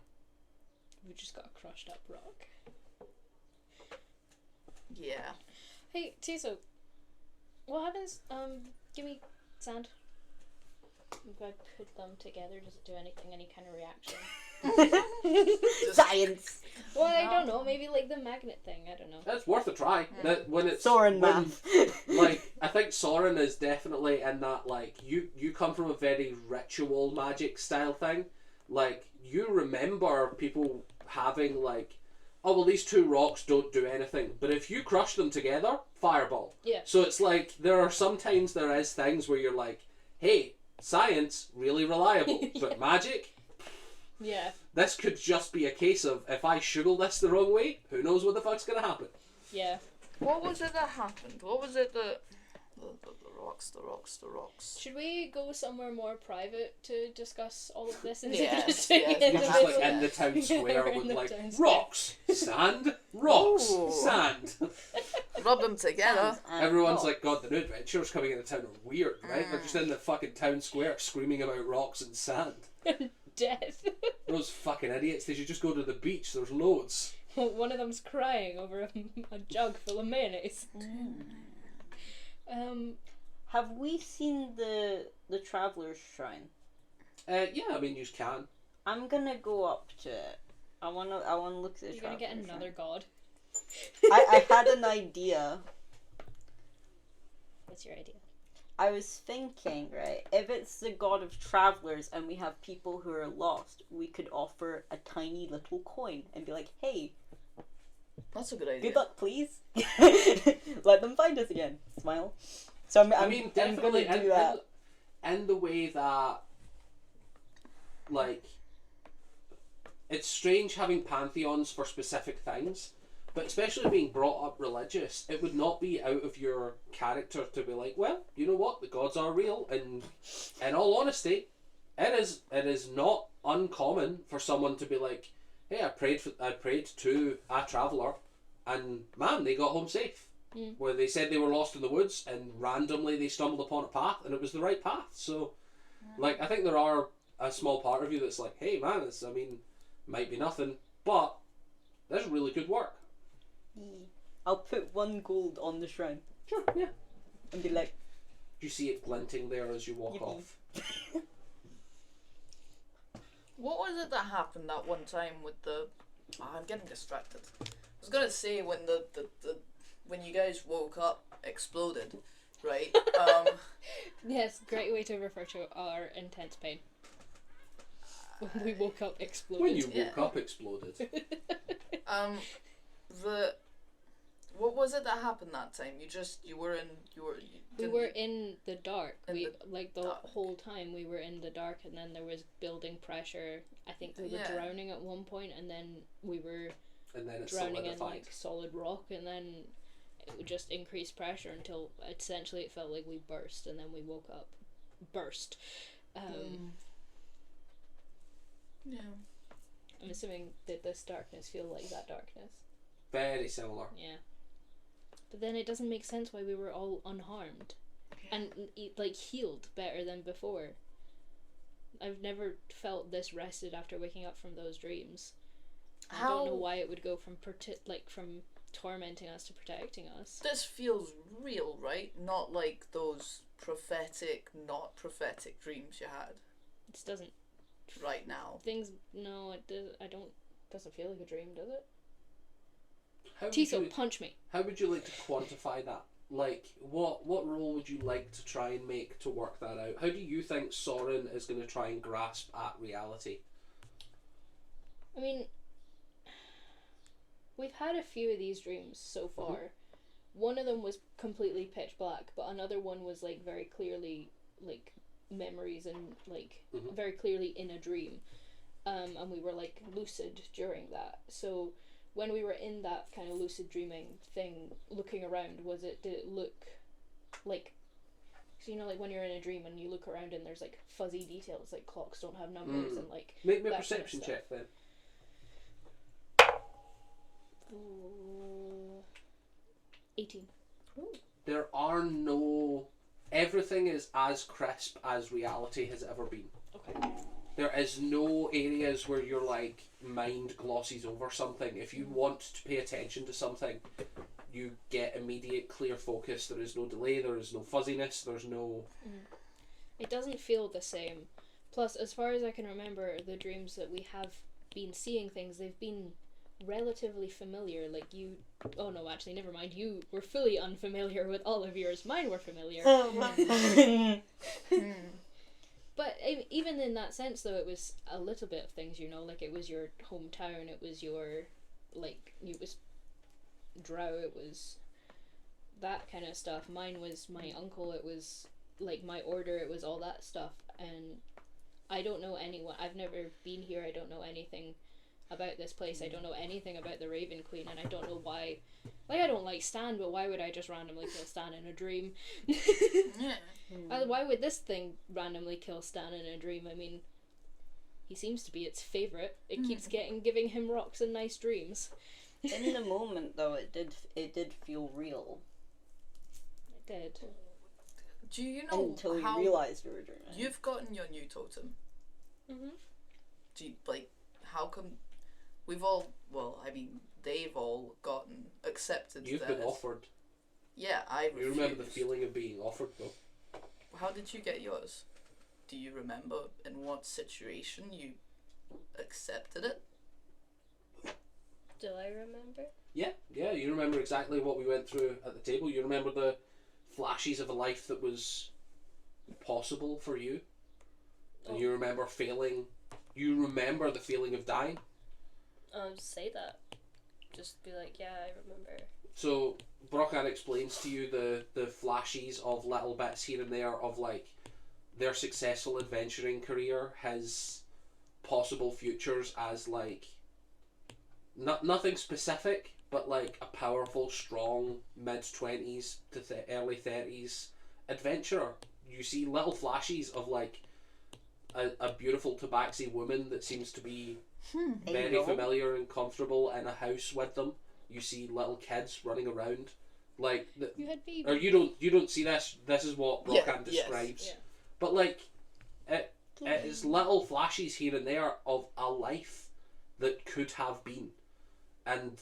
We just got a crushed up rock. Yeah. Hey, Tiso, what happens? Give me sand. If I put them together, does it do anything? Any kind of reaction? Science. Well, I don't know. Maybe like the magnet thing. I don't know. It's worth a try. That when it's Soren when, math. like I think Soren is definitely in that, like you come from a very ritual magic style thing. Like you remember people having like, oh well, these two rocks don't do anything, but if you crush them together, fireball. Yeah. So it's like there are sometimes there is things where you're like, hey, science really reliable, but magic. Yeah. This could just be a case of if I sugar this the wrong way, who knows what the fuck's gonna happen. Yeah. What was it that happened? What was it that... The rocks. Should we go somewhere more private to discuss all of this instead Yes, of just doing yes. it You're just like individually? in the town square In with the like town square. rocks, sand, rocks, Ooh. sand. Rub them together. Everyone's like, God, the new adventurers coming into town are weird, right? They're just in the fucking town square screaming about rocks and sand. Death. Those fucking idiots, they should just go to the beach, there's loads. One of them's crying over a jug full of mayonnaise. Have we seen the Traveller's Shrine? Yeah, I mean, you can. I'm gonna go up to it. I wanna look at the You're gonna get Traveller's another god. Shrine. I had an idea. What's your idea? I was thinking, right, if it's the god of travelers and we have people who are lost, we could offer a tiny little coin and be like, hey, That's a good idea. good luck, please. Let them find us again. Smile. So I mean, definitely I'm gonna do that. in the way that, like, it's strange having pantheons for specific things, but especially being brought up religious, it would not be out of your character to be like, well, you know what, the gods are real, and in all honesty, it is not uncommon for someone to be like, hey, I prayed to a traveller, and man, they got home safe. Where they said they were lost in the woods, and randomly they stumbled upon a path, and it was the right path. So, like, I think there are a small part of you that's like, hey man, this, I mean, might be nothing, but there's really good work. I'll put 1 gold on the shrine Sure, yeah. and be like, You see it glinting there as you walk Yippee. off. What was it that happened that one time with the... Oh, I'm getting distracted. I was gonna say when the when you guys woke up, exploded, right? Yes, great way to refer to our intense pain. When we woke up, exploded. When you woke up, exploded. What was it that happened that time? We were in the dark. In We the like the dark. whole time we were in the dark, and then there was building pressure. I think we were Yeah. drowning at one point, and then we were And then it's drowning in solidified. like solid rock, and then it would just increase pressure until essentially it felt like we burst, and then we woke up, burst. Yeah. I'm assuming that this darkness feel like that darkness. Very similar. Yeah. But then it doesn't make sense why we were all unharmed and like healed better than before. I've never felt this rested after waking up from those dreams. I don't know why it would go from from tormenting us to protecting us. This feels real, right? Not like those not prophetic dreams you had It doesn't right now. No, it does. I don't. Doesn't feel like a dream, does it? How would Tiso, you- punch me. How would you like to quantify that? like, what role would you like to try and make to work that out? How do you think Soren is going to try and grasp at reality? I mean, we've had a few of these dreams so far. One of them was completely pitch black, but another one was like very clearly like memories and like very clearly in a dream. And we were like lucid during that. So when we were in that kind of lucid dreaming thing, looking around, did it look like, so you know, like when you're in a dream and you look around and there's like fuzzy details, like clocks don't have numbers and like Make me a that perception kind of check then. 18. There are no... Everything is as crisp as reality has ever been. Okay. There is no areas where your like mind glosses over something. If you want to pay attention to something, you get immediate clear focus. There is no delay, there is no fuzziness, there's no... It doesn't feel the same. Plus, as far as I can remember, the dreams that we have been seeing things, they've been relatively familiar. Like you... Oh no, actually, never mind. You were fully unfamiliar with all of yours. Mine were familiar. But even in that sense, though, it was a little bit of things, you know, like it was your hometown, it was your, like, it was Drow, it was that kind of stuff. Mine was my uncle, it was, like, my order, it was all that stuff. And I don't know anyone, I've never been here, I don't know anything about this place, I don't know anything about the Raven Queen, and I don't know why, like, I don't like Stan, but why would I just randomly kill Stan in a dream? Why would this thing randomly kill Stan in a dream? I mean, he seems to be its favourite. It keeps giving him rocks and nice dreams. In the moment, though, it did feel real. It did. Do you know until you how realised we were dreaming? you've gotten your new totem? Do you, like, how come we've all, well, I mean, they've all gotten accepted. You've been offered. Yeah, I refused. You remember the feeling of being offered, though. How did you get yours? Do you remember in what situation you accepted it? Do I remember? Yeah, you remember exactly what we went through at the table. You remember the flashes of a life that was possible for you. And you remember failing. You remember the feeling of dying. Say that. Just be like, yeah, I remember. So Brockan explains to you the flashes of little bits here and there of like their successful adventuring career, his possible futures as like nothing specific, but like a powerful, strong mid-20s to early 30s adventurer. You see little flashes of like a beautiful tabaxi woman that seems to be very familiar and comfortable in a house with them. You see little kids running around, like You had babies. or you don't see this. This is what Brockan describes. Yeah. But like, it is little flashes here and there of a life that could have been, and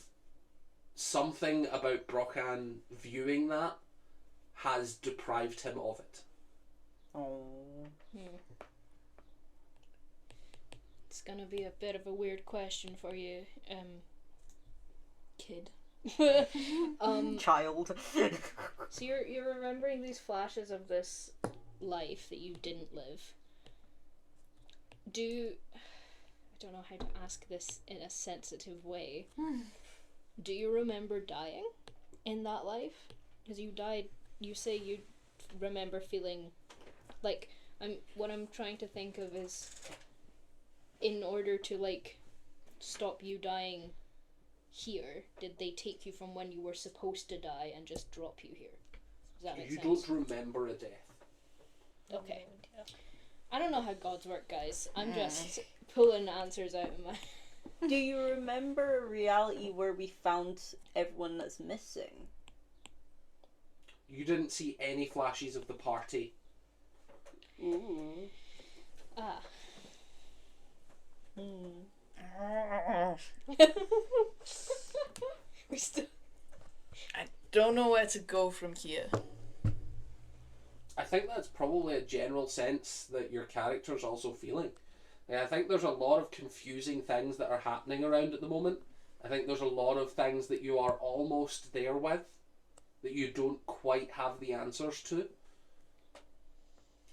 something about Brockan viewing that has deprived him of it. Oh. It's gonna be a bit of a weird question for you, kid. Child. So you're remembering these flashes of this life that you didn't live. I don't know how to ask this in a sensitive way. Do you remember dying in that life? Because you died, you say you remember feeling like, what I'm trying to think of is, in order to like stop you dying here, did they take you from when you were supposed to die and just drop you here? Does that make sense? You don't remember a death. Okay. I don't know how gods work, guys. I'm just pulling answers out of my... Do you remember a reality where we found everyone that's missing? You didn't see any flashes of the party. Ooh. Ah. We still... I don't know where to go from here. I think that's probably a general sense that your character's also feeling. Like, I think there's a lot of confusing things that are happening around at the moment. I think there's a lot of things that you are almost there with, that you don't quite have the answers to.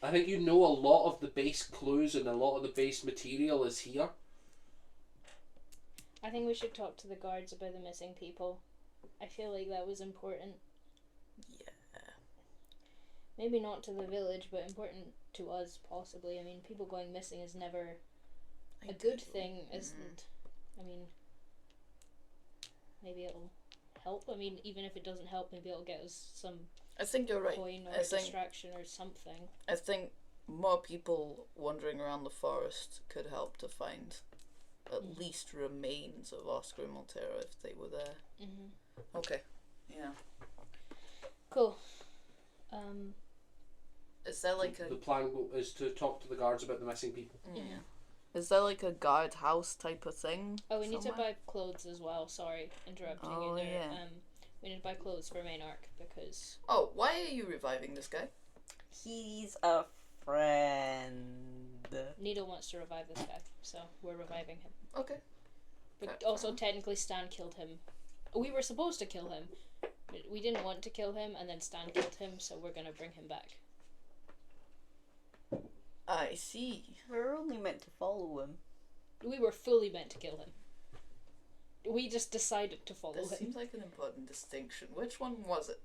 I think you know a lot of the base clues and a lot of the base material is here. I think we should talk to the guards about the missing people. I feel like that was important. Yeah. Maybe not to the village, but important to us, possibly. I mean, people going missing is never a good thing, isn't? I mean, maybe it'll help. I mean, even if it doesn't help, maybe it'll get us some I think you're right. coin or I think distraction or something. I think more people wandering around the forest could help to find at least remains of Oscar and Maltera if they were there. Mm-hmm. Okay. Yeah. Cool. Is there like The plan is to talk to the guards about the missing people. Yeah. Is there like a guard house type of thing? Oh, we need to somewhere? buy clothes as well. Sorry, interrupting Oh, you there. yeah. We need to buy clothes for Maynark because Oh, why are you reviving this guy? He's a friend. Needle wants to revive this guy, so we're reviving him. Okay. But Fair also, enough. technically, Stan killed him. We were supposed to kill him. But we didn't want to kill him, and then Stan killed him, so we're gonna bring him back. I see. We're only meant to follow him. We were fully meant to kill him. We just decided to follow This him. seems like an important distinction. Which one was it?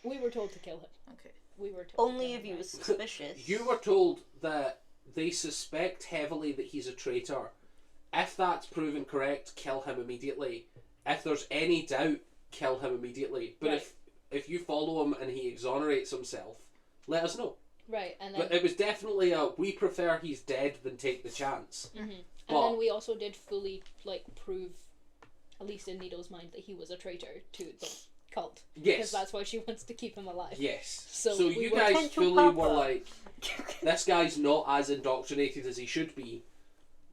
We were told to kill him. Okay. We were told Only to if kill he him. was suspicious. You were told that they suspect heavily that he's a traitor. If that's proven correct, kill him immediately. If there's any doubt, kill him immediately. But Right. if you follow him and he exonerates himself, let us know. Right, and then But it was definitely a we prefer he's dead than take the chance. and But- then we also did fully prove, at least in Needle's mind, that he was a traitor to the cult. Because Yes. that's why she wants to keep him alive. Yes. So So we you were- guys Potential fully papa. were like, this guy's not as indoctrinated as he should be.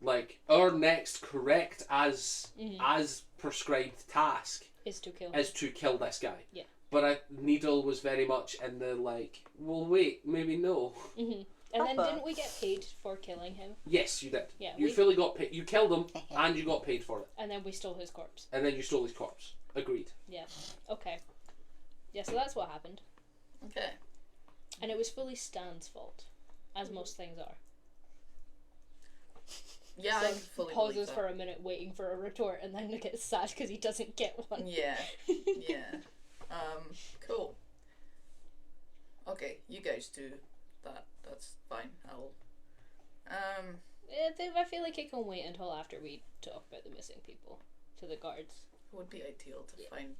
Like, our next correct as prescribed task Is to kill him. is to kill this guy. Yeah. But Needle was very much in the like, well, wait, maybe no. And then Papa. didn't we get paid for killing him? Yes, you did. Yeah, You we- fully got paid. You killed him, and you got paid for it. And then we stole his corpse. And then you stole his corpse. Agreed. Yeah. Okay. Yeah, so that's what happened. Okay. And it was fully Stan's fault, as most things are. Yeah, I Stan fully pauses believe that. for a minute waiting for a retort and then gets sad because he doesn't get one. Yeah. Yeah. Cool. Okay, you guys do that. That's fine. I'll. I feel like it can wait until after we talk about the missing people to the guards. Would be ideal to find.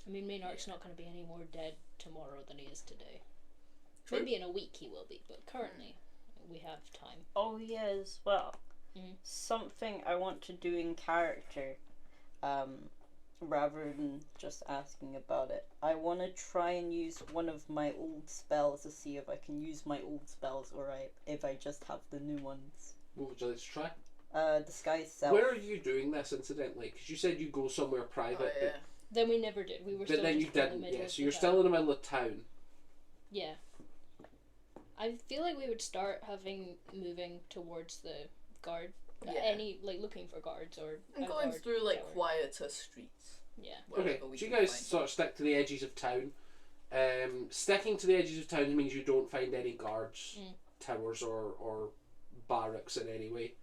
I mean, Maynard's not going to be any more dead tomorrow than he is today. True. Maybe in a week he will be, but currently we have time. Oh yeah, as well. Mhm. Something I want to do in character, rather than just asking about it. I want to try and use one of my old spells to see if I can use my old spells or if I just have the new ones. What would you like to try? Disguise self. Where are you doing this, incidentally? Because you said you go somewhere Oh private, yeah. Then we never did. We were but still then just you in the didn't. middle Yeah, of so the you're town. still in the middle of town. Yeah. I feel like we would start moving towards the guard. Yeah. Looking for guards or I'm a going guard through like tower. quieter streets. Yeah. Okay, Wherever we so you can guys find sort of stick to the edges of town. Sticking to the edges of town means you don't find any guards, towers, or barracks in any way.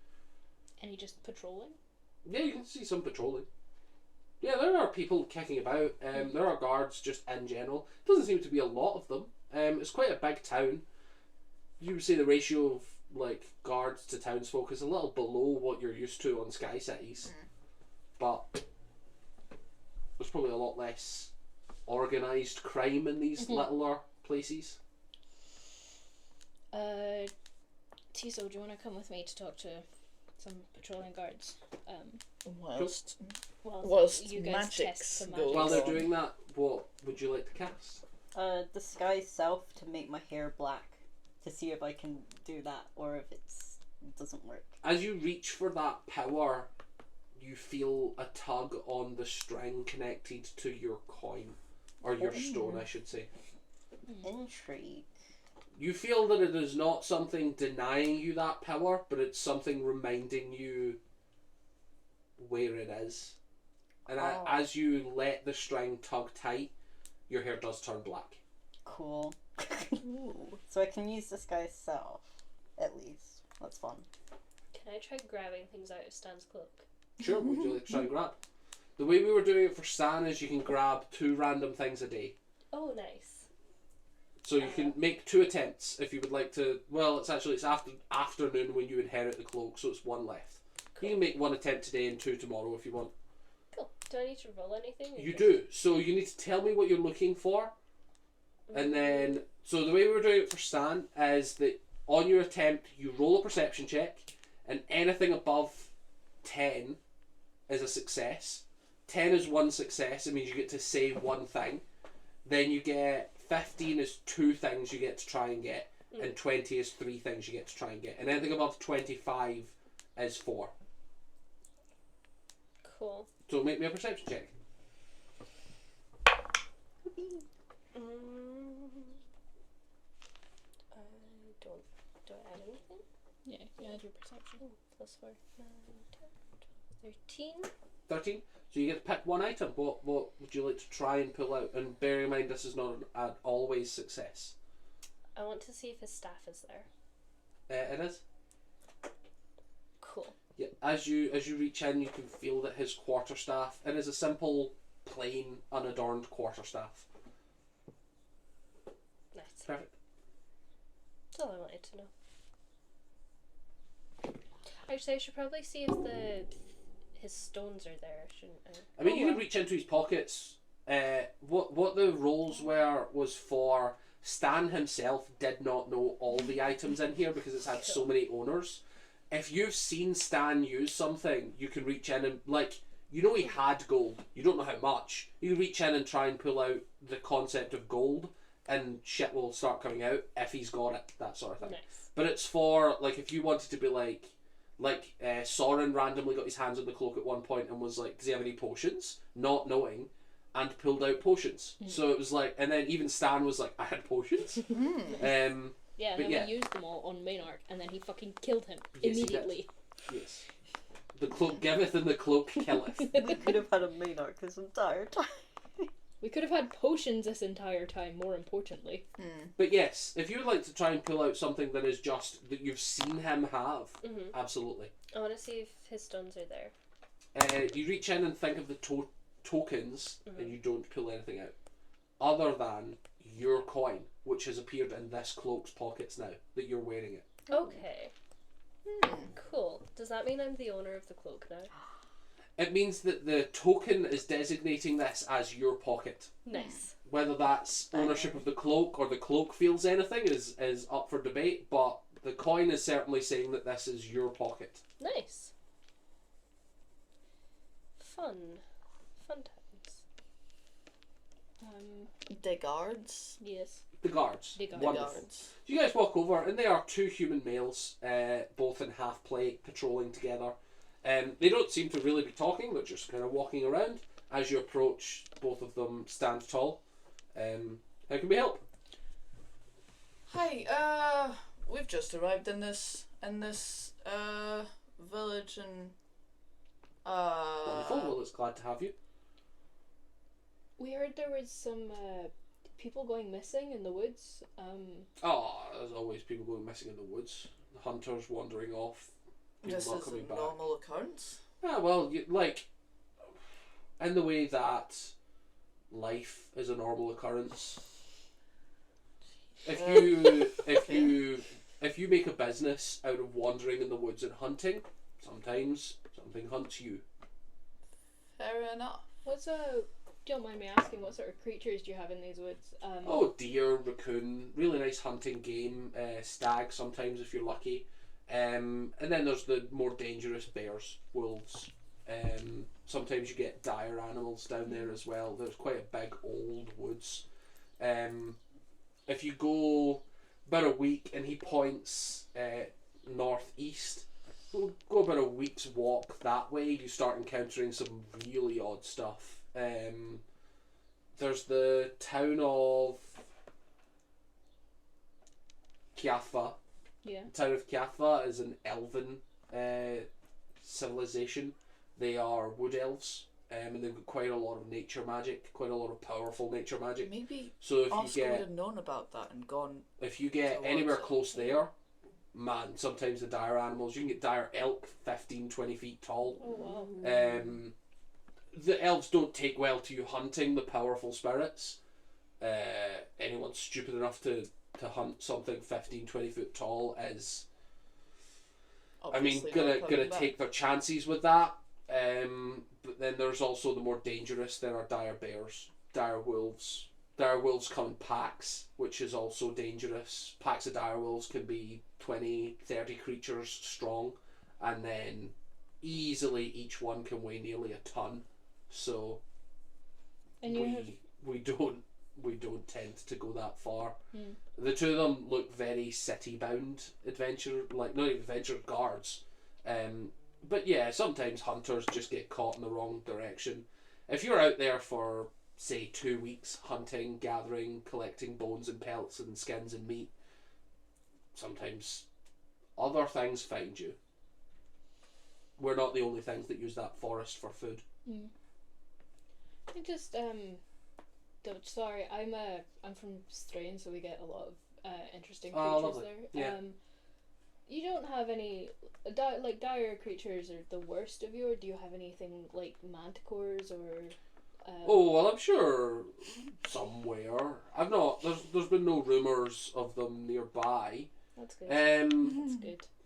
Any just patrolling? Yeah, you can see some patrolling. Yeah, there are people kicking about. There are guards just in general. Doesn't seem to be a lot of them. It's quite a big town. You would say the ratio of like guards to townsfolk is a little below what you're used to on Sky Cities, but there's probably a lot less organised crime in these littler places. Tiso, do you want to come with me to talk to some patrolling guards? Whilst you guys magics test the go magic. While they're on. doing that, what would you like to cast? Disguise self to make my hair black, to see if I can do that or if it doesn't work. As you reach for that power, you feel a tug on the string connected to your coin, or your stone, I should say. Intrigue. You feel that it is not something denying you that power, but it's something reminding you where it is. And as you let the string tug tight, your hair does turn black. Cool. So I can use disguise self, at least. That's fun. Can I try grabbing things out of Stan's cloak? Sure, would you like to try and grab? The way we were doing it for Stan is you can grab 2 random things a day. Oh, nice. So you can make 2 attempts if you would like to. Well, it's afternoon when you inherit the cloak, so it's 1 left. Cool. You can make 1 attempt today and 2 tomorrow if you want. Cool. Do I need to roll anything? You do. So you need to tell me what you're looking for. And then, so the way we were doing it for Stan is that on your attempt, you roll a perception check, and anything above 10 is a success. 10 is 1 success, it means you get to say 1 thing. Then you get 15 is 2 things you get to try and get, and 20 is 3 things you get to try and get. And anything above 25 is 4. Cool. So make me a perception check. Do I add anything? Yeah, you add your perception. +4, 9, 10, 13. 13. So you get to pick 1 item. What would you like to try and pull out? And bear in mind, this is not an always success. I want to see if his staff is there. It is. Cool. Yeah. As you reach in, you can feel that his quarterstaff. It is a simple, plain, unadorned quarterstaff. Nice. Perfect. That's all I wanted to know. Actually, I should probably see if his stones are there, shouldn't I? I mean, you could reach into his pockets. What the rolls were was for Stan himself did not know all the items in here because it's had so many owners. If you've seen Stan use something, you can reach in and, like, you know he had gold. You don't know how much. You can reach in and try and pull out the concept of gold and shit will start coming out if he's got it, that sort of thing. Nice. But it's for, like, if you wanted to be like Soren randomly got his hands on the cloak at one point and was like, does he have any potions? Not knowing, and pulled out potions. So it was like, and then even Stan was like, I had potions. Yeah, and But then yeah. we used them all on Maynard, and then he fucking killed him Yes, he did. immediately. Yes. The cloak giveth and the cloak killeth. We could have had a Maynard this entire time. We could have had potions this entire time, more importantly. But yes, if you would like to try and pull out something that is just that you've seen him have, absolutely. I want to see if his stones are there. You reach in and think of the tokens, and you don't pull anything out, other than your coin, which has appeared in this cloak's pockets now that you're wearing it. Okay. Cool. Does that mean I'm the owner of the cloak now? It means that the token is designating this as your pocket. Nice. Whether that's ownership of the cloak or the cloak feels anything is up for debate, but the coin is certainly saying that this is your pocket. Nice. Fun times. The guards. Yes. The guards. The guards. Wonderful. Guards. So you guys walk over, and they are 2 human males, both in half plate, patrolling together. They don't seem to really be talking, they're just kind of walking around. As you approach, both of them stand tall. How can we help? Hi, we've just arrived in this village and Wonderful, well, it's glad to have you. We heard there was some people going missing in the woods. There's always people going missing in the woods. The hunters wandering off. People this not is coming a back. normal occurrence. Yeah, well, like, in the way that life is a normal occurrence. If you make a business out of wandering in the woods and hunting, sometimes something hunts you. Fair enough. Don't mind me asking, what sort of creatures do you have in these woods? Deer, raccoon, really nice hunting game, stag sometimes if you're lucky. And then there's the more dangerous bears, wolves. Sometimes you get dire animals down there as well. There's quite a big old woods. If you go about a week, and he points northeast, go about a week's walk that way, you start encountering some really odd stuff. There's the town of Kiafa. Yeah. The town of Kiafa is an elven civilization. They are wood elves. and they've got quite a lot of nature magic, quite a lot of powerful nature magic. Maybe So if Oscar you would get have known about that and gone. if you get towards anywhere it. close there, man, sometimes the dire animals, you can get dire elk 15, 20 feet tall. Oh wow. The elves don't take well to you hunting the powerful spirits. Anyone stupid enough to hunt something 15, 20 foot tall is, Obviously gonna not coming back. take their chances with that. But then there's also the more dangerous. There are dire bears, dire wolves. Dire wolves come in packs, which is also dangerous. Packs of dire wolves can be 20, 30 creatures strong, and then easily each one can weigh nearly a ton. So And you have we don't tend to go that far. Hmm. The two of them look very city bound adventure, like not even adventure guards. But yeah, sometimes hunters just get caught in the wrong direction. If you're out there for say 2 weeks hunting, gathering, collecting bones and pelts and skins and meat, sometimes other things find you. We're not the only things that use that forest for food. I just sorry, I'm from Strain, so we get a lot of interesting Oh, creatures lovely. there. Yeah. You don't have any like dire creatures are the worst of you, or do you have anything like manticores or? Oh well, I'm sure somewhere. I've not. There's been no rumours of them nearby. That's good. Um,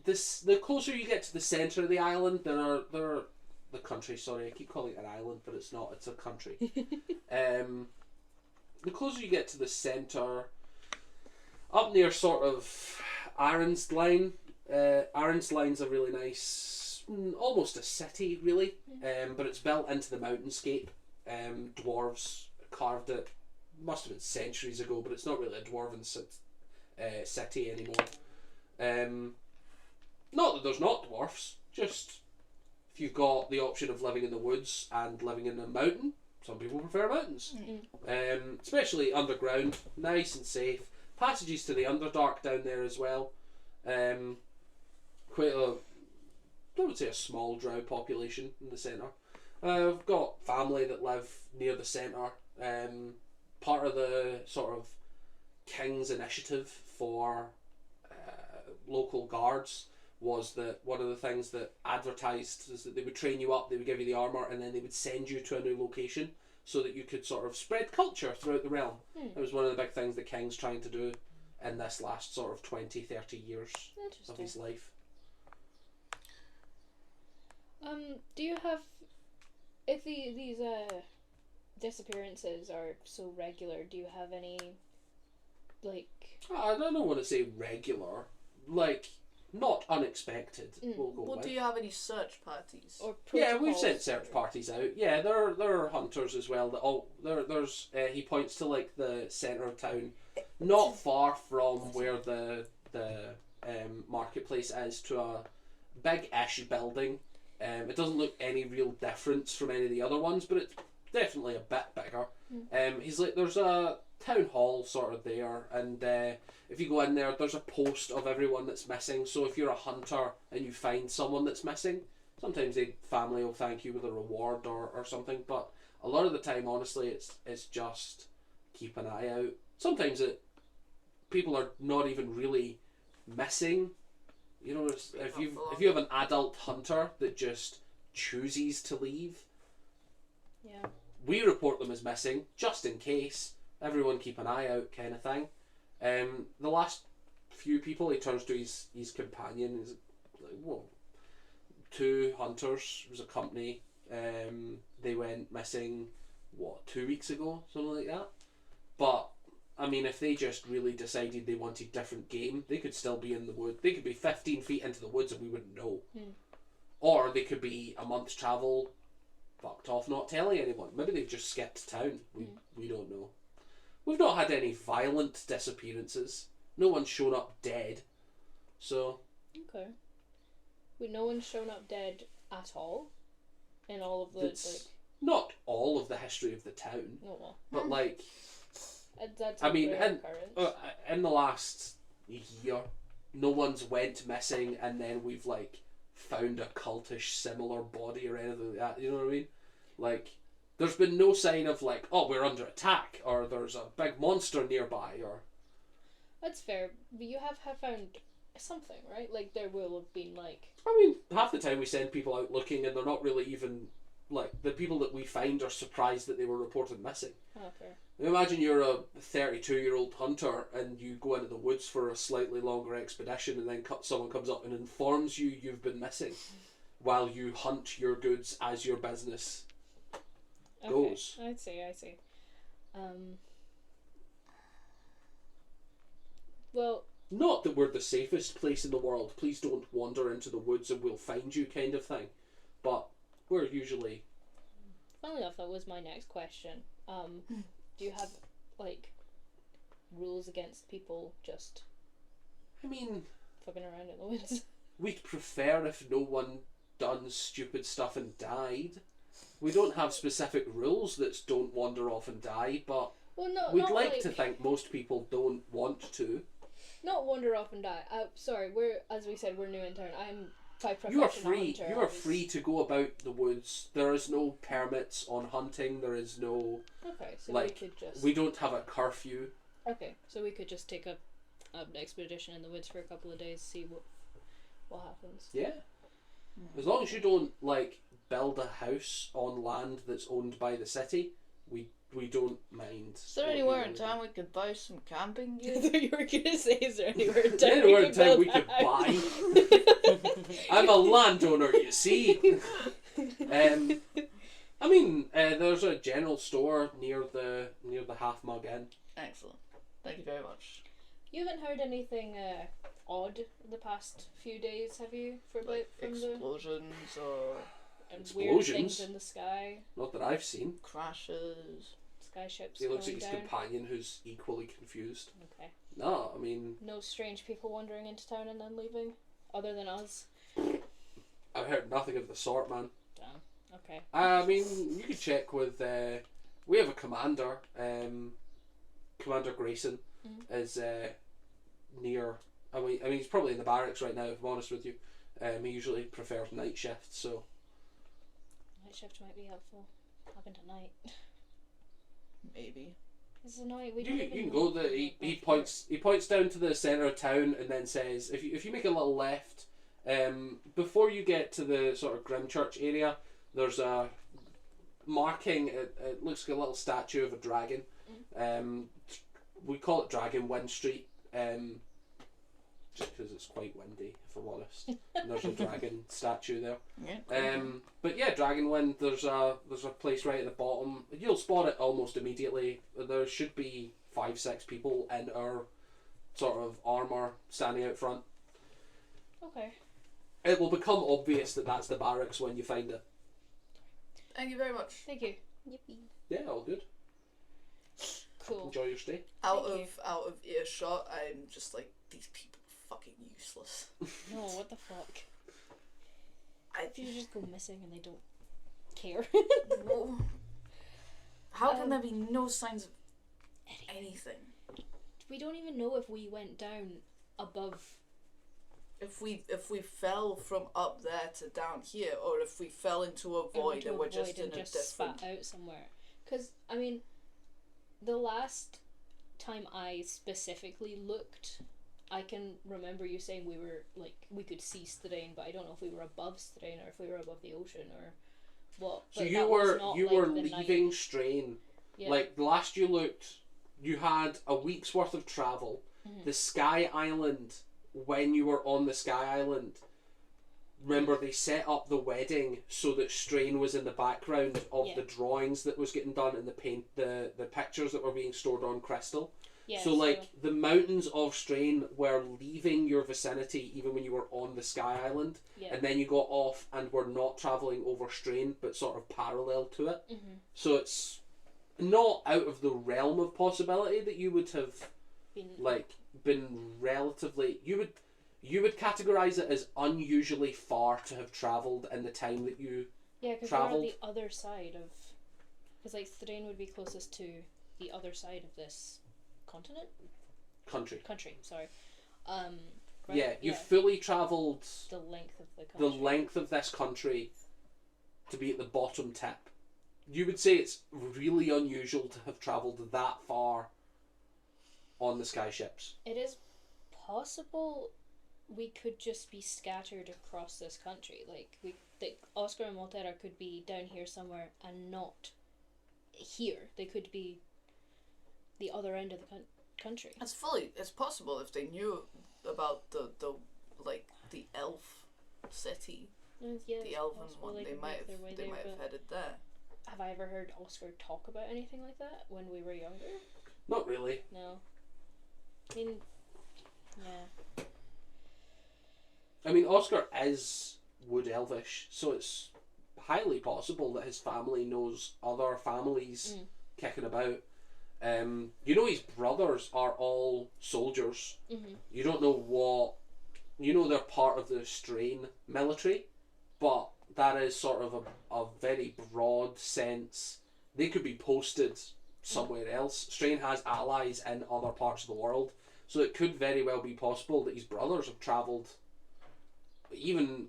That's good. the closer you get to the centre of the island, there are the country. Sorry, I keep calling it an island, but it's not. It's a country. The closer you get to the centre, up near sort of Aaron's Line. Aaron's Line's a really nice, almost a city really, but it's built into the mountainscape. Dwarves carved it. Must have been centuries ago, but it's not really a dwarven city anymore. Not that there's not dwarfs, just if you've got the option of living in the woods and living in a mountain, some people prefer mountains. Especially underground, nice and safe. Passages to the Underdark down there as well. Quite a, I would say a small drow population in the centre. I've got family that live near the centre. Part of the sort of King's initiative for local guards was that one of the things that advertised is that they would train you up, they would give you the armour, and then they would send you to a new location so that you could sort of spread culture throughout the realm. It was one of the big things the King's trying to do in this last sort of 20, 30 years of his life. Do you have, if these disappearances are so regular, do you have any, like... I don't want to say regular, like, not unexpected. We'll go Well, with. do you have any search parties? Or Yeah, we've protocols sent search or- parties out. Yeah, there are hunters as well. That there's he points to like the centre of town, not far from where the marketplace is, to a big-ish building. It doesn't look any real difference from any of the other ones, but it's definitely a bit bigger. He's like, there's a town hall sort of there, and if you go in there, there's a post of everyone that's missing. So if you're a hunter and you find someone that's missing, sometimes the family will thank you with a reward or something. But a lot of the time, honestly, it's just keep an eye out. Sometimes people are not even really missing. You know, if you have an adult hunter that just chooses to leave, Yeah. we report them as missing just in case. Everyone keep an eye out, kind of thing. The last few people, he turns to his companion. He's like, whoa. 2 hunters. It was a company. They went missing 2 weeks ago, something like that. But I mean, if they just really decided they wanted different game, they could still be in the wood. They could be 15 feet into the woods and we wouldn't know. Or they could be a month's travel, fucked off, not telling anyone. Maybe they've just skipped town. We don't know. We've not had any violent disappearances. No one's shown up dead. So... Okay. But no one's shown up dead at all? In all of the, That's not all of the history of the town. Oh, well. But like... That's I mean, rare occurrence. in the last year, no one's went missing and then we've like found a cultish similar body or anything like that. You know what I mean? Like, there's been no sign of like, oh, we're under attack, or there's a big monster nearby, or... That's fair. But you have found something, right? Like, there will have been, like... I mean, half the time we send people out looking and they're not really even... Like, the people that we find are surprised that they were reported missing. Oh, fair. Imagine you're a 32-year-old hunter and you go into the woods for a slightly longer expedition, and then someone comes up and informs you you've been missing while you hunt your goods as your business goes. I see. Well, Not that we're the safest place in the world. Please don't wander into the woods and we'll find you, kind of thing. But we're usually... funnily enough, that was my next question. Do you have, like, rules against people just I mean, fucking around in the woods? we'd prefer if no one done stupid stuff and died. We don't have specific rules that don't wander off and die, but Well, no, we'd not like to think most people don't want to. Not wander off and die. Sorry, as we said, we're new in town. I'm by profession You are free. hunter. You are free to go about the woods. There is no permits on hunting. There is no... Okay, so like, we could just... we don't have a curfew. Okay, so we could just take an expedition in the woods for a couple of days, see what happens. Yeah. As long as you don't, like, build a house on land that's owned by the city, we don't mind. Is there what you anywhere in wanna town we could buy some camping I gear? thought you were gonna say, is there anywhere in town Anywhere we in could town build we a could house? buy. I'm a landowner, you see. I mean, there's a general store near the Half Mug Inn. Excellent. Thank you very much. You haven't heard anything odd the past few days, have you? From the Explosions or and weird Explosions? things in the sky, Not that I've seen. crashes. sky ships He looks at going his down. companion, who's equally confused. Okay. No, I mean, No strange people wandering into town and then leaving, other than us. I've heard nothing of the sort, man. Damn. Okay. I mean, you could check with. We have a commander. Commander Grayson is near. I mean, he's probably in the barracks right now. If I'm honest with you, he usually prefers night shifts. So Night shift might be helpful. Happened at night. Maybe. This is annoying. We you, don't you even can know go. He what points down to the center of town and then says, if you make a little left, before you get to the sort of Grimchurch area, there's a marking. It looks like a little statue of a dragon. We call it Dragon Wind Street, just because it's quite windy, if I'm honest. And there's a dragon statue there. Yeah. But yeah, Dragonwind. There's a place right at the bottom. You'll spot it almost immediately. There should be 5-6 people in our sort of armor standing out front. Okay. It will become obvious that that's the barracks when you find it. Thank you very much. Thank you. Yippee. Yeah, all good. Cool. Enjoy your stay. Out Thank of earshot, I'm just like, these people are fucking useless. No, what the fuck? I If you just go missing and they don't care. no. How can there be no signs of anything? We don't even know if we went down above. If we fell from up there to down here, or if we fell into a void into and a we're just void in and a just different. spat out somewhere. Because I mean, the last time I specifically looked, I can remember you saying we were like we could see Strain, but I don't know if we were above Strain or if we were above the ocean or what. So But you that were was not, you like, were the leaving night. Strain. Yeah. Like the last you looked, you had a week's worth of travel. Mhm. The Sky Island, when you were on the Sky Island, remember they set up the wedding so that Strain was in the background of Yeah. the drawings that was getting done and the pictures that were being stored on crystal. Yeah, so like the mountains of Strain were leaving your vicinity even when you were on the Sky Island, yeah. and then you got off and were not travelling over Strain but sort of parallel to it. Mm-hmm. So it's not out of the realm of possibility that you would have been relatively you would categorize it as unusually far to have travelled in the time that you Yeah, because we're on travelled. the other side of. Because like Strain would be closest to the other side of this continent. country. Country, sorry. Right? Yeah, you've fully travelled the length of the the country. length of this country to be at the bottom tip. you would say it's really unusual to have travelled that far on the sky ships. It is possible we could just be scattered across this country. Like, Oscar and Volterra could be down here somewhere and not here. They could be the other end of the country. It's possible if they knew about the elf city, Yeah, the it's elven possible one. They could might make their way have there, but headed there. have I ever heard Oscar talk about anything like that when we were younger? Not really. No. I mean, yeah. I mean, Oscar is Wood Elvish, so it's highly possible that his family knows other families kicking about. You know, his brothers are all soldiers. Mm-hmm. You don't know what... You know they're part of the Strain military, but that is sort of a very broad sense. They could be posted somewhere else. Strain has allies in other parts of the world, so it could very well be possible that his brothers have travelled, even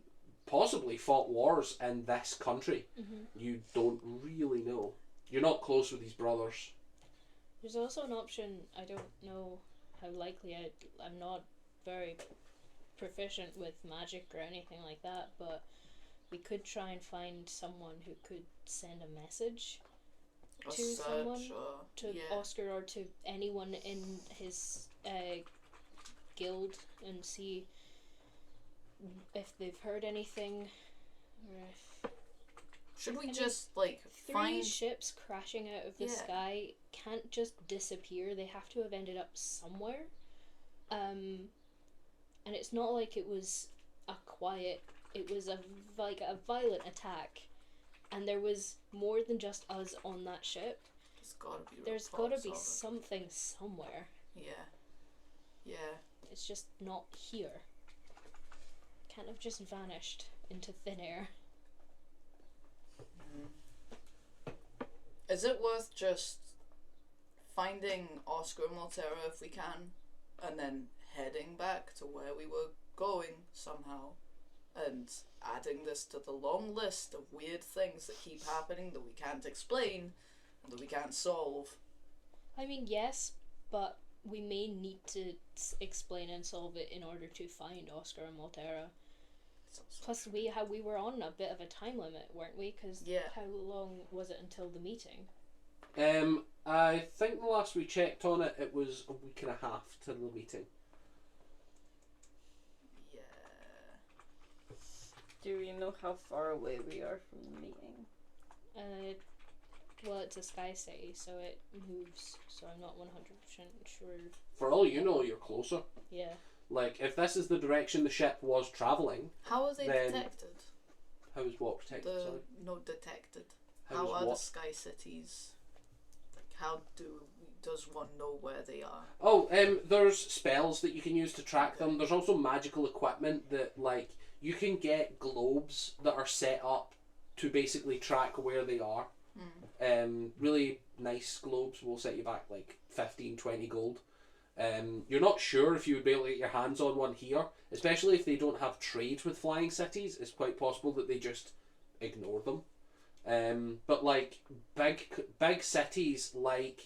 possibly fought wars in this country. Mm-hmm. You don't really know. You're not close with his brothers. There's also an option, I don't know how likely, I'm not very proficient with magic or anything like that, but we could try and find someone who could send a message to someone, to Oscar or to anyone in his guild, and see if they've heard anything, or if... Should we I just, Three find... ships crashing out of the sky can't just disappear. They have to have ended up somewhere. And it's not like it was a quiet... It was a violent attack. And there was more than just us on that ship. There's gotta be something somewhere. Yeah. It's just not here. Can't have just vanished into thin air. Is it worth just finding Oscar and Volterra if we can, and then heading back to where we were going somehow, and adding this to the long list of weird things that keep happening that we can't explain and that we can't solve? I mean, yes, but we may need to explain and solve it in order to find Oscar and Volterra. Plus, we were on a bit of a time limit, weren't we? Because how long was it until the meeting? I think the last we checked on it, it was a week and a half to the meeting. Yeah. Do we know how far away we are from the meeting? Well, it's a sky city, so it moves, so I'm not 100% sure. For all you know, you're closer. Yeah. Like, if this is the direction the ship was travelling... How are they then detected? How is what protected, sorry? No, detected. How are what? the sky cities... How does one know where they are? Oh, there's spells that you can use to track them. There's also magical equipment that, like, you can get globes that are set up to basically track where they are. Really nice globes will set you back like 15, 20 gold. You're not sure if you would be able to get your hands on one here, especially if they don't have trade with flying cities. It's quite possible that they just ignore them. But like big cities like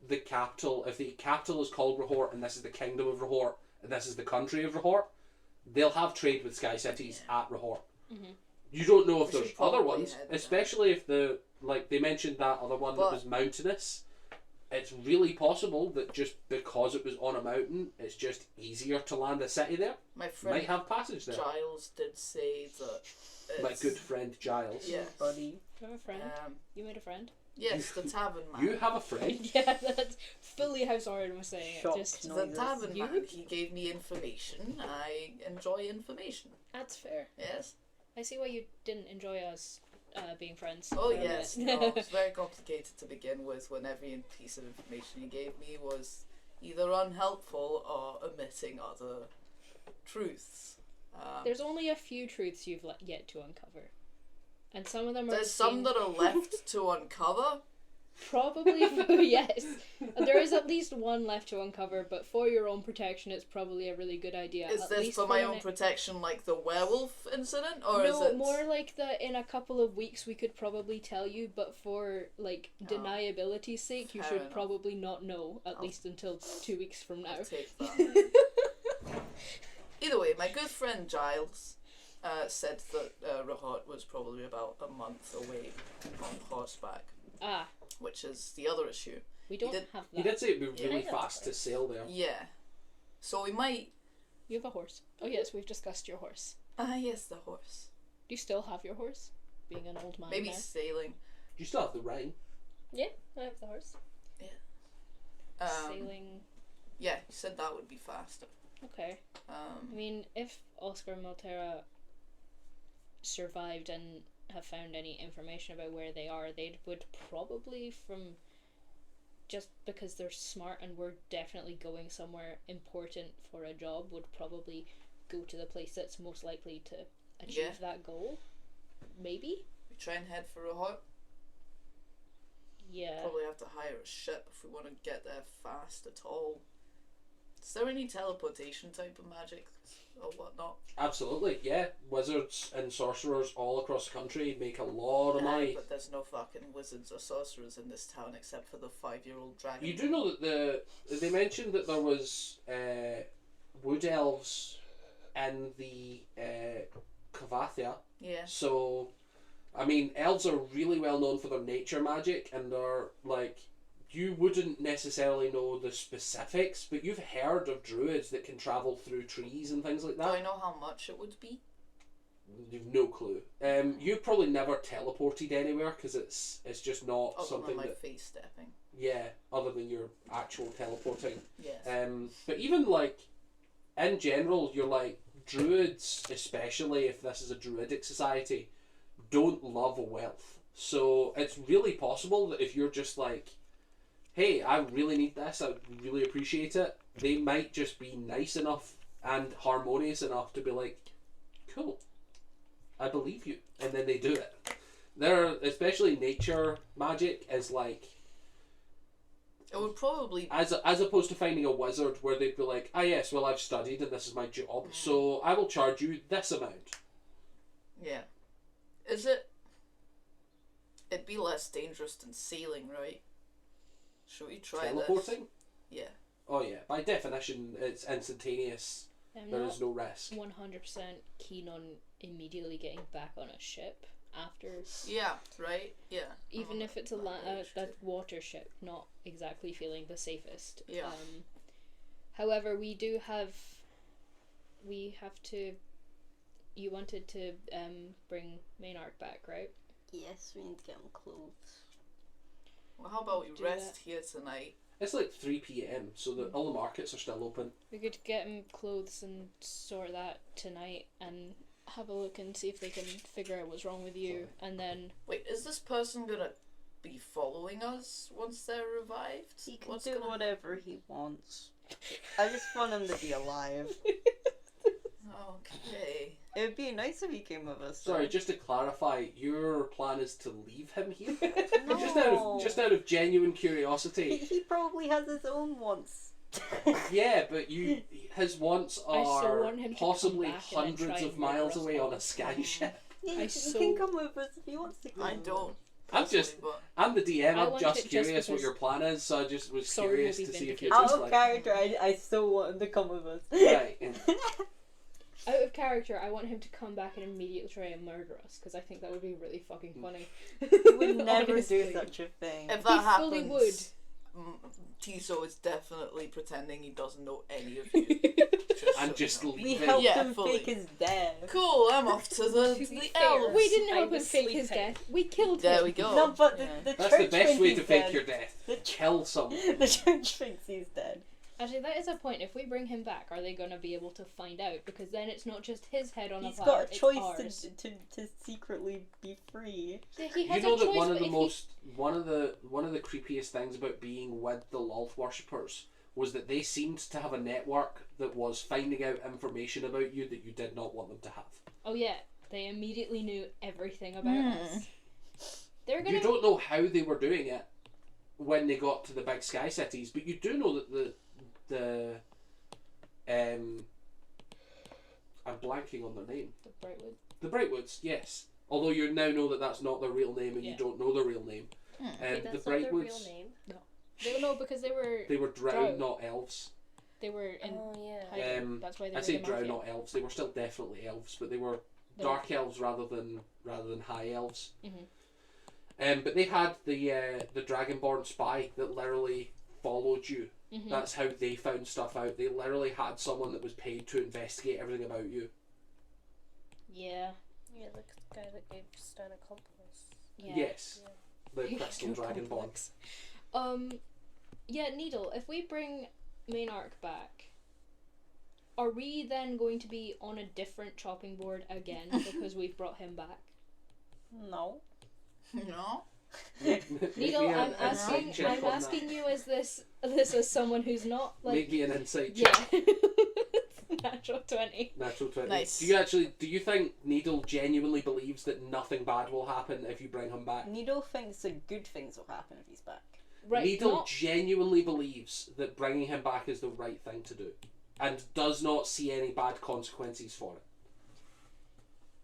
the capital, if the capital is called Rahort and this is the kingdom of Rahort and this is the country of Rahort, they'll have trade with sky cities at Rahort. Mm-hmm. You don't know if We there's should other probably ones, head there. especially if they mentioned that other one that was mountainous. It's really possible that just because it was on a mountain, it's just easier to land a city there. My friend Might have passage there. Giles did say that My good friend Giles. Yeah. Buddy. You have a friend? You made a friend? Yes, the tavern man. You have a friend? Yeah, that's fully how Soren was saying Shocked. it. Just No. The noises. tavern You man, would- he gave me information. I enjoy information. That's fair. Yes. I see why you didn't enjoy us being friends. Oh for a yes. bit. No, it was very complicated to begin with when every piece of information he gave me was either unhelpful or omitting other truths. There's only a few truths you've yet to uncover. And some of them are... There's some that are left to uncover, Probably, yes. There is at least one left to uncover, but for your own protection, it's probably a really good idea. Is at this least for my the own protection, like the werewolf incident, or no, is it more like the in a couple of weeks we could probably tell you, but for like deniability's sake, you fair should enough. probably not know at least until 2 weeks from now. I'll take that. Either way, my good friend Giles said that Rahot was probably about a month away on horseback, Ah, which is the other issue. we don't did- have He that. did say it'd be Yeah, really I got fast that. to sail there. Yeah. So we might... You have a horse. Oh yes, we've discussed your horse. yes, the horse. Do you still have your horse? Being an old man Maybe now. sailing. You still have the ring. Yeah, I have the horse. Sailing. Yeah, he said that would be faster. Okay. I mean, if Oscar and Maltera survived and have found any information about where they are, they would probably, from just because they're smart and we're definitely going somewhere important for a job, would probably go to the place that's most likely to achieve Yeah. that goal. Maybe? We try and head for Rahot. Yeah. Probably have to hire a ship if we want to get there fast at all. Is there any teleportation type of magic or whatnot? Absolutely, yeah. Wizards and sorcerers all across the country make a lot of money. But there's no fucking wizards or sorcerers in this town except for the 5-year-old dragon. You do know that they mentioned that there was wood elves in the Cavathia. Yeah. So, I mean, elves are really well known for their nature magic, and they're like, you wouldn't necessarily know the specifics, but you've heard of druids that can travel through trees and things like Do I that. know how much it would be? You've no clue. You've probably never teleported anywhere because it's just not Other something than my that, face stepping. yeah, other than your actual teleporting. Yes. But even like in general, you're like druids, especially if this is a druidic society, don't love wealth. So it's really possible that if you're just like, hey, I really need this, I really appreciate it, they might just be nice enough and harmonious enough to be like, cool, I believe you, and then they do it. They're, especially nature magic is like, It would probably... as opposed to finding a wizard where they'd be like, ah yes, well I've studied and this is my job, so I will charge you this amount. Yeah. Is it... It'd be less dangerous than sailing, right? Should we try Teleporting? this? Yeah. Oh yeah, by definition it's instantaneous. I'm There not is no risk. 100% keen on immediately getting back on a ship after, Yeah, right? Yeah. even if it's a language water ship, not exactly feeling the safest. Yeah. However, we have to. You wanted to bring Maynard back, right? Yes, we need to get him clothes. Well, how about we Do rest that. here tonight? It's like 3 p.m, so that all the markets are still open. We could get him clothes and sort that tonight and have a look and see if they can figure out what's wrong with you, and then Wait, is this person gonna be following us once they're revived? He can What's do gonna... whatever he wants. I just want him to be alive. Okay. It would be nice if he came with us. Sorry, though. just to clarify, your plan is to leave him here? No. Just out of genuine He, curiosity. he probably has his own wants. Yeah, but his wants I so are want him to come possibly back and then hundreds try of and murder miles us away all. on a sky ship. He so- can come with us if he wants to. Come I with don't. us. I'm just- personally, I'm the DM, I I'm want just it just curious what because your plan is, so I just was Sorry, curious will to be see if you're vindicated. Out just of like... character, I still want him to come with us. Right. out of character, I want him to come back and immediately try and murder us because I think that would be really fucking funny. He would never Honestly. do such a thing. If that He happens, fully would. Tiso is definitely pretending he doesn't know any of you. And so just you know. We leave it. helped Yeah, him fully. fake his death. Cool, I'm off to the, To be the fair, elves. We didn't help I him was fake his sleeping. death. We killed There him. we go. No, but Yeah. the That's church the best thinks way he's to fake dead. your death. The, Kill someone. the church thinks he's dead. Actually, that is a point. If we bring him back, are they going to be able to find out? Because then it's not just his head on He's a got platter, a it's choice ours. to secretly be free. He has You know a that choice, one of but the if most one of the creepiest things about being with the Lolth worshippers was that they seemed to have a network that was finding out information about you that you did not want them to have. Oh yeah, they immediately knew everything about us. They're gonna. You don't know how they were doing it, when they got to the big sky cities, but you do know that the I'm blanking on their name. The Brightwood. The Brightwoods, yes. Although you now know that that's not their real name, and you don't know their real name. Wait, The that's not their real Brightwoods, name. They no, because they were drow, Drow. not elves. they were in Oh yeah. hiding. That's why they I were say the drow, mafia. not elves. They were still definitely elves, but they were No. dark elves rather than high elves. Mhm. But they had the Dragonborn spy that literally followed you. Mhm. That's how they found stuff out. They literally had someone that was paid to investigate everything about you. Yeah. Yeah, the guy that gave Stan a compass. Yeah. Yes, Yeah. the Crystal Dragonborn. Complex. Yeah, Needle, if we bring Maynarch back, are we then going to be on a different chopping board again because we've brought him back? No. No. Make Needle, me an I'm insight asking check on asking you as this as someone who's not that. like Make me an insight check. yeah. Natural 20. Natural 20. Nice. Do you think Needle genuinely believes that nothing bad will happen if you bring him back? Needle thinks that good things will happen if he's back. Right. Needle not- genuinely believes that bringing him back is the right thing to do, and does not see any bad consequences for it.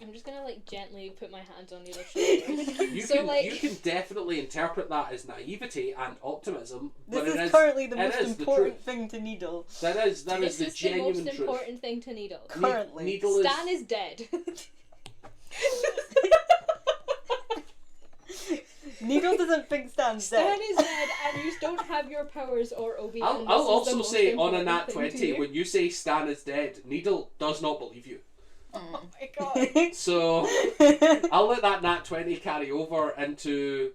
I'm just gonna like gently put my hands on Needle's shoulders. You So, can like- you can definitely interpret that as naivety and optimism, but This it is is currently the it most is the important truth. thing to Needle. That is this the is the genuine most truth. important thing to Needle. Currently. Needle is Stan is dead. Needle doesn't think Stan's Stan dead. is dead, and you don't have your powers or Obi. I'll and this is the also most say on a important nat thing to 20 you. when you say Stan is dead, Needle does not believe you. Oh my god. So I'll let that nat 20 carry over into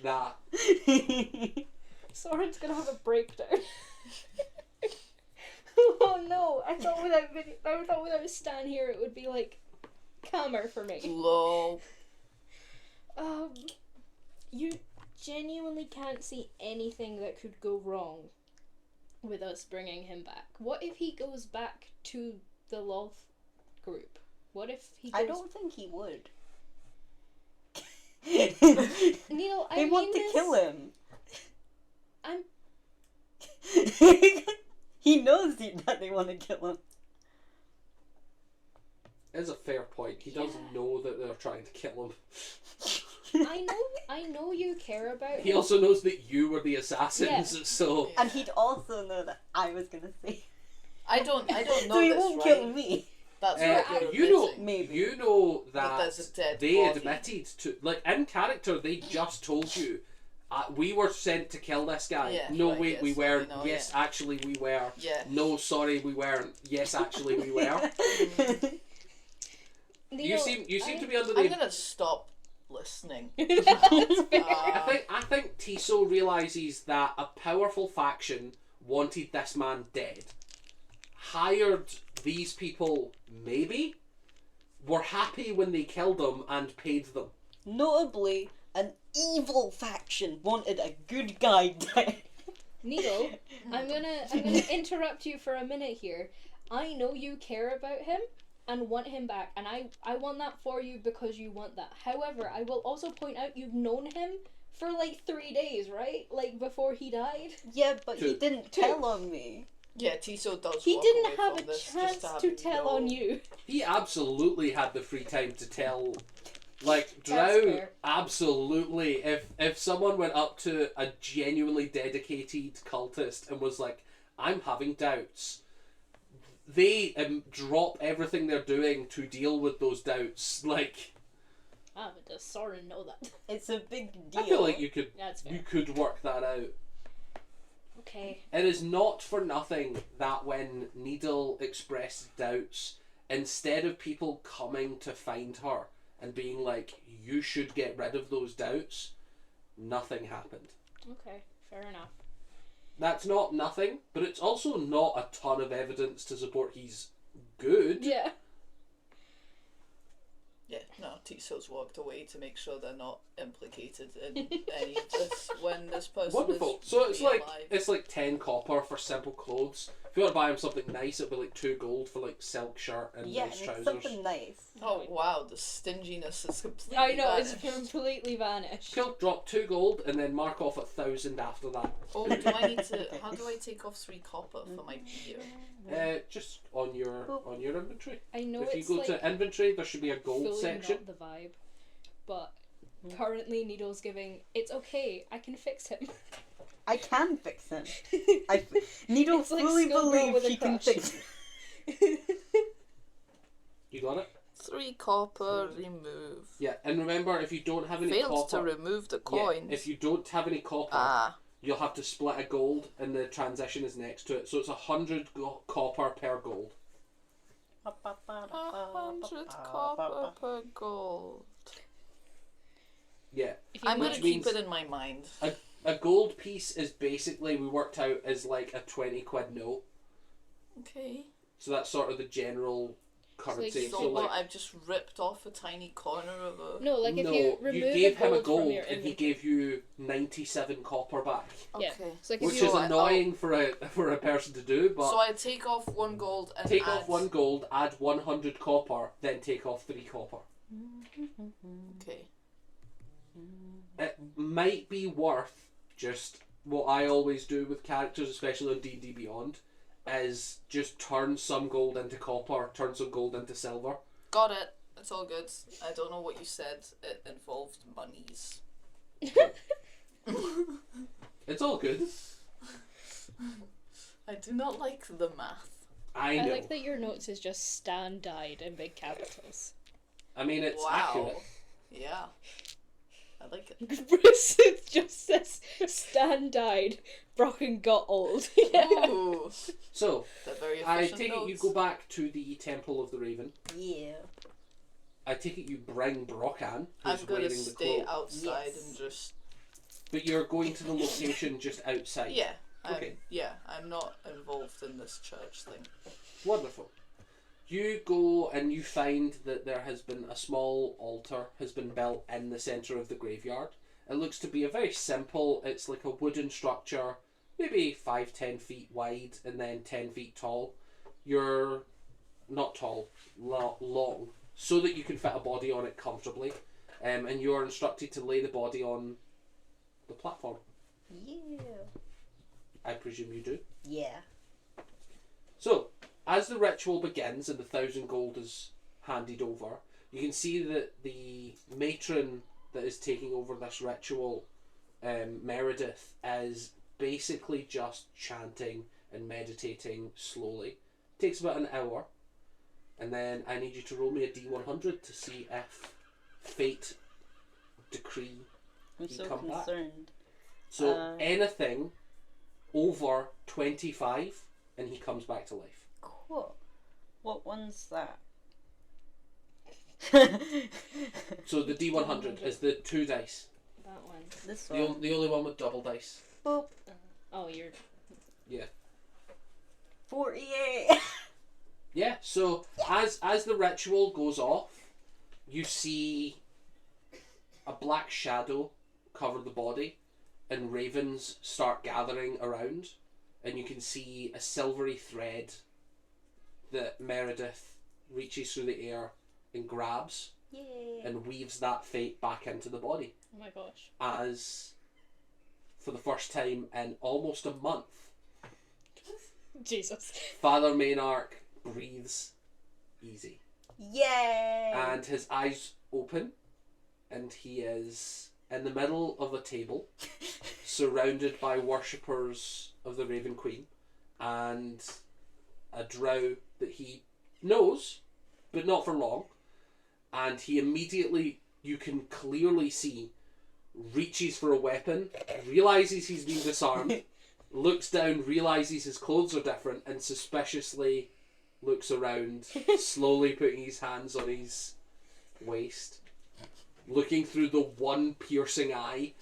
that. Soren's gonna have a breakdown. Oh no! I thought without Stan here it would be like calmer for me. Lol. You genuinely can't see anything that could go wrong with us bringing him back. What if he goes back to the Loth group? What if he goes... I don't think he would. Neil, I They mean want to this... kill him. I'm... He knows that they want to kill him. Is a fair point. He doesn't know that they're trying to kill him. I know you care about He him. also knows that you were the assassins, Yeah. so And he'd also know that I was gonna say. I don't know So he this, won't right? kill me. That's what you're you know, admitting. Maybe. you know That that there's a dead they body. admitted to, like in character, they just told you, we were sent to kill this guy. Yeah, No, right, wait, yes, we weren't. I know, Yes, yeah. actually, we were. Yeah. No, sorry, we weren't. Yes, actually, we were. Neil, You seem to be under I'm the. gonna stop listening. That's fair. I think Tiso realizes that a powerful faction wanted this man dead, hired these people, maybe, were happy when they killed him and paid them. Notably, an evil faction wanted a good guy dead. Needle, I'm gonna interrupt you for a minute here. I know you care about him and want him back, and I want that for you because you want that. However, I will also point out you've known him for like 3 days, right? Like before he died. Yeah, but he Two. didn't tell on me. Yeah, Tiso does. He walk didn't away have from a this chance just to have tell no- on you. He absolutely had the free time to tell. Like That's Drow, fair. absolutely. If someone went up to a genuinely dedicated cultist and was like, "I'm having doubts," they drop everything they're doing to deal with those doubts. Like, Ah, but does Soren know that? It's a big deal. I feel like you could That's fair. work that out. Okay. It is not for nothing that when Needle expressed doubts, instead of people coming to find her and being like, "You should get rid of those doubts," nothing happened. Okay. Fair enough. That's not nothing, but it's also not a ton of evidence to support he's good. Yeah. Yeah. No, Tiso's walked away to make sure they're not implicated in any of this when this person Wonderful. is So it's like alive. it's like 10 copper for simple clothes. If you want to buy him something nice, it'll be like 2 gold for like silk shirt and Yeah, nice and trousers. something nice. Oh wow, the stinginess is completely I know, it's vanished. completely vanished. Cool. Drop 2 gold and then mark off 1,000 after that. Oh, do I need to? How do I take off 3 copper for my beer? Just on your inventory. I know If you it's go like to inventory, there should be a gold fully section. not the vibe, but currently Needle's giving, it's okay, I can fix him. I can fix him. Needle It's like fully Schoolgirl with believes a she can crush. fix him. You got it? 3 copper, remove. Yeah, and remember, if you don't have any Failed copper, to remove the yeah, coins. if you don't have any copper, Ah, you'll have to split a gold, and the transition is next to it. So it's 100 copper per gold. 100 copper per gold. Yeah. If you I'm Which gonna means- keep it in my mind. A gold piece is basically, we worked out, as like a 20 quid note. Okay. So that's sort of the general currency. It's So So what? like, I've just ripped off a tiny corner of a. No, like if no, you remove gave the him a gold from gold your and he inventory. gave you 97 copper back. Okay. Yeah. So like if Which you is I- annoying for a person to do, but So I take off 1 gold and take add... off 1 gold, add 100 copper, then take off 3 copper. Okay. It might be worth just what I always do with characters, especially on D&D Beyond, is just turn some gold into copper, turn some gold into silver. Got it. It's all good. I don't know what you said. It involved monies. It's all good. I do not like the math. I I know. like that your notes is just Stan died in big capitals. I mean, it's Wow. accurate. Yeah. I like it. Bruce just says Stan died, Brocken got old. Yeah. Ooh. So, They're very I efficient take it you notes. go back to the Temple of the Raven. Yeah. I take it you bring Brockan, I'm who's gonna wearing the stay cloak. outside Yes. and just... But you're going to the location just outside. Yeah. Okay. I'm not involved in this church thing. Wonderful. You go and you find that there has been a small altar has been built in the centre of the graveyard. It looks to be a very simple, it's like a wooden structure, maybe 5-10 feet wide and then 10 feet tall. You're not tall, long, so that you can fit a body on it comfortably. And you are instructed to lay the body on the platform. Yeah. I presume you do. Yeah. So, as the ritual begins and the 1,000 gold is handed over, you can see that the matron that is taking over this ritual, Meredith, is basically just chanting and meditating slowly. Takes about an hour, and then I need you to roll me a d100 to see if fate decree. I'm You so come back. concerned. So anything over 25, and he comes back to life. Cool. What one's that? So the D100 is the 2 dice. That one. This The, one. the only one with double dice. Boop. Oh, you're. 48. Yeah, so as the ritual goes off, you see a black shadow cover the body, and ravens start gathering around, and you can see a silvery thread that Meredith reaches through the air and grabs Yay. and weaves that fate back into the body. Oh my gosh. As for the first time in almost a month, Jesus. Father Maynarch breathes easy. Yay. And his eyes open, and he is in the middle of a table, surrounded by worshippers of the Raven Queen, and a drow that he knows, but not for long. And he immediately, you can clearly see, reaches for a weapon, realizes he's been disarmed, looks down, realizes his clothes are different, and suspiciously looks around, slowly putting his hands on his waist, looking through the one piercing eye.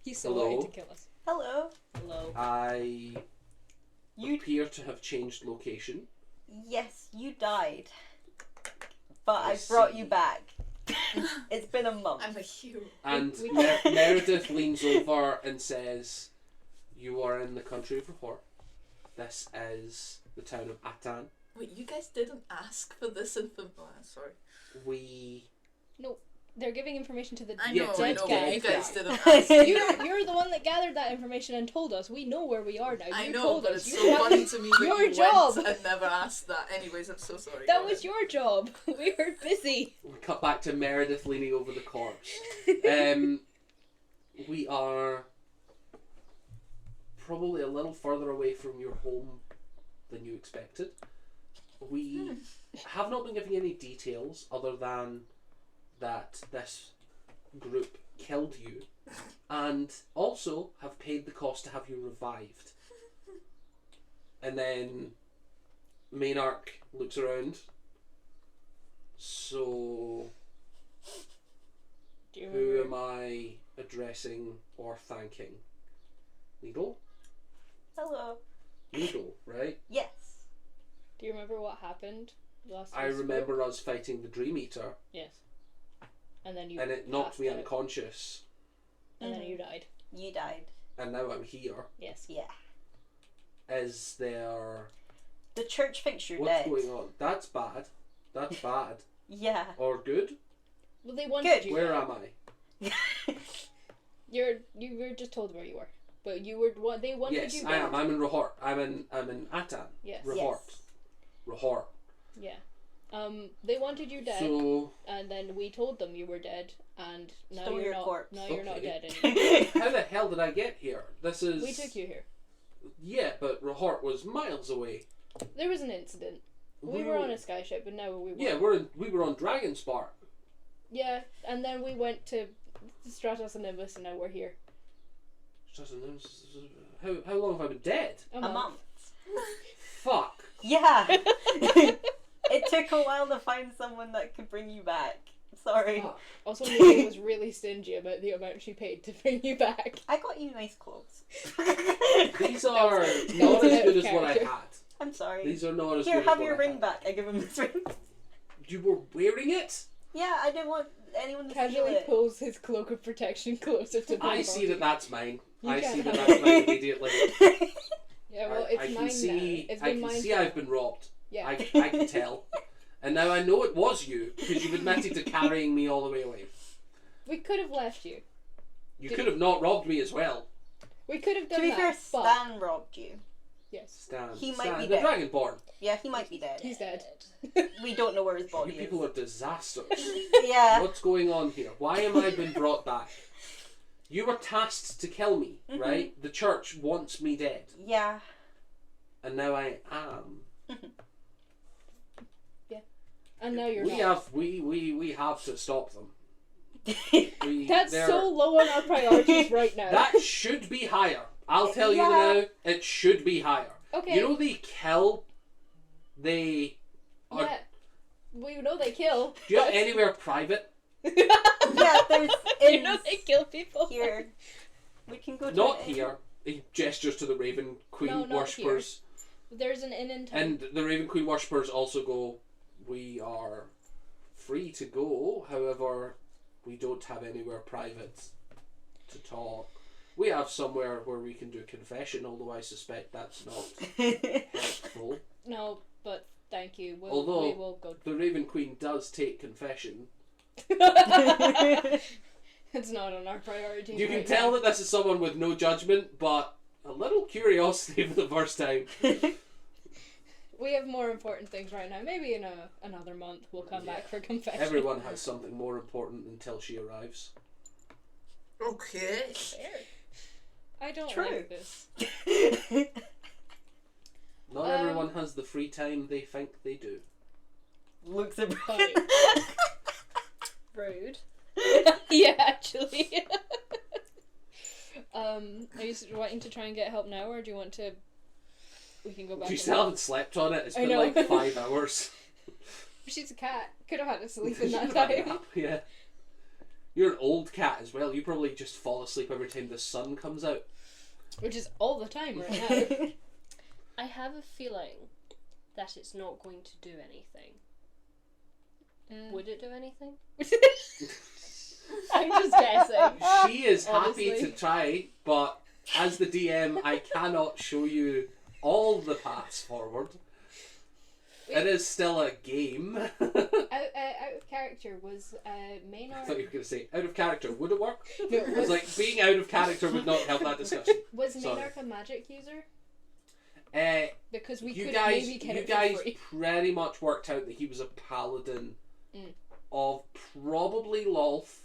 He's so Hello? ready to kill us. Hello. Hello. I You. appear to have changed location. Yes, you died. but I I brought see. you back. It's been a month. I'm a hero. And We- Meredith leans over and says, "You are in the country of Rahor. This is the town of Atan. Wait, you guys didn't ask for this information. Oh, sorry. We They're giving information to the I Yeah, know, to I the know, dead but you guys guy. didn't ask. You're the one that gathered that information and told us. We know where we are now. I You know, told but us. it's You so have- funny to me that your you job. went and never asked that. Anyways, I'm so sorry. That Go was ahead. your job. We were busy. cut back to Meredith leaning over the corpse. We are probably a little further away from your home than you expected. We have not been giving any details other than that this group killed you and also have paid the cost to have you revived. And then Maynarch looks around. So Do you who remember? am I addressing or thanking? Needle? Hello. Needle, right? Yes. Do you remember what happened last I we spoke? remember us fighting the Dream Eater Yes. And then you. and it knocked passed me out, unconscious And then you died. You died. and now I'm here. Yes. Yeah. Is there... The church thinks you're What's dead. going on? That's bad. That's bad. Yeah. Or good? Well, they wanted Good. you. Where dead. am I? You were just told where you were, but you were what they wanted Yes, you. I dead. am. I'm in Rahort. I'm in Atan. Yes. Rahort. Rahort. Yeah. They wanted you dead, So, and then we told them you were dead, and now Stole you're your not. corpse. Now you're not Okay. dead anymore. how the hell did I get here? This is... We took you here. Yeah, but Rahort was miles away. There was an incident. We were on a skyship, and now we were. Yeah, we were on Dragonspark. Yeah, and then we went to Stratos and Nimbus, and now we're here. How long have I been dead? A A month. month. Fuck. Yeah. It took a while to find someone that could bring you back. Sorry. Fuck. Also, Nikki was really stingy about the amount she paid to bring you back. I got you nice clothes. These are was not out as of good as what I character. had. I'm sorry. These are not as Here, good have as your what I ring had. back. I give him his ring. You were wearing it? Yeah, I didn't want anyone to steal Casually it. pulls his cloak of protection closer to the I see that that's mine. You I can't see that have that's mine immediately. Yeah, well, it's I can mine see. now. It's I been can mine. see I've been robbed. Yeah. I can tell. And now I know it was you because you've admitted to carrying me all the way away. We could have left you. You Did- could have not robbed me as well. We could have done To be that. fair, but Stan robbed you. yes, Stan. He might Stan, be the dead. Dragonborn. Yeah, he might be dead. he's dead. We don't know where his You body people is. are disasters. Yeah. What's going on here? Why am I been brought back? You were tasked to kill me, right? The church wants me dead, Yeah. and now I am. And now you're We not. have we have to stop them. That's they're- so low on our priorities right now. That should be higher. I'll tell you Yeah. now. It should be higher. Okay. You know they kill. They. Are, Yeah. We know they kill. Do you have anywhere private? Yeah, there's You know they inns kill people. here. We can go to Not an inn. here. He gestures to the Raven Queen No, not worshippers, There's an inn in town. and the Raven Queen worshippers also go. We are free to go. However, we don't have anywhere private to talk. We have somewhere where we can do confession, although I suspect that's not helpful. No, but thank you. We Although- will go. The Raven Queen does take confession. It's not on our priorities. You can right tell now. that this is someone with no judgment, but a little curiosity for the first time. We have more important things right now. Maybe in another month we'll come back for confession. Everyone has something more important until she arrives. Okay. Fair. I don't True. like this. Not everyone has the free time they think they do. Looks at Funny. Rude. Yeah, actually. Are you wanting to try and get help now, or do you want to? We can go back. You and- still haven't slept on it. It's I been know. like 5 hours. She's a cat. Could have had to sleep in You that could have a time. nap, yeah. You're an old cat as well. You probably just fall asleep every time the sun comes out. Which is all the time right now. I have a feeling that it's not going to do anything. Would it do anything? I'm just guessing. She is happy Honestly. to try, but as the DM, I cannot show you all the paths forward. It is still a game. Out of character was I Maynard. thought you were going to say, out of character, would it work? No, I was like, being out of character would not help that discussion. was Sorry. Maynard a magic user? You Because we could guys, maybe get you it guys for free. pretty much worked out that he was a paladin Mm. of probably Lolth,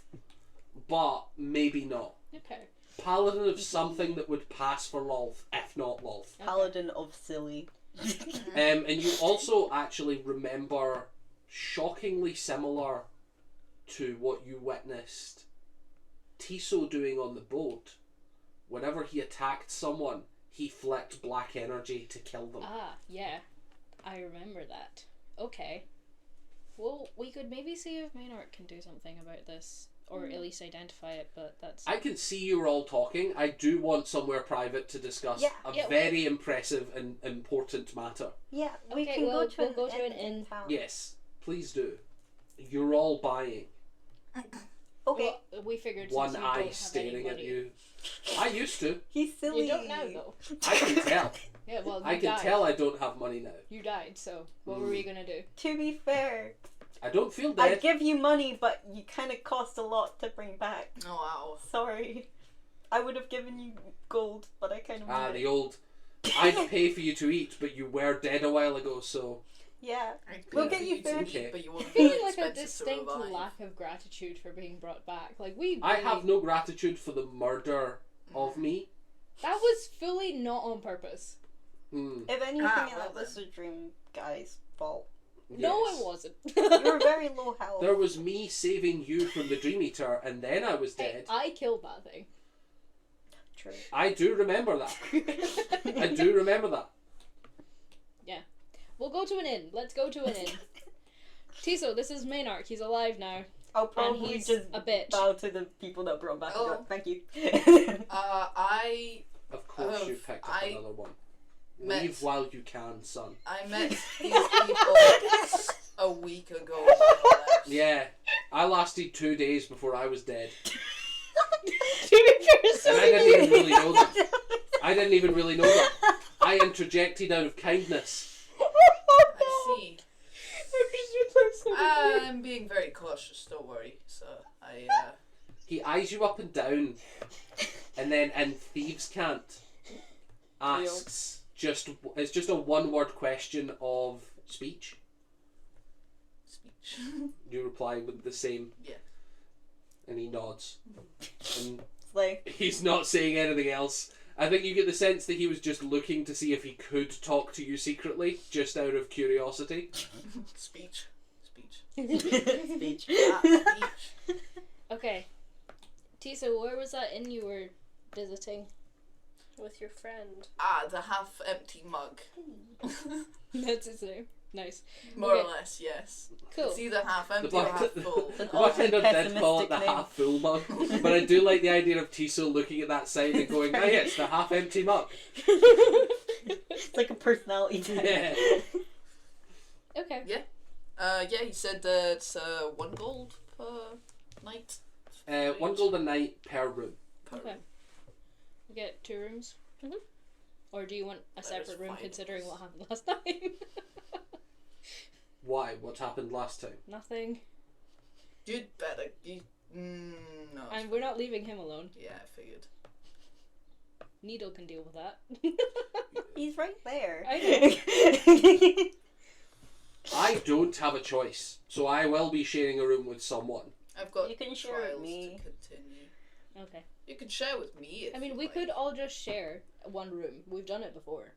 but maybe not. Okay. Paladin of something that would pass for Lolth, if not Lolth. Paladin of silly. And you also actually remember, shockingly similar to what you witnessed Tiso doing on the boat. Whenever he attacked someone, he flicked black energy to kill them. Ah, yeah. I remember that. Okay. Well, we could maybe see if Maynard can do something about this. Or at least identify it, but that's... I can see you all talking. I do want somewhere private to discuss Yeah. a Yeah, very impressive and important matter. Yeah, we Okay, can well, go to we'll an go to an in inn. town. Yes, please do. You're all buying. Okay. Well, we figured One since you eye don't have staring any at money. you. I used to. He's silly. You don't now, though. I can tell. Yeah, well, you I can died. tell I don't have money now. You died, so what were we gonna do? To be fair, I don't feel I'd dead. give you money, but you kind of cost a lot to bring back. Oh wow. Sorry. I would have given you gold, but I kind of Ah, the old. I'd pay for you to eat, but you were dead a while ago, so. Yeah. I'd We'll pay get for you to food. eat, but you won't I be feel like a expensive to distinct revive. lack of gratitude for being brought back. Like, we I really- have no gratitude for the murder of me. That was fully not on purpose. Hmm. If anything, well that was the dream guy's fault. No, Yes. it wasn't. You were very low health. There was me saving you from the Dream Eater, and then I was Hey, dead. I killed that thing. True. I do remember that. I do remember that. We'll go to an inn. Let's go to an inn. Tiso, this is Maynard. He's alive now. I'll probably he's just a bitch. bow to the people that brought back. Oh. Thank you. I Of course, you picked up another one. Leave while you can, son. met these people a week ago. More or less. Yeah, I lasted 2 days before I was dead. So And I didn't even really know that. I didn't even really know that. I interjected out of kindness. I see. I'm being very cautious. Don't worry. So He eyes you up and down, and then in Thieves' Cant asks it's just a one-word question of speech. speech. You reply with the same. Yeah. And he nods. And Like, he's not saying anything else. I think you get the sense that he was just looking to see if he could talk to you secretly, just out of curiosity. Speech. Speech. speech. Speech. Okay. Tiso, where was that inn you were visiting? With your friend. The half-empty mug. That's his name. Nice. More or Okay. less, yes. Cool. It's either half empty The or half full. An bartender did pessimistic call it the name. half full mug, but I do like the idea of Tiso looking at that sign and going, "Hey, it's the half empty mug." It's like a personality test. Yeah. Okay. Yeah, he said that it's 1 gold per night. 1 gold a night per room. Per Okay. We get 2 rooms? Mhm. Or do you want a There's separate room 5 considering of us. what happened last time? Why? What happened last time? Nothing. You'd better. No. And we're not leaving him alone. Yeah, I figured. Needle can deal with that. He's right there. I I don't have a choice, so I will be sharing a room with someone. I've got You can share with trials me. to continue. Okay. You can share with me if I mean, you we like. could all just share one room. We've done it before.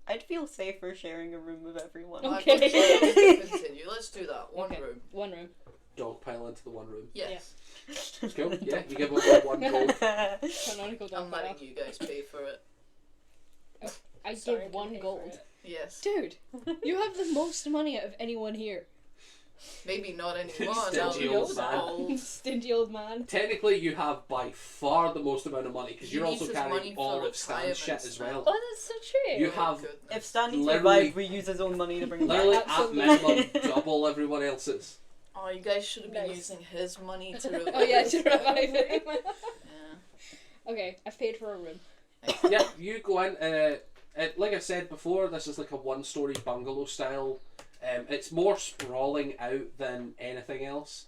I'd feel safer sharing a room with everyone. I've Okay. got trials to continue. Let's do that. One Okay. room. One room. Dogpile into the one room. Yes. Cool. Yeah, you give away 1 gold. Canonical I'm dog letting pile. you guys pay for it. I Sorry, I give can 1 pay for gold. it. Yes. Dude, you have the most money out of anyone here. Maybe not anyone. Stingy I'll old use man. gold. Stingy old man. Technically, you have by far the most amount of money because He you're needs also his money carrying for all of Stan's retirement shit as well. Oh, that's so true. You have Goodness. If Stanley Literally- survived, we use his own money to bring him back. literally at Absolutely. minimum double everyone else's. Oh, you guys should have been Nice. using his money to revive Oh yeah, us. to revive him. Yeah. Okay, I've paid for a room. Yeah, you go in. Like I said before, this is like a one-story bungalow style. It's more sprawling out than anything else.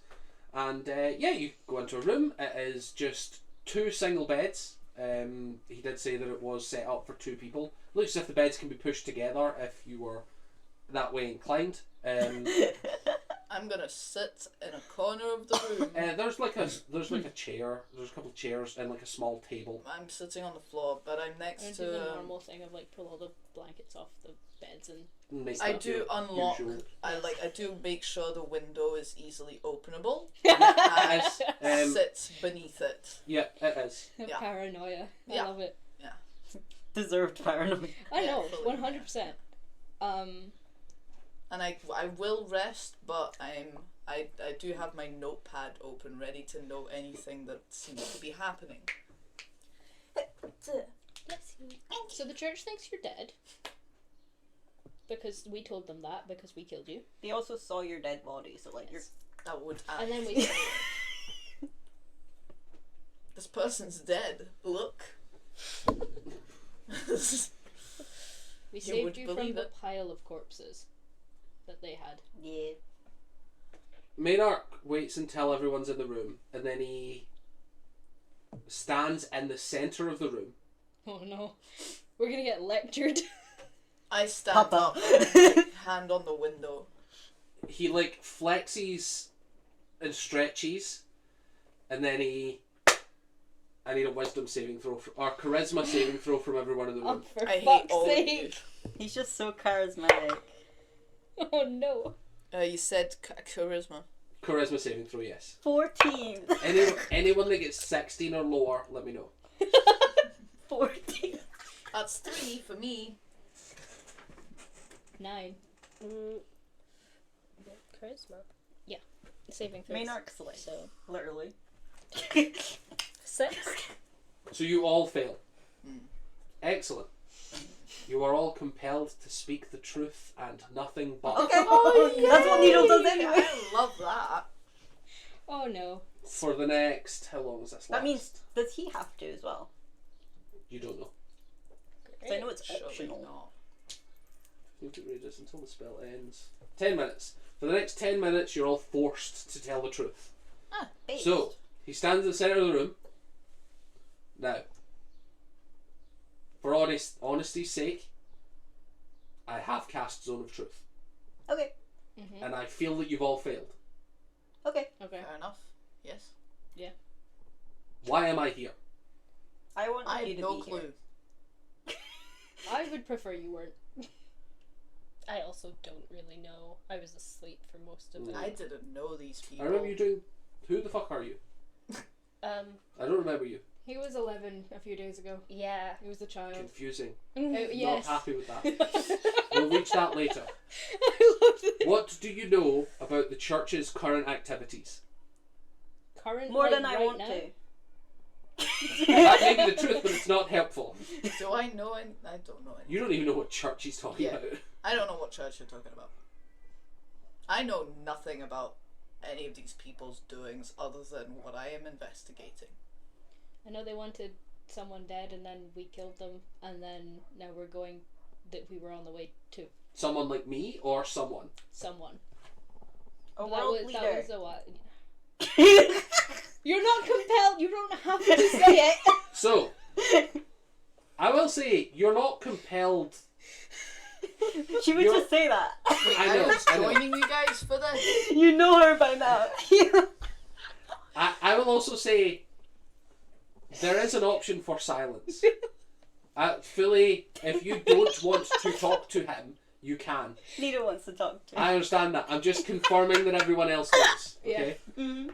And yeah, you go into a room. It is just 2 single beds. He did say that it was set up for 2 people. Looks as if the beds can be pushed together if you were that way inclined. I'm gonna sit in a corner of the room. There's like a chair. There's a couple of chairs and like a small table. I'm sitting on the floor, but I'm I next do the to. normal thing of like pull all the blankets off the beds and. Make I that do your unlock. usual- I do make sure the window is easily openable. It is. And sits beneath it. Yeah, it is. Yeah. Paranoia. I Yeah. love it. Deserved paranoia. I Yeah, know, fully, 100%. And I will rest, but I do have my notepad open, ready to note anything that seems to be happening. Bless you. So the church thinks you're dead. Because we told them that, because we killed you. They also saw your dead body, so like That would. And then we. This person's dead. Look. We You saved would you from believe the it. pile of corpses that they had. yeah. Maynard waits until everyone's in the room, and then he stands in the centre of the room. Oh no. We're gonna get lectured. I stand Papa. up, hand on the window. He like flexes and stretches, and then he. I need a wisdom saving throw or charisma saving throw from everyone in the Oh, room. for I hate fuck's all of you. sake. He's just so charismatic. Oh no. You said charisma. Charisma saving throw, yes. 14. Anyone that gets 16 or lower, let me know. 14. That's 3 for me. 9. Charisma. Saving throws. Maynard Slay. So. Literally. 6. So you all fail. Hmm. Excellent. You are all compelled to speak the truth and nothing but. Okay. That's what Needle does anyway. I love that. Oh no. For the next, how long is this last? That means, does he have to as well? You don't know. 'Cause I know it's Surely optional. not. You can read this until the spell ends. 10 minutes. For the next 10 minutes, you're all forced to tell the truth. Based. So, he stands in the centre of the room. Now, for honesty's sake, I have cast Zone of Truth. Okay. Mm-hmm. And I feel that you've all failed. Okay. Okay. Fair enough. Yes. Why am I here? I want I you have to no be clue. here. I would prefer you weren't. I also don't really know. I was asleep for most of it. I didn't know these people. I remember you doing. Who the fuck are you? I don't remember you. He was 11 a few days ago. Yeah. He was a child. Confusing. Yes. Not happy with that. We'll reach that later. I love it. What do you know about the church's current activities? Current, More like, than I right want now? to. That may be the truth, but it's not helpful. Do I know any? I don't know any. You don't even know what church he's talking Yeah. about. I don't know what church you're talking about. I know nothing about any of these people's doings other than what I am investigating. I know they wanted someone dead and then we killed them and then now we're going that we were on the way to Someone like me or someone? someone. A That world was, leader. that was a what? You're not compelled. You don't have to say it. So, I will say, you're not compelled. She would You're- just say that. Wait, I know, was I know. joining you guys for this. You know her by now. I will also say, there is an option for silence. Fully, if you don't want to talk to him, you can. Nita wants to talk to I understand that. I'm just confirming that everyone else does. Okay? Mm-hmm.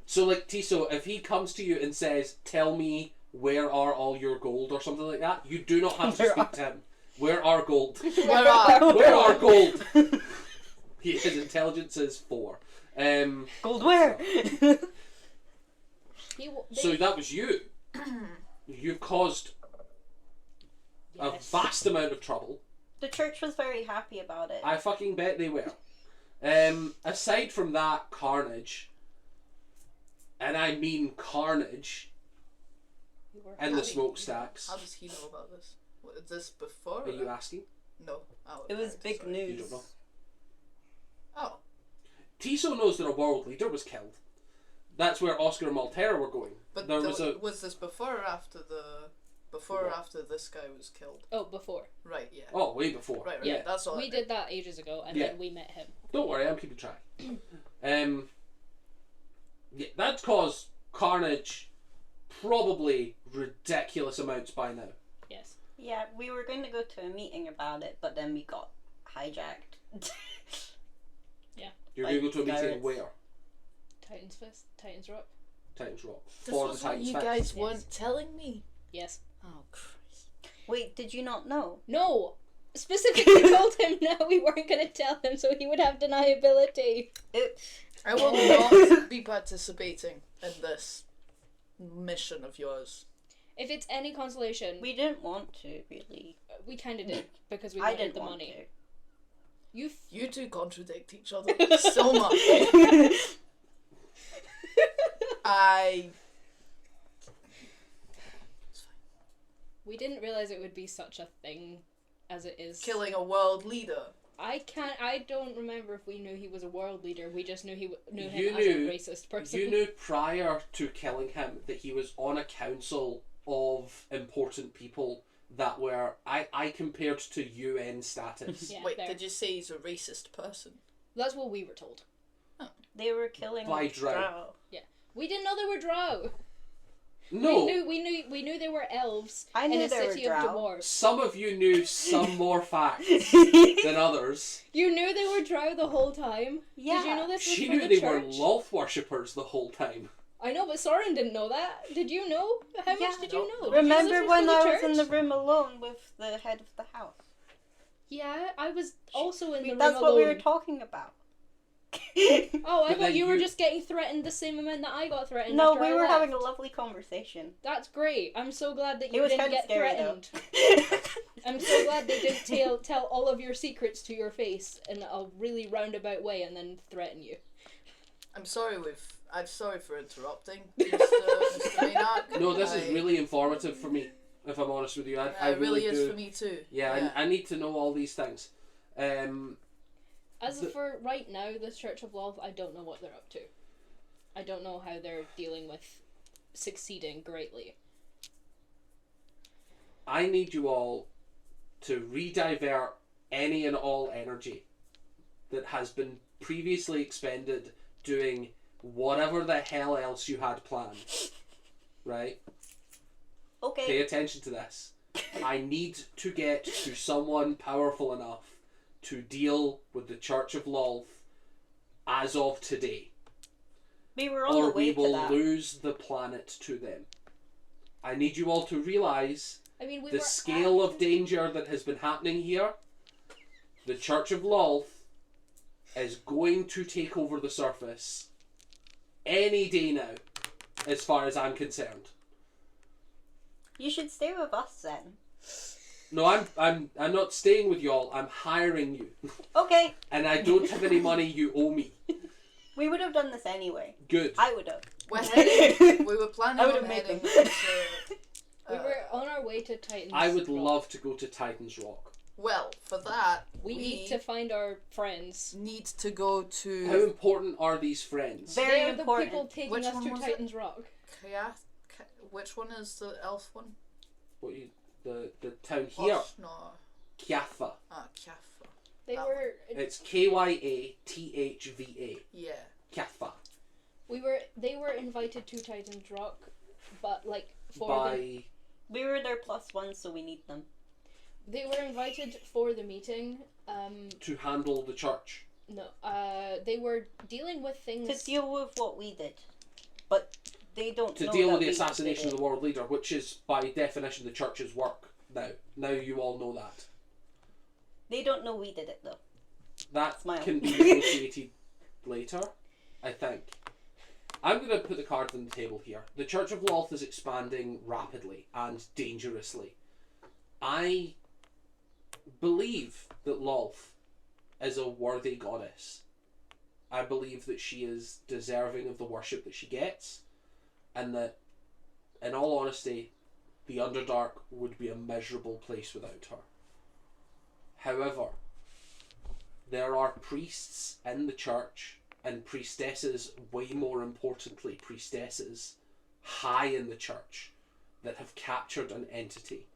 So, like, Tiso, if he comes to you and says, tell me where are all your gold or something like that, you do not have to Where speak to him. Where are gold? Where are? Where are gold? His intelligence is 4. Gold where? So that was you. You've caused a Yes. vast amount of trouble. The church was very happy about it. I fucking bet they were. Aside from that carnage, and I mean carnage, We were and the How- smokestacks. How does he know about this? What, is this before? Are you asking? No. Oh, It was right, big sorry. news. You don't know. Oh. Tiso knows that a world leader was killed. That's where Oscar and Maltera were going. But There was was this before or after the... Before or What? after this guy was killed? Oh, before. Right, yeah. Oh, way before. Right, Yeah. that's all. We did that ages ago, and Yeah. then we met him. Don't worry, I'm keeping track. Yeah, that's caused carnage, probably ridiculous amounts by now. Yes. Yeah, we were going to go to a meeting about it, but then we got hijacked. You're Like going to go to a meeting pirates. where? Titans Fist, Titans Rock. Titans Rock. This For was the what Titans you Fest. guys Yes. weren't telling me. Yes. Oh, Christ. Wait, did you not know? No! Specifically told him no, we weren't going to tell him, so he would have deniability. I will not be participating in this mission of yours. If it's any consolation, We didn't want to, really. we kind of did, because we I wanted didn't the want money. You You two contradict each other so much. to. I... We didn't realize it would be such a thing as it is. Killing a world leader. I don't remember if we knew he was a world leader. We just knew knew him You as knew- a racist person. You knew prior to killing him that he was on a council of important people that were, I compared to UN status. Yeah, Wait, there. did you say he's a racist person? That's what we were told. They were killing By drow. We didn't know they were drow. No, We knew they were elves I in knew a they were city of drow. dwarves. some of you knew some more facts than others. You knew they were drow the whole time. Yeah. Did you know this was She for knew the they church? were Lolth worshippers the whole time. I know, but Soren didn't know that. Did you know? How Yeah. much did you know? Remember This was when for the I was church? in the room alone with the head of the house? Yeah, I was also in the room That's alone. what we were talking about. Oh, I But thought then you were you- just getting threatened the same amount that I got threatened. No, after we I were left. having a lovely conversation. That's great. I'm so glad that It you was didn't kind of get scary threatened. though. I'm so glad they didn't tell all of your secrets to your face in a really roundabout way and then threaten you. I'm sorry for interrupting, Mr. Maynard. No, this is really informative for me, if I'm honest with you. I It really do. is for me too. Yeah, I need to know all these things. As The- for right now, the Church of Love, I don't know what they're up to. I don't know how they're dealing with succeeding greatly. I need you all to redivert any and all energy that has been previously expended doing whatever the hell else you had planned. Right? Pay Okay. attention to this. I need to get to someone powerful enough to deal with the Church of Lolth as of today. We were on Or the way we will to that. lose the planet to them. I need you all to realise I mean, we the were scale at- of danger that has been happening here. The Church of Lolth is going to take over the surface any day now, as far as I'm concerned. You should stay with us then. No, I'm not staying with y'all. I'm hiring you, Okay. and I don't have any money you owe me. We would have done this anyway. Good. I would have. We're heading. We were planning I would on have made heading them. to. We were on our way to Titan's I would Rock. love to go to Titan's Rock. Well, for that, We need to find our friends. need to go How to important are these friends? Very They're the important. people taking Which us one to was it? Titan's Rock. which one is the elf one? What the town here? Osh, no. Kyathva. Kaffa. They That were It's Kyathva. Yeah. Kyathva. They were invited to Titan's Rock, but like for By We were their plus one, so we need them. they were invited for the meeting. to handle the church. No, they were dealing with things. To deal with what we did. But they don't To know deal that with the we assassination did of the world leader, which is by definition the church's work now. Now you all know that. They don't know we did it though. That Smile. can be negotiated later, I think. I'm going to put the cards on the table here. The Church of Lolth is expanding rapidly and dangerously. I believe that Lolth is a worthy goddess. I believe that she is deserving of the worship that she gets, and that, in all honesty, the Underdark would be a miserable place without her. However, there are priests in the church, and priestesses, way more importantly, priestesses high in the church, that have captured an entity.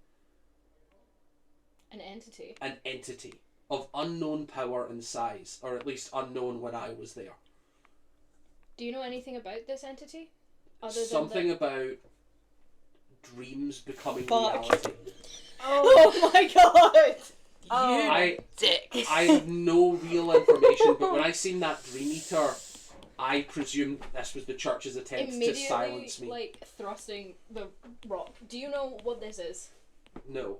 An entity. An entity of unknown power and size, or at least unknown when I was there. Do you know anything about this entity? Other than Something about dreams becoming Fuck. reality. Oh my god! Oh. You dick. I have no real information, but when I seen that Dream Eater, I presumed this was the church's attempt to immediately, silence me. like, thrusting the rock. Do you know what this is? No.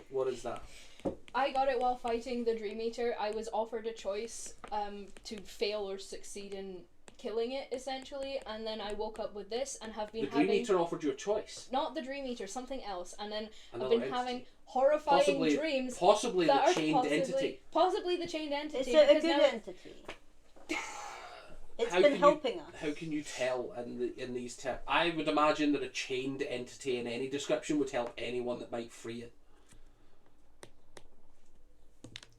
What is that? I got it while fighting the Dream Eater. I was offered a choice to fail or succeed in killing it, essentially, and then I woke up with this and have been The Dream having... Eater offered you a choice. Not the Dream Eater, something else, and then Another I've been entity. having horrifying dreams Possibly the that are chained entity. possibly the chained entity. Is it a because good now- entity? It's How been can helping us. How can you tell in these terms? I would imagine that a chained entity in any description would help anyone that might free it.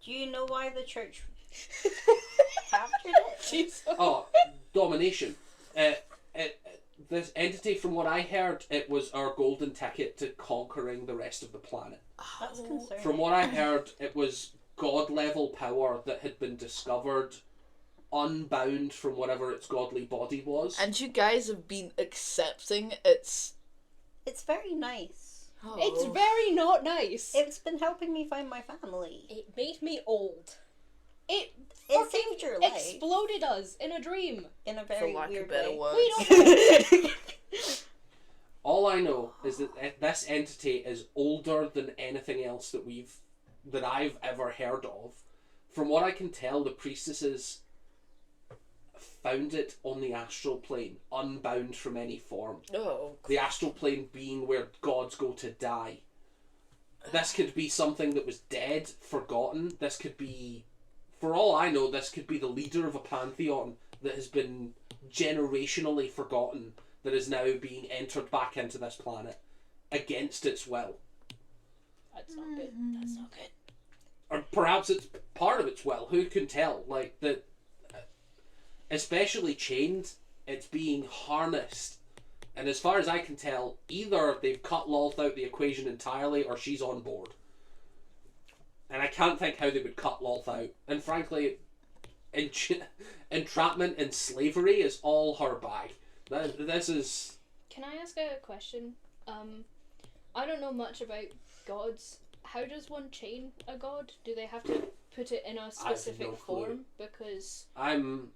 Do you know why the church captured it? Jesus. Oh, domination. This entity, from what I heard, it was our golden ticket to conquering the rest of the planet. That's concerning. From what I heard, it was god level power that had been discovered, unbound from whatever its godly body was. And you guys have been accepting its... It's very nice. Oh. It's very not nice. It's been helping me find my family. It made me old. It It fucking saved your life exploded us in a dream. in a For very lack weird of better way. words. All I know is that this entity is older than anything else that I've ever heard of. From what I can tell, the priestesses found it on the astral plane, unbound from any form. Oh. The astral plane being where gods go to die. This could be something that was dead, forgotten. This could be, for all I know, this could be the leader of a pantheon that has been generationally forgotten, that is now being entered back into this planet against its will. That's not good. That's not good. Or perhaps it's part of its will. Who can tell? Like, that, especially chained, it's being harnessed. And as far as I can tell, either they've cut Lolth out the equation entirely, or she's on board. And I can't think how they would cut Lolth out. And frankly, entrapment and slavery is all her bag. This is... Can I ask a question? I don't know much about gods. How does one chain a god? Do they have to put it in a specific no clue. form? Because I'm...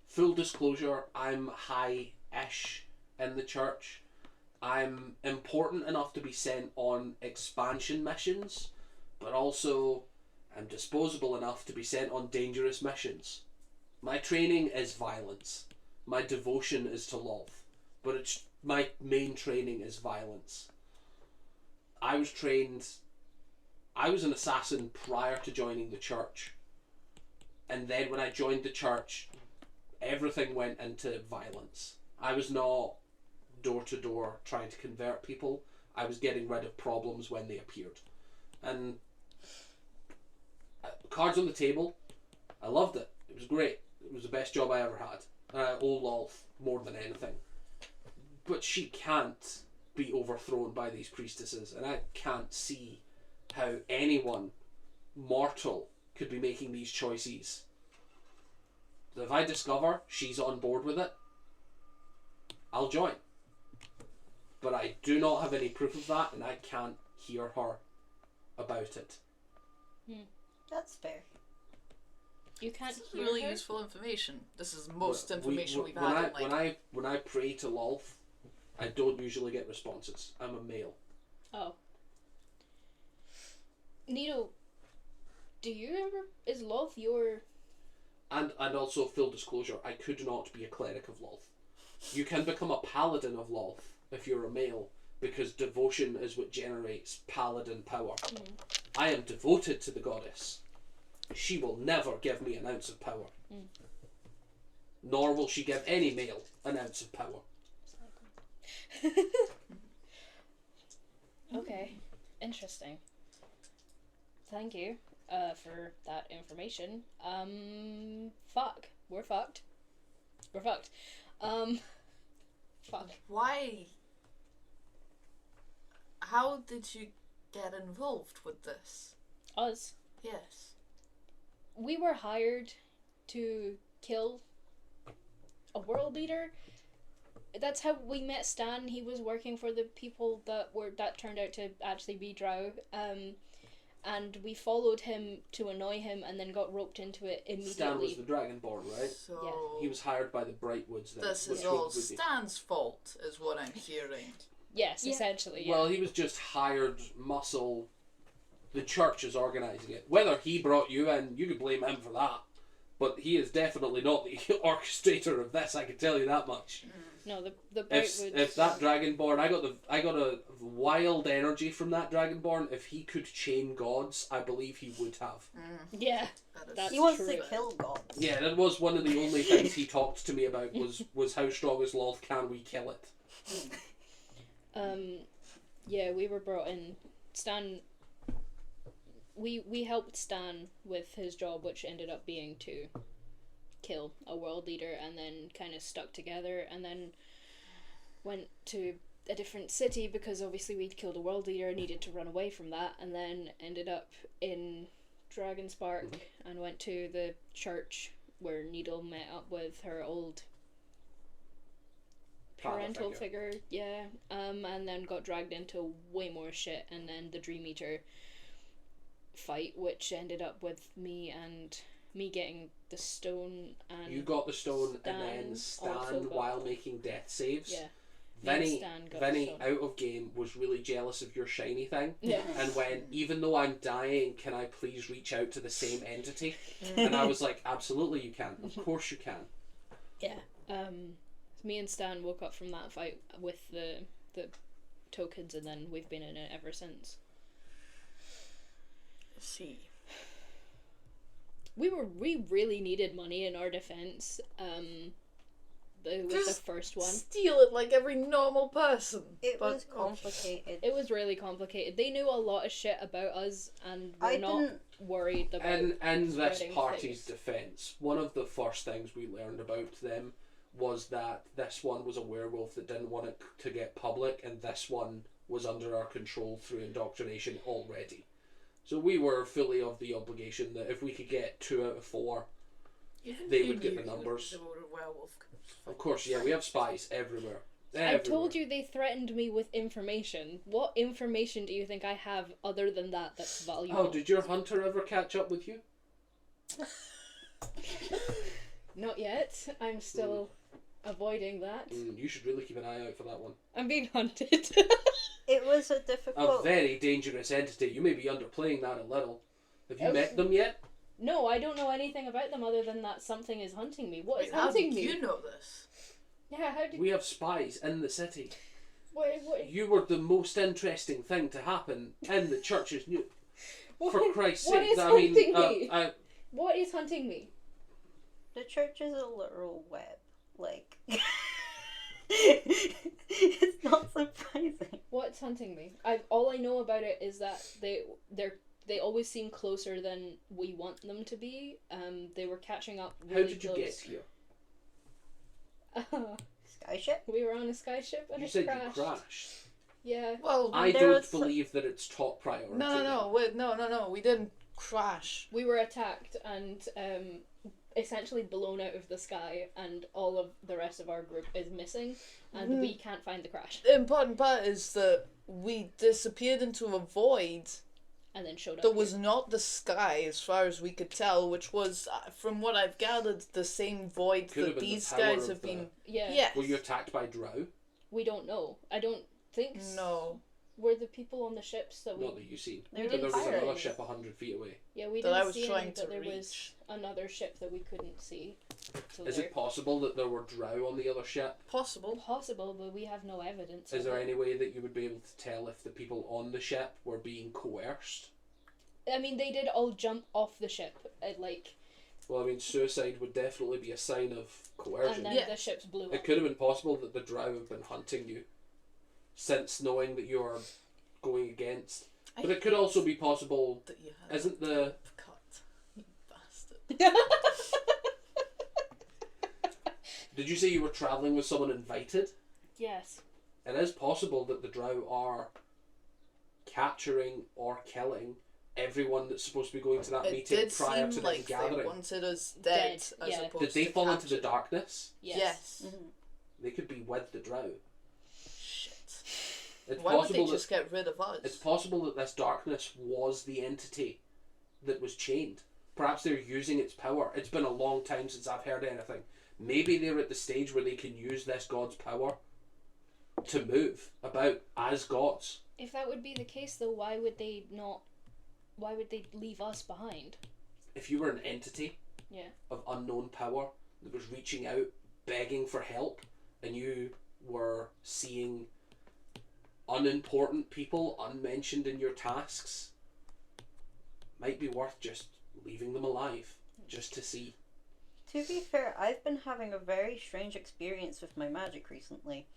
Full disclosure, I'm high-ish in the church. I'm important enough to be sent on expansion missions, but also I'm disposable enough to be sent on dangerous missions. My training is violence. My devotion is to Lolth, but my main training is violence. I was an assassin prior to joining the church, and then when I joined the church, everything went into violence. I was not door to door trying to convert people. I was getting rid of problems when they appeared. And cards on the table, I loved it. It was great. It was the best job I ever had. Lolth more than anything. But she can't be overthrown by these priestesses, and I can't see how anyone mortal could be making these choices. If I discover she's on board with it, I'll join. But I do not have any proof of that, and I can't hear her about it. That's fair. you can't This is hear really her? useful information. This is most information we've when had. when I pray to Lolth, I don't usually get responses. I'm a male. Oh. Nito, do you ever... Is Lolth your... And also, full disclosure, I could not be a cleric of Lolth. You can become a paladin of Lolth if you're a male, because devotion is what generates paladin power. I am devoted to the goddess. She will never give me an ounce of power. nor will she give any male an ounce of power. Okay, interesting. Thank you for that information. Fuck. We're fucked. We're fucked. Fuck. Why? How did you get involved with this? Us. Yes. We were hired to kill a world leader. That's how we met Stan. He was working for the people that turned out to actually be Drow. And we followed him to annoy him, and then got roped into it immediately. Stan was the Dragonborn, right? So He was hired by the Brightwoods. Then, this is which all would be- Stan's fault, is what I'm hearing. Yes, Yeah. essentially. Yeah. Well, he was just hired muscle. The church is organising it. Whether he brought you in, you could blame him for that. But he is definitely not the orchestrator of this. I can tell you that much. No, the If Brightwoods. that Dragonborn, I got a wild energy from that Dragonborn. If he could chain gods, I believe he would have. Yeah. That is That's He wants true. to kill gods. Yeah, that was one of the only things he talked to me about was how strong is Loth, can we kill it? Yeah, we were brought in. Stan. We helped Stan with his job, which ended up being to kill a world leader, and then kind of stuck together, and then went to a different city because obviously we'd killed a world leader and needed to run away from that, and then ended up in Dragonspark and went to the church where Needle met up with her old Father parental figure. figure, yeah, and then got dragged into way more shit, and then the Dream Eater fight, which ended up with me getting the stone, and You got the stone, and then Stan also Stan, got- while making death saves. yeah, me and Vinny, Stan got the Vinny, stone. out of game, was really jealous of your shiny thing. Yeah. And when, even though I'm dying, can I please reach out to the same entity? And I was like, absolutely you can. Of course you can. Yeah. Me and Stan woke up from that fight with the tokens, and then we've been in it ever since. See. We really needed money in our defense. With the Just first one. Steal it like every normal person. It But- was complicated. It was really complicated. They knew a lot of shit about us, and were I not didn't. worried about. In this spreading party's things. defence, one of the first things we learned about them was that this one was a werewolf that didn't want it to get public, and this one was under our control through indoctrination already. So we were fully of the obligation that if we could get 2 out of 4, they would get the numbers. They were a werewolf. Of course, yeah, we have spies everywhere. I told you they threatened me with information. What information do you think I have other than that that's valuable? Oh, did your hunter ever catch up with you? Not yet. I'm still avoiding that. You should really keep an eye out for that one. I'm being hunted. It was a A difficult. very dangerous entity. You may be underplaying that a little. Have you Oh. met them yet? No, I don't know anything about them other than that something is hunting me. What is Wait, how hunting did me? you know this? Yeah, how did We have spies in the city. what, You were the most interesting thing to happen in the church's new. For Christ's what sake, is I mean, hunting me? I, What is hunting me? The church is a literal web. Like. It's not surprising. What's hunting me? All I know about it is that they always seem closer than we want them to be. They were catching up really how did you close. get here? Skyship? We were on a skyship and You it said crashed. you crashed. Yeah. Well, I there don't was some- believe that it's top priority. no. Wait, no. We didn't crash. We were attacked and essentially blown out of the sky, and all of the rest of our group is missing, and we can't find the crash. The important part is that we disappeared into a void And then showed up. that was not the sky, as far as we could tell, which was, from what I've gathered, the same void Could have that been the these power guys of have the- been. Yeah. Yes. Were you attacked by drow? We don't know. I don't think. No. Were the people on the ships that we? Not that you seen. They But were there was another pirates. ship 100 feet away. Yeah, we That didn't I was see trying any, to but there was reach. another ship that we couldn't see. So Is they're it possible that there were drow on the other ship? Possible. possible, but we have no evidence. Is of there it. any way that you would be able to tell if the people on the ship were being coerced? I mean, they did all jump off the ship. Well, I mean, suicide would definitely be a sign of coercion. And then Yeah. the ships blew up. It could have been possible that the drow have been hunting you since knowing that you are going against. But it could also be possible. That you had Isn't the cut, you bastard. Did you say you were travelling with someone invited? Yes. It is possible that the drow are capturing or killing everyone that's supposed to be going to that It meeting did prior to seem the like they gathering. wanted us dead, Dead, as yeah. opposed Did they to fall into the captured. darkness? Yes. Mhm. They could be with the drow. Shit. It's Why would possible they just get rid of us? It's possible that this darkness was the entity that was chained. Perhaps they're using its power. It's been a long time since I've heard anything. Maybe they're at the stage where they can use this god's power to move about as gods. If that would be the case, though, why would they not? Why would they leave us behind? If you were an entity Yeah. of unknown power that was reaching out, begging for help, and you were seeing unimportant people unmentioned in your tasks, might be worth just leaving them alive, just to see. To be fair, I've been having a very strange experience with my magic recently,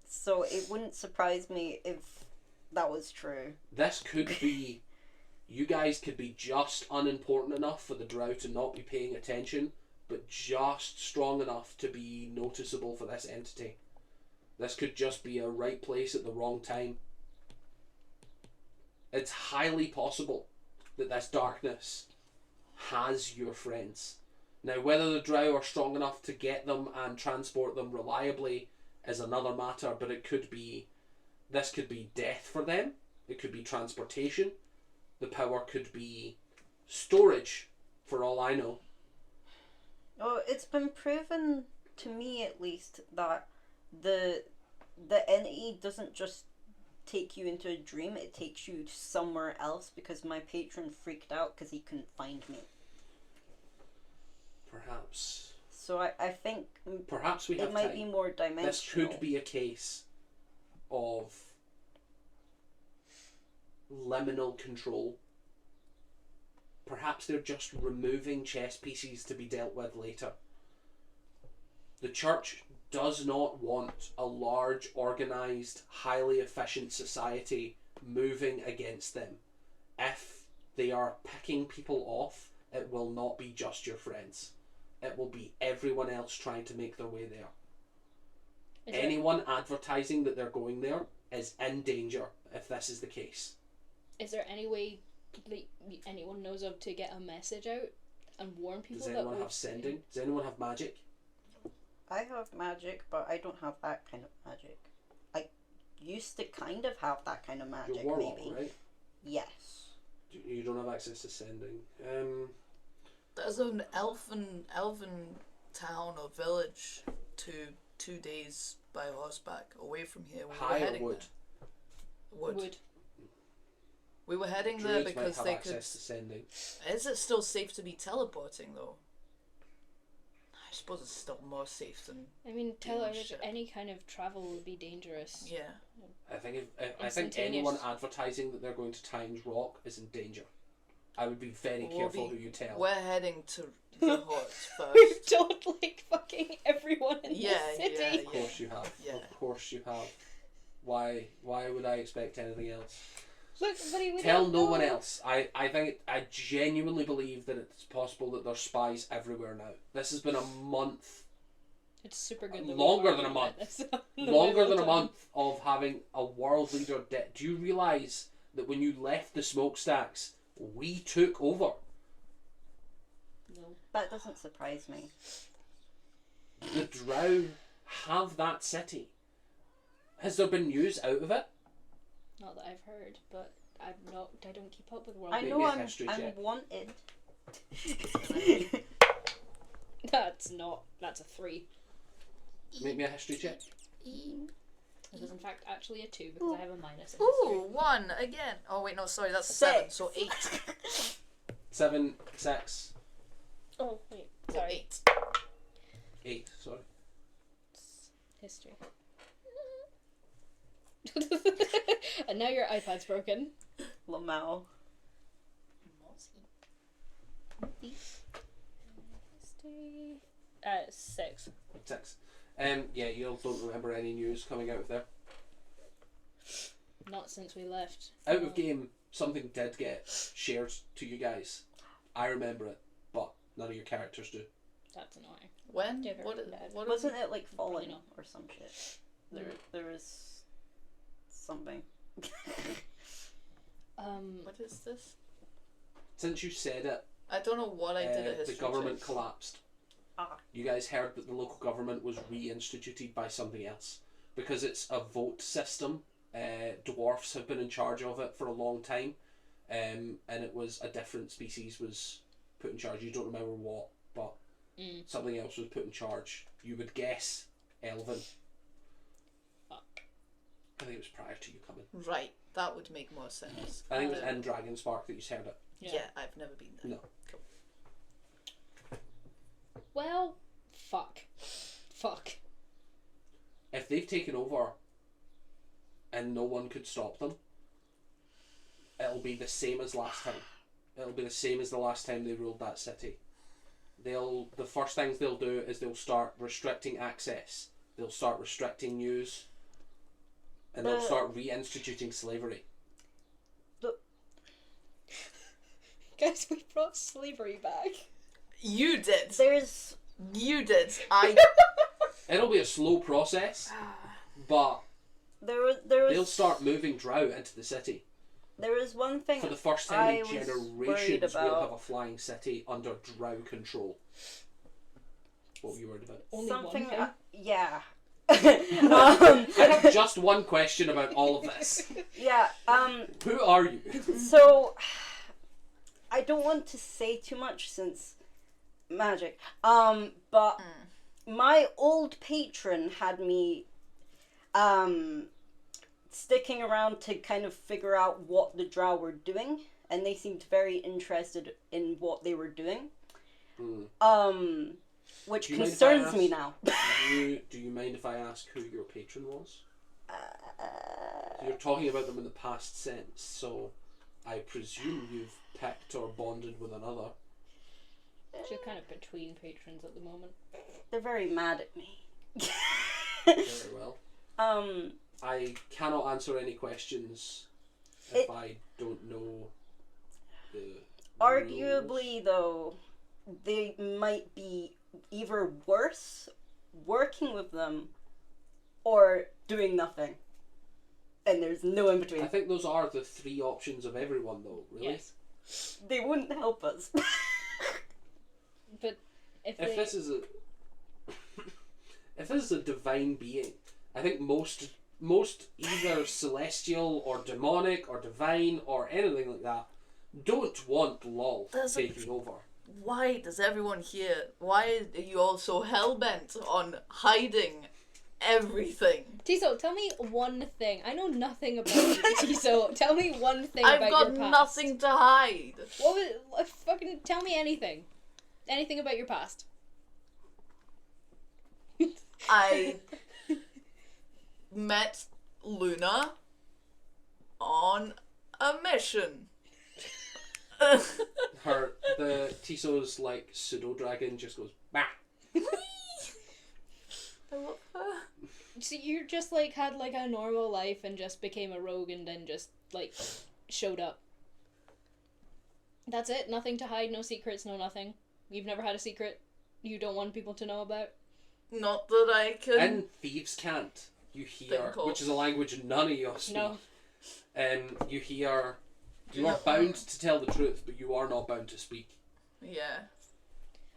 so it wouldn't surprise me if that was true. This could be, you guys could be just unimportant enough for the drow to not be paying attention, but just strong enough to be noticeable for this entity. This could just be a right place at the wrong time. It's highly possible that this darkness has your friends. Now, whether the drow are strong enough to get them and transport them reliably is another matter, but this could be death for them. It could be transportation. The power could be storage, for all I know. Oh, it's been proven, to me at least, that the entity doesn't just take you into a dream, it takes you somewhere else, because my patron freaked out because he couldn't find me. Perhaps. So I think Perhaps we have it might time. be more dimensional. This could be a case of liminal control. Perhaps they're just removing chess pieces to be dealt with later. The church does not want a large, organised, highly efficient society moving against them. If they are picking people off, it will not be just your friends. It will be everyone else trying to make their way there. Anyone advertising that they're going there is in danger if this is the case. Is there any way like anyone knows of to get a message out and warn people? Does anyone have sending? Does anyone have magic? I have magic, but I don't have that kind of magic. I used to kind of have that kind of magic, You're warlock, maybe. right? Yes. You don't have access to sending. There's an elven town or village 2 days by horseback away from here. We were High or heading wood? there. Wood. We were heading there Druids because might they have could. access to sending. Is it still safe to be teleporting though? I suppose it's still more safe than. I mean, ship. any kind of travel would be dangerous. Yeah. I think I think Instantaneous. anyone advertising that they're going to Tynes Rock is in danger. I would be very We'll careful be- who you tell. We're heading to the horse We've first. told like fucking everyone in Yeah, the city. yeah. Of course you have. Yeah. Of course you have. Why would I expect anything else? Look, buddy, we Tell don't no know. one else. I genuinely believe that it's possible that there's spies everywhere now. This has been a month, It's super good. that Longer we've than a already month. met this on the longer wheel than a time. month of having a world leader dead. Do you realise that when you left the smokestacks, we took over? No. That doesn't surprise me. The Drow have that city. Has there been news out of it? Not that I've heard, but I don't keep up with world. I Make know me a I'm history check. wanted. That's a 3. Make me a history check. It is in fact actually a 2 because I have a minus in history. Ooh, 1 again. Oh wait, no, sorry, that's a 7. Six. So 8. 7, 6, Oh wait, So sorry. 8. 8. Sorry. History. And now your iPad's broken. Lamau. city. 6. 6. Yeah, you all don't remember any news coming out of there. Not since we left. Out of game, something did get shared to you guys. I remember it, but none of your characters do. That's annoying. When? Different What? from Dad. What? Wasn't it like fallen Probably not. or some shit? There was something. What is this? Since you said it, I don't know what I did at the history government check. collapsed. Ah. You guys heard that the local government was reinstituted by something else. Because it's a vote system, dwarfs have been in charge of it for a long time. And it was a different species was put in charge. You don't remember what, but something else was put in charge. You would guess Elven. Fuck. I think it was prior to you coming. Right, that would make more sense. I think it was in Dragonspark that you heard it. Yeah, I've never been there. No. Cool. Well, fuck. Fuck. If they've taken over and no one could stop them, it'll be the same as last time. It'll be the same as the last time they ruled that city. The first things they'll do is they'll start restricting access. They'll start restricting news. And they'll start reinstituting slavery. Guys, we brought slavery back. You did. There's You did. I. It'll be a slow process, but there was they'll start moving drow into the city. there was one thing For the first time I in was worried generations, we'll about. have a flying city under drow control. What were you worried about? Only Something, one thing. yeah. I have just one question about all of this. Yeah. Who are you? So, I don't want to say too much since magic. But my old patron had me, sticking around to kind of figure out what the drow were doing, and they seemed very interested in what they were doing. Which Do you mind if I concerns ask- me now. Do you mind if I ask who your patron was? So you're talking about them in the past sense, so I presume you've picked or bonded with another. She's kind of between patrons at the moment. They're very mad at me. Very well. Um, I cannot answer any questions if I don't know the rules. arguably, though, they might be either worse working with them or doing nothing. And there's no in between. I think those are the three options of everyone, though. Really. Yes. They wouldn't help us. But if If this is a divine being, I think most either celestial or demonic or divine or anything like that don't want LOL There's a- taking over. Why does everyone here? Why are you all so hell-bent on hiding everything? Tiso, tell me one thing. I know nothing about you, Tiso. Tell me one thing I've about got your past. nothing to hide. What was fucking? Tell me anything. Anything about your past. I met Luna on a mission. The Tiso's like pseudo dragon just goes bah. I love her. So you're just like had like a normal life and just became a rogue and then just like showed up. That's it. Nothing to hide. No secrets. No nothing. You've never had a secret you don't want people to know about. Not that I can. And thieves can't. You hear, Think of- which is a language none of you speak. No. You hear. You Yeah. are bound to tell the truth, but you are not bound to speak. Yeah.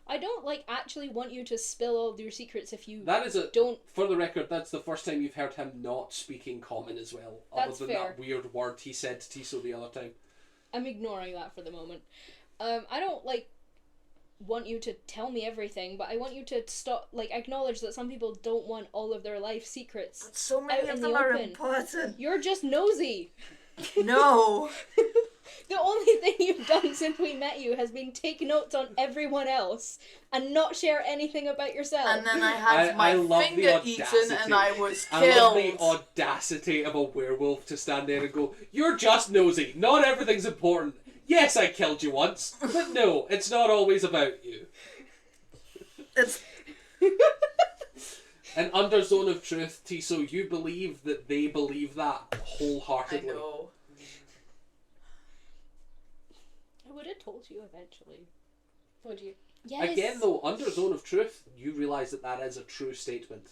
I don't like actually want you to spill all your secrets if you That is don't. For the record, that's the first time you've heard him not speaking common as well. That's other than fair. that weird word he said to Tiso the other time. I'm ignoring that for the moment. I don't like want you to tell me everything, but I want you to stop acknowledge that some people don't want all of their life secrets. But so many Out of in them the are open. important. You're just nosy. No. The only thing you've done since we met you has been take notes on everyone else and not share anything about yourself. And then I had my I love the finger eaten audacity. and I was I love the killed. audacity of a werewolf to stand there and go, "You're just nosy. Not everything's important. Yes, I killed you once, but no, it's not always about you." It's And under Zone of Truth, Tiso, you believe that they believe that I wholeheartedly. know. I would have told you eventually. Would you? Yes. Again, though, under Zone of Truth, you realise that that is a true statement.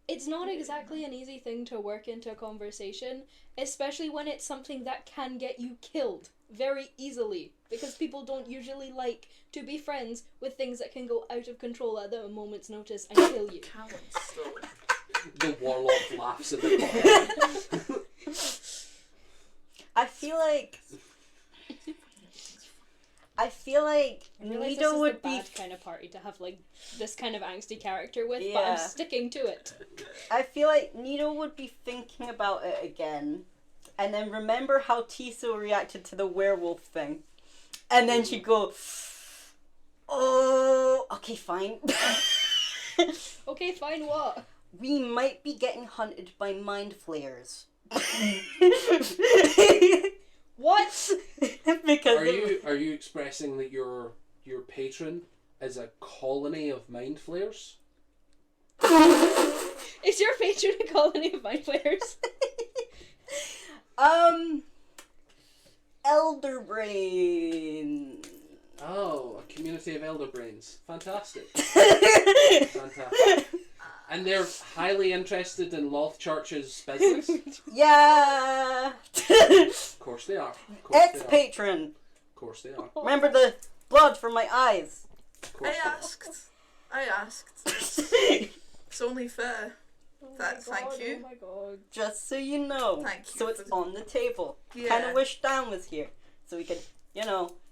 It's not exactly an easy thing to work into a conversation, especially when it's something that can get you killed very easily, because people don't usually like to be friends with things that can go out of control at a moment's notice and kill you. Cowards, though. The warlock laughs in the corner. I feel like I realize this Nito is would the be. bad kind of party to have like this kind of angsty character with, but Yeah. I'm sticking to it. I feel like Nito would be thinking about it again, and then remember how Tiso reacted to the werewolf thing, and then she'd go, "Oh, okay, fine." Okay, fine, what? We might be getting hunted by mind flayers. What? Because Are you expressing that your patron is a colony of mind flayers? Is your patron a colony of mind flayers? Elder Brain. Oh, a community of elder brains. Fantastic. Fantastic. And they're highly interested in Lothchurch's business? Yeah. Of course they are. Of course they are. Ex-patron. Of course they are. Remember the blood from my eyes. Of course I asked. It's only fair. Thank you. Oh my god. Just so you know. Thank you So it's for- on the table. Yeah. Kind of wish Dan was here, so we could,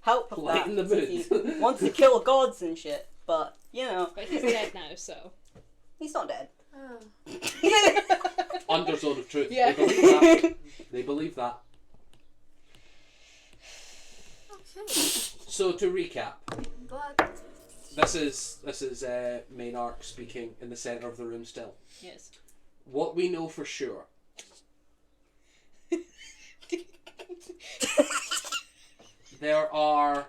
help with Lighten that. the since mood. He wants to kill gods and shit, but But he's dead now, so. he's not dead. Oh. Under Zone of Truth. Yeah. They believe that. They believe that. Okay. So to recap, I'm glad. this is Maynark speaking in the centre of the room still. Yes. What we know for sure. There are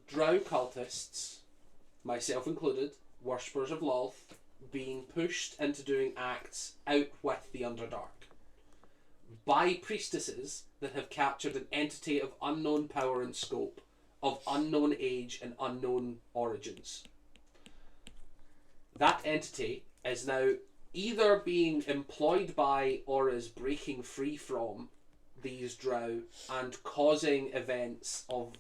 drow cultists, myself included, worshippers of Lolth, being pushed into doing acts out with the Underdark by priestesses that have captured an entity of unknown power and scope, of unknown age and unknown origins. That entity is now either being employed by or is breaking free from these drow and causing events of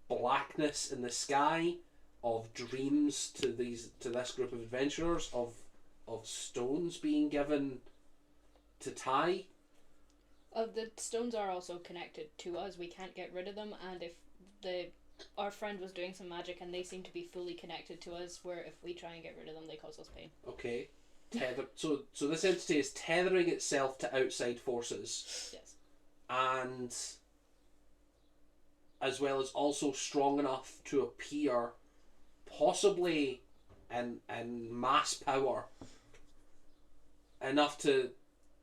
blackness in the sky, of dreams to this group of adventurers, of stones being given to tie. The stones are also connected to us. We can't get rid of them, and if our friend was doing some magic and they seem to be fully connected to us, where if we try and get rid of them, they cause us pain. Okay. So this entity is tethering itself to outside forces. Yes. And as well as also strong enough to appear possibly in mass power enough to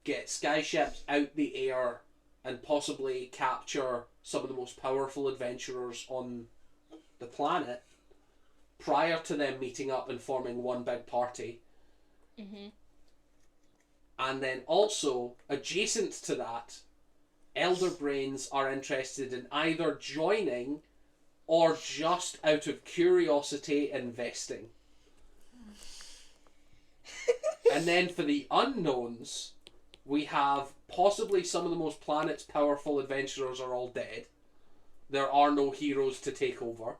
get skyships out the air and possibly capture some of the most powerful adventurers on the planet prior to them meeting up and forming one big party. Mm-hmm. And then also, adjacent to that, elder brains are interested in either joining or just out of curiosity investing. And then for the unknowns, we have possibly some of the most planet's powerful adventurers are all dead. There are no heroes to take over.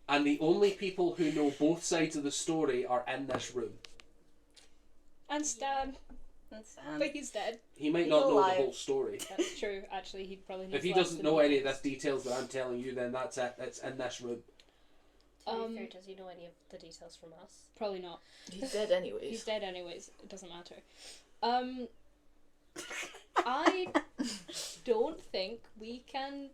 And the only people who know both sides of the story are in this room. And Stan, but he's dead. He might He's not know alive. the whole story. That's true. Actually, he probably knows If he less doesn't than know he any of thinks. this details that I'm telling you, then that's it. It's in this room. To be fair, does he know any of the details from us? Probably not. He's dead anyways. He's dead anyways. It doesn't matter. I don't think we can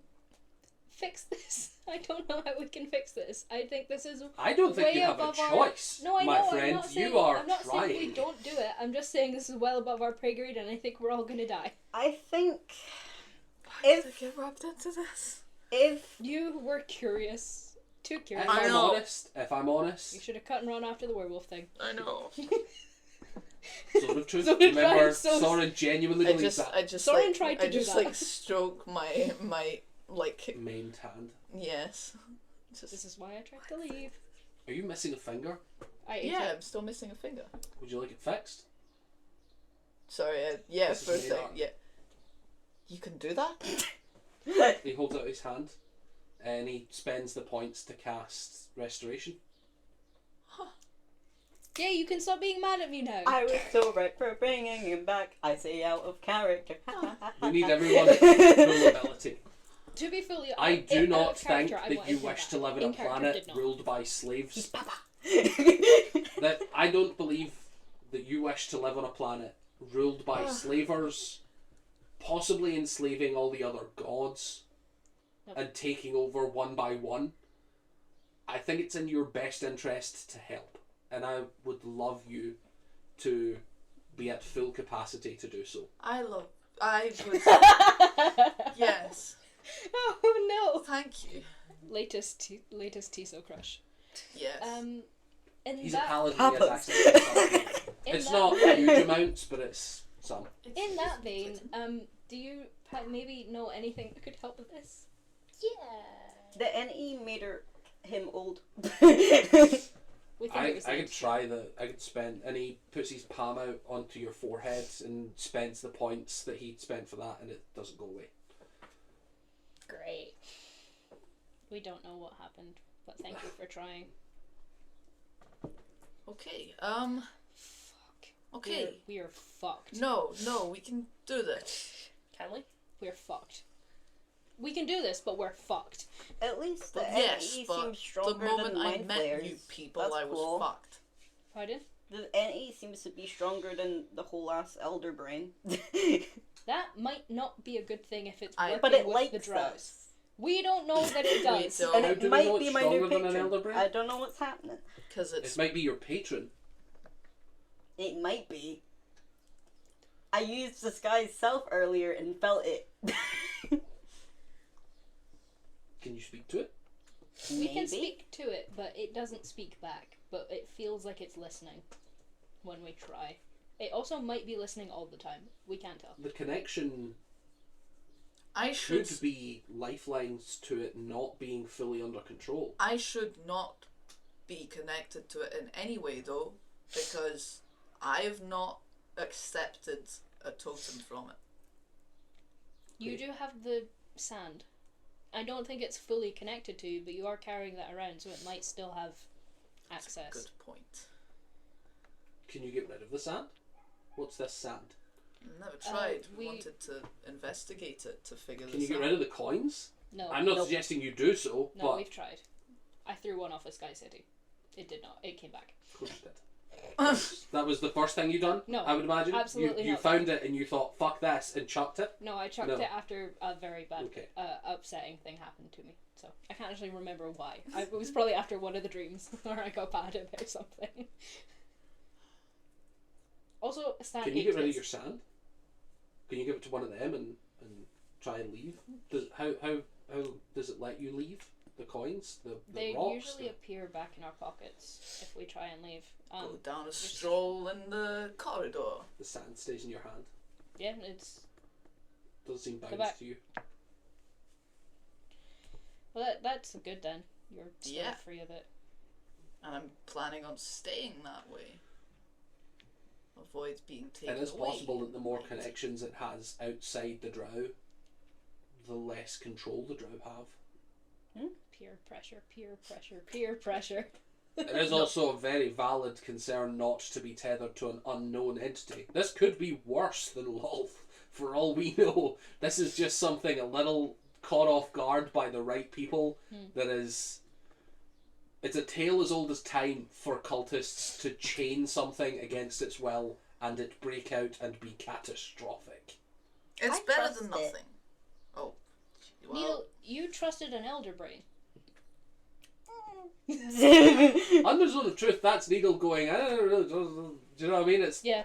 fix this. I don't know how we can fix this. I think this is I don't think way you have a above our- choice, No, I my know. friend. I'm not saying, You are I'm not trying. saying we don't do it. I'm just saying this is well above our pay grade, and I think we're all gonna die. I think Why did I get wrapped into this? if You were curious too curious. I know. If I'm honest, You should have cut and run after the werewolf thing. I know. Sword of Truth. Someone Remember, tried so- Soren genuinely believes that. Soren tried to I do just that. like stroke my like Maimed hand. yes. Just This is why I tried to leave. Are you missing a finger? I ate yeah, it. I'm still missing a finger. Would you like it fixed? Sorry, yeah, This is for a made second, up. yeah. You can do that? He holds out his hand, and he spends the points to cast Restoration. Yeah, you can stop being mad at me now. I was so right for bringing him back. I say out of character. We need everyone at full ability. To be fully I do out of not think character, I that wanted you him wish back. to live in a In character, planet did not. ruled by slaves. He's Papa. That I don't believe that you wish to live on a planet ruled by slavers, possibly enslaving all the other gods Nope. and taking over one by one. I think it's in your best interest to help, and I would love you to be at full capacity to do so. I would yes. Oh no! Thank you. Latest Tiso crush. Yes. In He's a that paladin. He has Papas. access to something. in It's that not huge amounts, but it's some. in that vein, do you maybe know anything that could help with this? Yeah. The NE made him old. We think I it was could like- try I could spend, and he puts his palm out onto your forehead and spends the points that he'd spent for that, and it doesn't go away. Great. We don't know what happened, but thank you for trying. Okay. Fuck. Okay. We are fucked. No, we can do this. Can we? We're fucked. We can do this, but we're fucked. At least the But yes, NE but seems the stronger moment than I Mind met Flayers. you people, That's I was cool. fucked. Pardon? The NE seems to be stronger than the whole ass Elder Brain. That might not be a good thing if it's I- working But it with likes the drows. us. We don't know that it We does. don't. And How it do we know might it's be my new stronger than an patron. Elder Brain? I don't know what's happening. Because It it's might be your patron. It might be. I used Disguise Self earlier and felt it. Can you speak to it? We can Maybe. speak to it, but it doesn't speak back. But it feels like it's listening when we try. It also might be listening all the time. We can't tell. The connection I should could be lifelines to it not being fully under control. I should not be connected to it in any way though, because I've not accepted a totem from it. You do have the sand. I don't think it's fully connected to you, but you are carrying that around, so it might still have access. Good point. Can you get rid of the sand? What's this sand? Never tried. we- Wanted to investigate it to figure Can you this get out. rid of the coins? No, I'm not Nope. suggesting you do so, no, but we've tried. I threw one off a Sky City. It did not. It came back. of course you did. That was the first thing you done? No, I would imagine? absolutely You not. found it and you thought, fuck this, and chucked it? No, I chucked No. it after a very bad, Okay. upsetting thing happened to me. So I can't actually remember why. It was probably after one of the dreams, or I got bad about something. Also, Stan Can you ate get rid of his. your sand? Can you give it to one of them and try and leave? How does it let you leave? The coins? The They rocks? usually appear back in our pockets if we try and leave. Go down a stroll in the corridor. The sand stays in your hand. Yeah, it's Doesn't seem bound back. to you. well. That's good then. You're still Yeah. free of it. And I'm planning on staying that way. Avoid being taken It is away. possible that the more connections it has outside the drow, the less control the drow have. Peer pressure, peer pressure, peer pressure. It is also a very valid concern not to be tethered to an unknown entity. This could be worse than Lolth, for all we know. This is just something a little caught off guard by the right people that is... It's a tale as old as time for cultists to chain something against its will and it break out and be catastrophic. It's I better trust than it. nothing. Oh. Well, Neil, you trusted an elder brain. Under Zone of Truth, that's Needle going, I don't really, do you know what I mean? It's Yeah.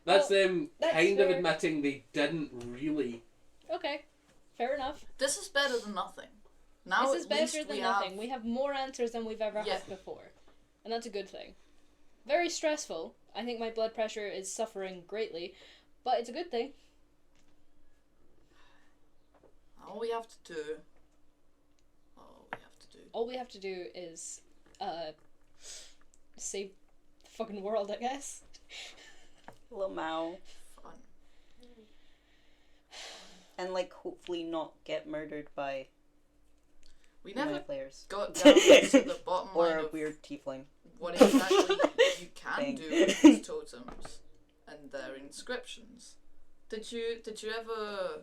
That's Well, them that's kind of fair. admitting they didn't really. Okay. Fair enough. this is better than nothing. Now This is at least better than we nothing. have... We have more answers than we've ever Yeah. had before. And that's a good thing. Very stressful. I think my blood pressure is suffering greatly, but it's a good thing. All we have to do... All we have to do is save the fucking world, I guess. Lamau. Fun. And like hopefully not get murdered by We my never players. got down to the bottom Or line a of weird tiefling. what exactly you can Thing. do with these totems and their inscriptions. Did you ever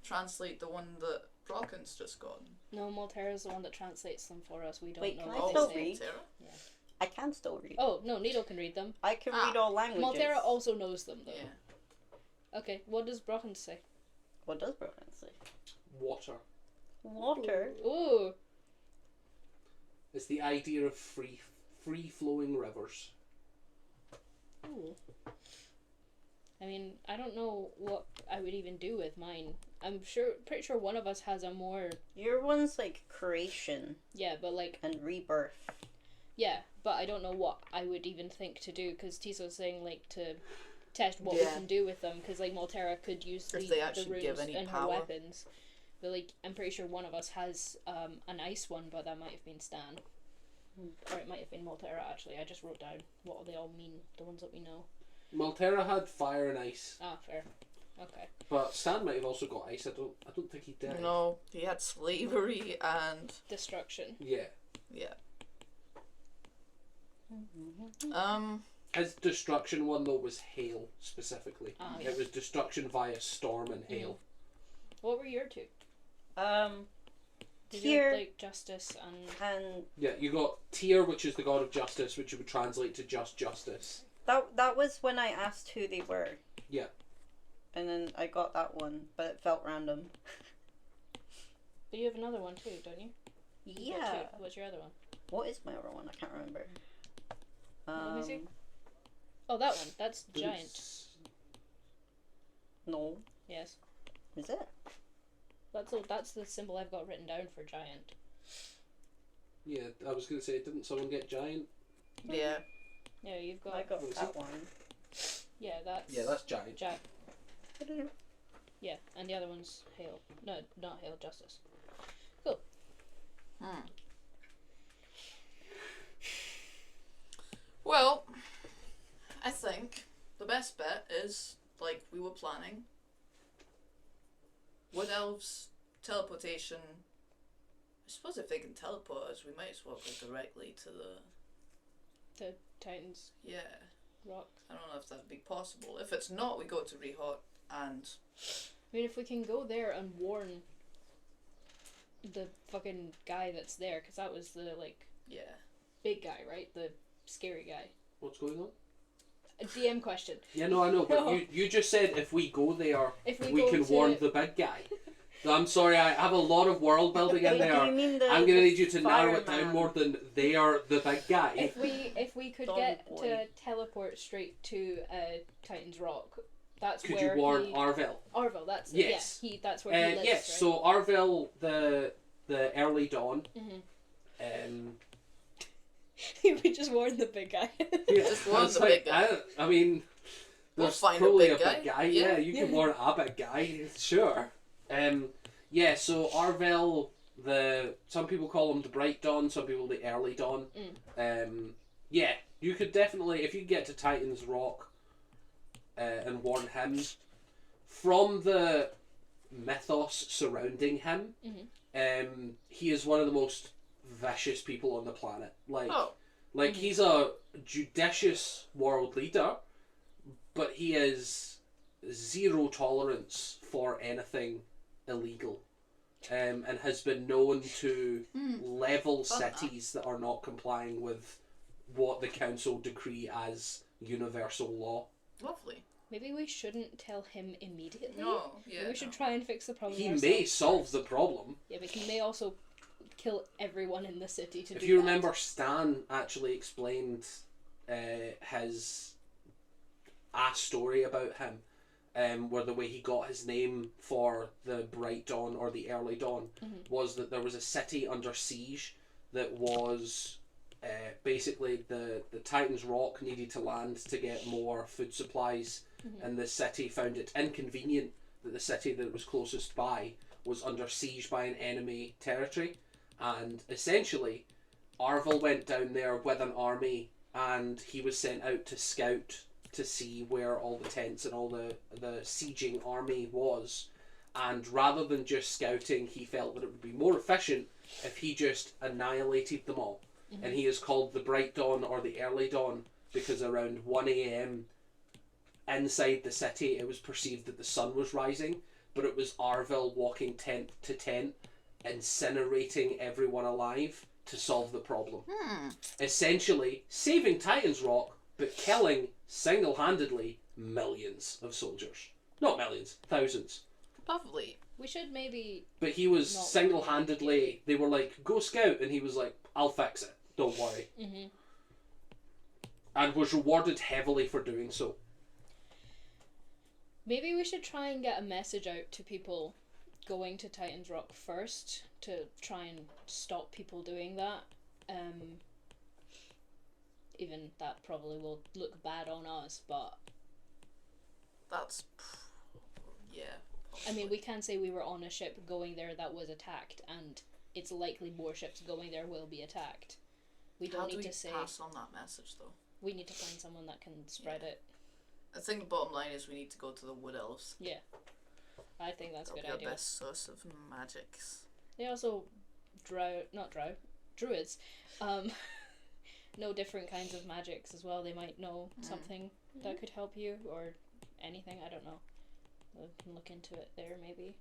translate the one that Brocken's just gotten? No, Maltera's the one that translates them for us. We don't Wait, know can I what still they say. read? Maltera? I can still read. Oh, no, Needle can read them. I can Ah. read all languages. Maltera also knows them, though. Yeah. Okay, what does Brocken say? What does Broken say? Water. Water. Ooh. It's the idea of free flowing rivers. Ooh. I mean, I don't know what I would even do with mine. Pretty sure one of us has a more, Your one's like creation yeah, but like, and rebirth. yeah, but I don't know what I would even think to do, because Tiso's saying, like, to test what we Yeah. can do with them, because, like, Maltera could use If they the actually give runes any in her power. weapons. But, like, I'm pretty sure one of us has an ice one, but that might have been Stan. Or it might have been Maltera, actually. I just wrote down what they all mean, the ones that we know. Maltera had fire and ice, Ah, fair. Okay. but Stan might have also got ice. I don't think he did. No, he had slavery and... Destruction. Yeah. Yeah. His destruction one though was hail specifically. Ah, yeah. It was destruction via storm and hail. What were your two? Did you Tyr have, like, justice and... and Yeah, you got Tyr, which is the god of justice, which you would translate to just justice. that was when I asked who they were. Yeah. And then I got that one, but it felt random. But you have another one too, don't you? You've got Yeah. two. What's your other one? What is my other one? I can't remember. Let me see. Oh, that one. That's giant. No. Yes. Is it? That's the symbol I've got written down for giant. Yeah, I was gonna say, didn't someone get giant? Yeah. Yeah, you've got... I got What was that it? one. Yeah, that's... Yeah, that's giant. Yeah, and the other one's hail. No, not hail, justice. Well, I think the best bet is, like we were planning, Wood Elves teleportation. I suppose if they can teleport us, we might as well go directly to the... Titans Yeah. rock. I don't know if that'd be possible. If it's not, we go to Rehot and... I mean, if we can go there and warn the fucking guy that's there, because that was the, like, Yeah. big guy, right? The scary guy. What's going on? A DM question. Yeah, no, I know, but No. you just said if we go there, If we we go can to... warn the big guy. I'm sorry, I have a lot of world building in Wait, do there. you mean the I'm gonna need you to narrow it down fireman? more than they are the big guy. If we could Don get boy. to teleport straight to Titan's Rock, that's Could where you warn he... Arvel? Arvel, that's Yes. Yeah, that's where he lives, Yes, right? so Arvel, the early dawn. Mm-hmm. We just warn the big guy. Yeah, Just warn it's the like, big guy. I mean, We'll there's find a probably big guy. Yeah, Yeah. you can warn a big guy, sure. Yeah, so Arvel, some people call him the Bright Dawn, some people the Early Dawn. Yeah, you could definitely, if you get to Titan's Rock and warn him, from the mythos surrounding him, he is one of the most vicious people on the planet. Like he's a judicious world leader, but he is zero tolerance for anything illegal, and has been known to level cities that are not complying with what the council decree as universal law. Lovely. Maybe we shouldn't tell him immediately. No, yeah. Maybe we should try and fix the problem He ourselves may solve first. the problem. Yeah, but he may also kill everyone in the city to do If you that. remember, Stan actually explained his story about him, where the way he got his name for the Bright Dawn or the Early Dawn was that there was a city under siege that was basically the Titan's Rock needed to land to get more food supplies, and the city found it inconvenient that the city that was closest by was under siege by an enemy territory, and essentially Arvel went down there with an army, and he was sent out to scout to see where all the tents and all the sieging army was, and rather than just scouting, he felt that it would be more efficient if he just annihilated them all. And he is called the Bright Dawn or the Early Dawn because around 1 a.m. inside the city it was perceived that the sun was rising, but it was Arvel walking tent to tent, incinerating everyone alive to solve the problem. Essentially saving Titan's Rock, but killing single-handedly millions of soldiers. Not millions, thousands. Lovely. We should maybe. But he was Not single-handedly, they were like, go scout, and he was like, I'll fix it, don't worry. And was rewarded heavily for doing so. Maybe we should try and get a message out to people going to Titan's Rock first to try and stop people doing that. Even that probably will look bad on us, but That's... yeah. I mean, we can say we were on a ship going there that was attacked, and it's likely more ships going there will be attacked. We don't How do need we to say. pass on that message, though? We need to find someone that can spread it. I think the bottom line is we need to go to the Wood Elves. Yeah, I think that's a That'll good be our idea. best source of magics. They also druids. Know different kinds of magics as well. They might know something that could help you or anything. I don't know. We can look into it there maybe.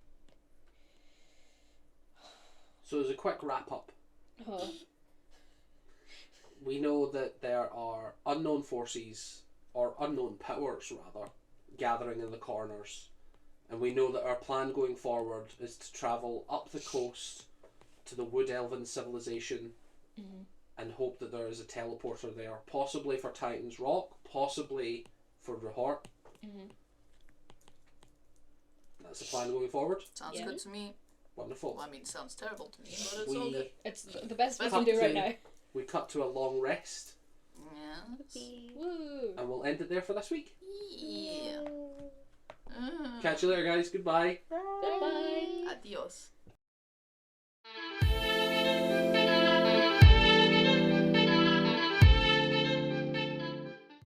So as a quick wrap up, Oh. we know that there are unknown forces, or unknown powers rather, gathering in the corners. And we know that our plan going forward is to travel up the coast to the Wood Elven civilization and hope that there is a teleporter there, possibly for Titan's Rock, possibly for Rehort. That's the plan going forward. Sounds Yeah. good to me. Wonderful. Well, I mean, sounds terrible to me, but it's all good. It's the best we Let's can do cut right to- now. We cut to a long rest, Yes. Woo! and we'll end it there for this week. Yeah. Catch you later, guys. Goodbye. Goodbye. Adios.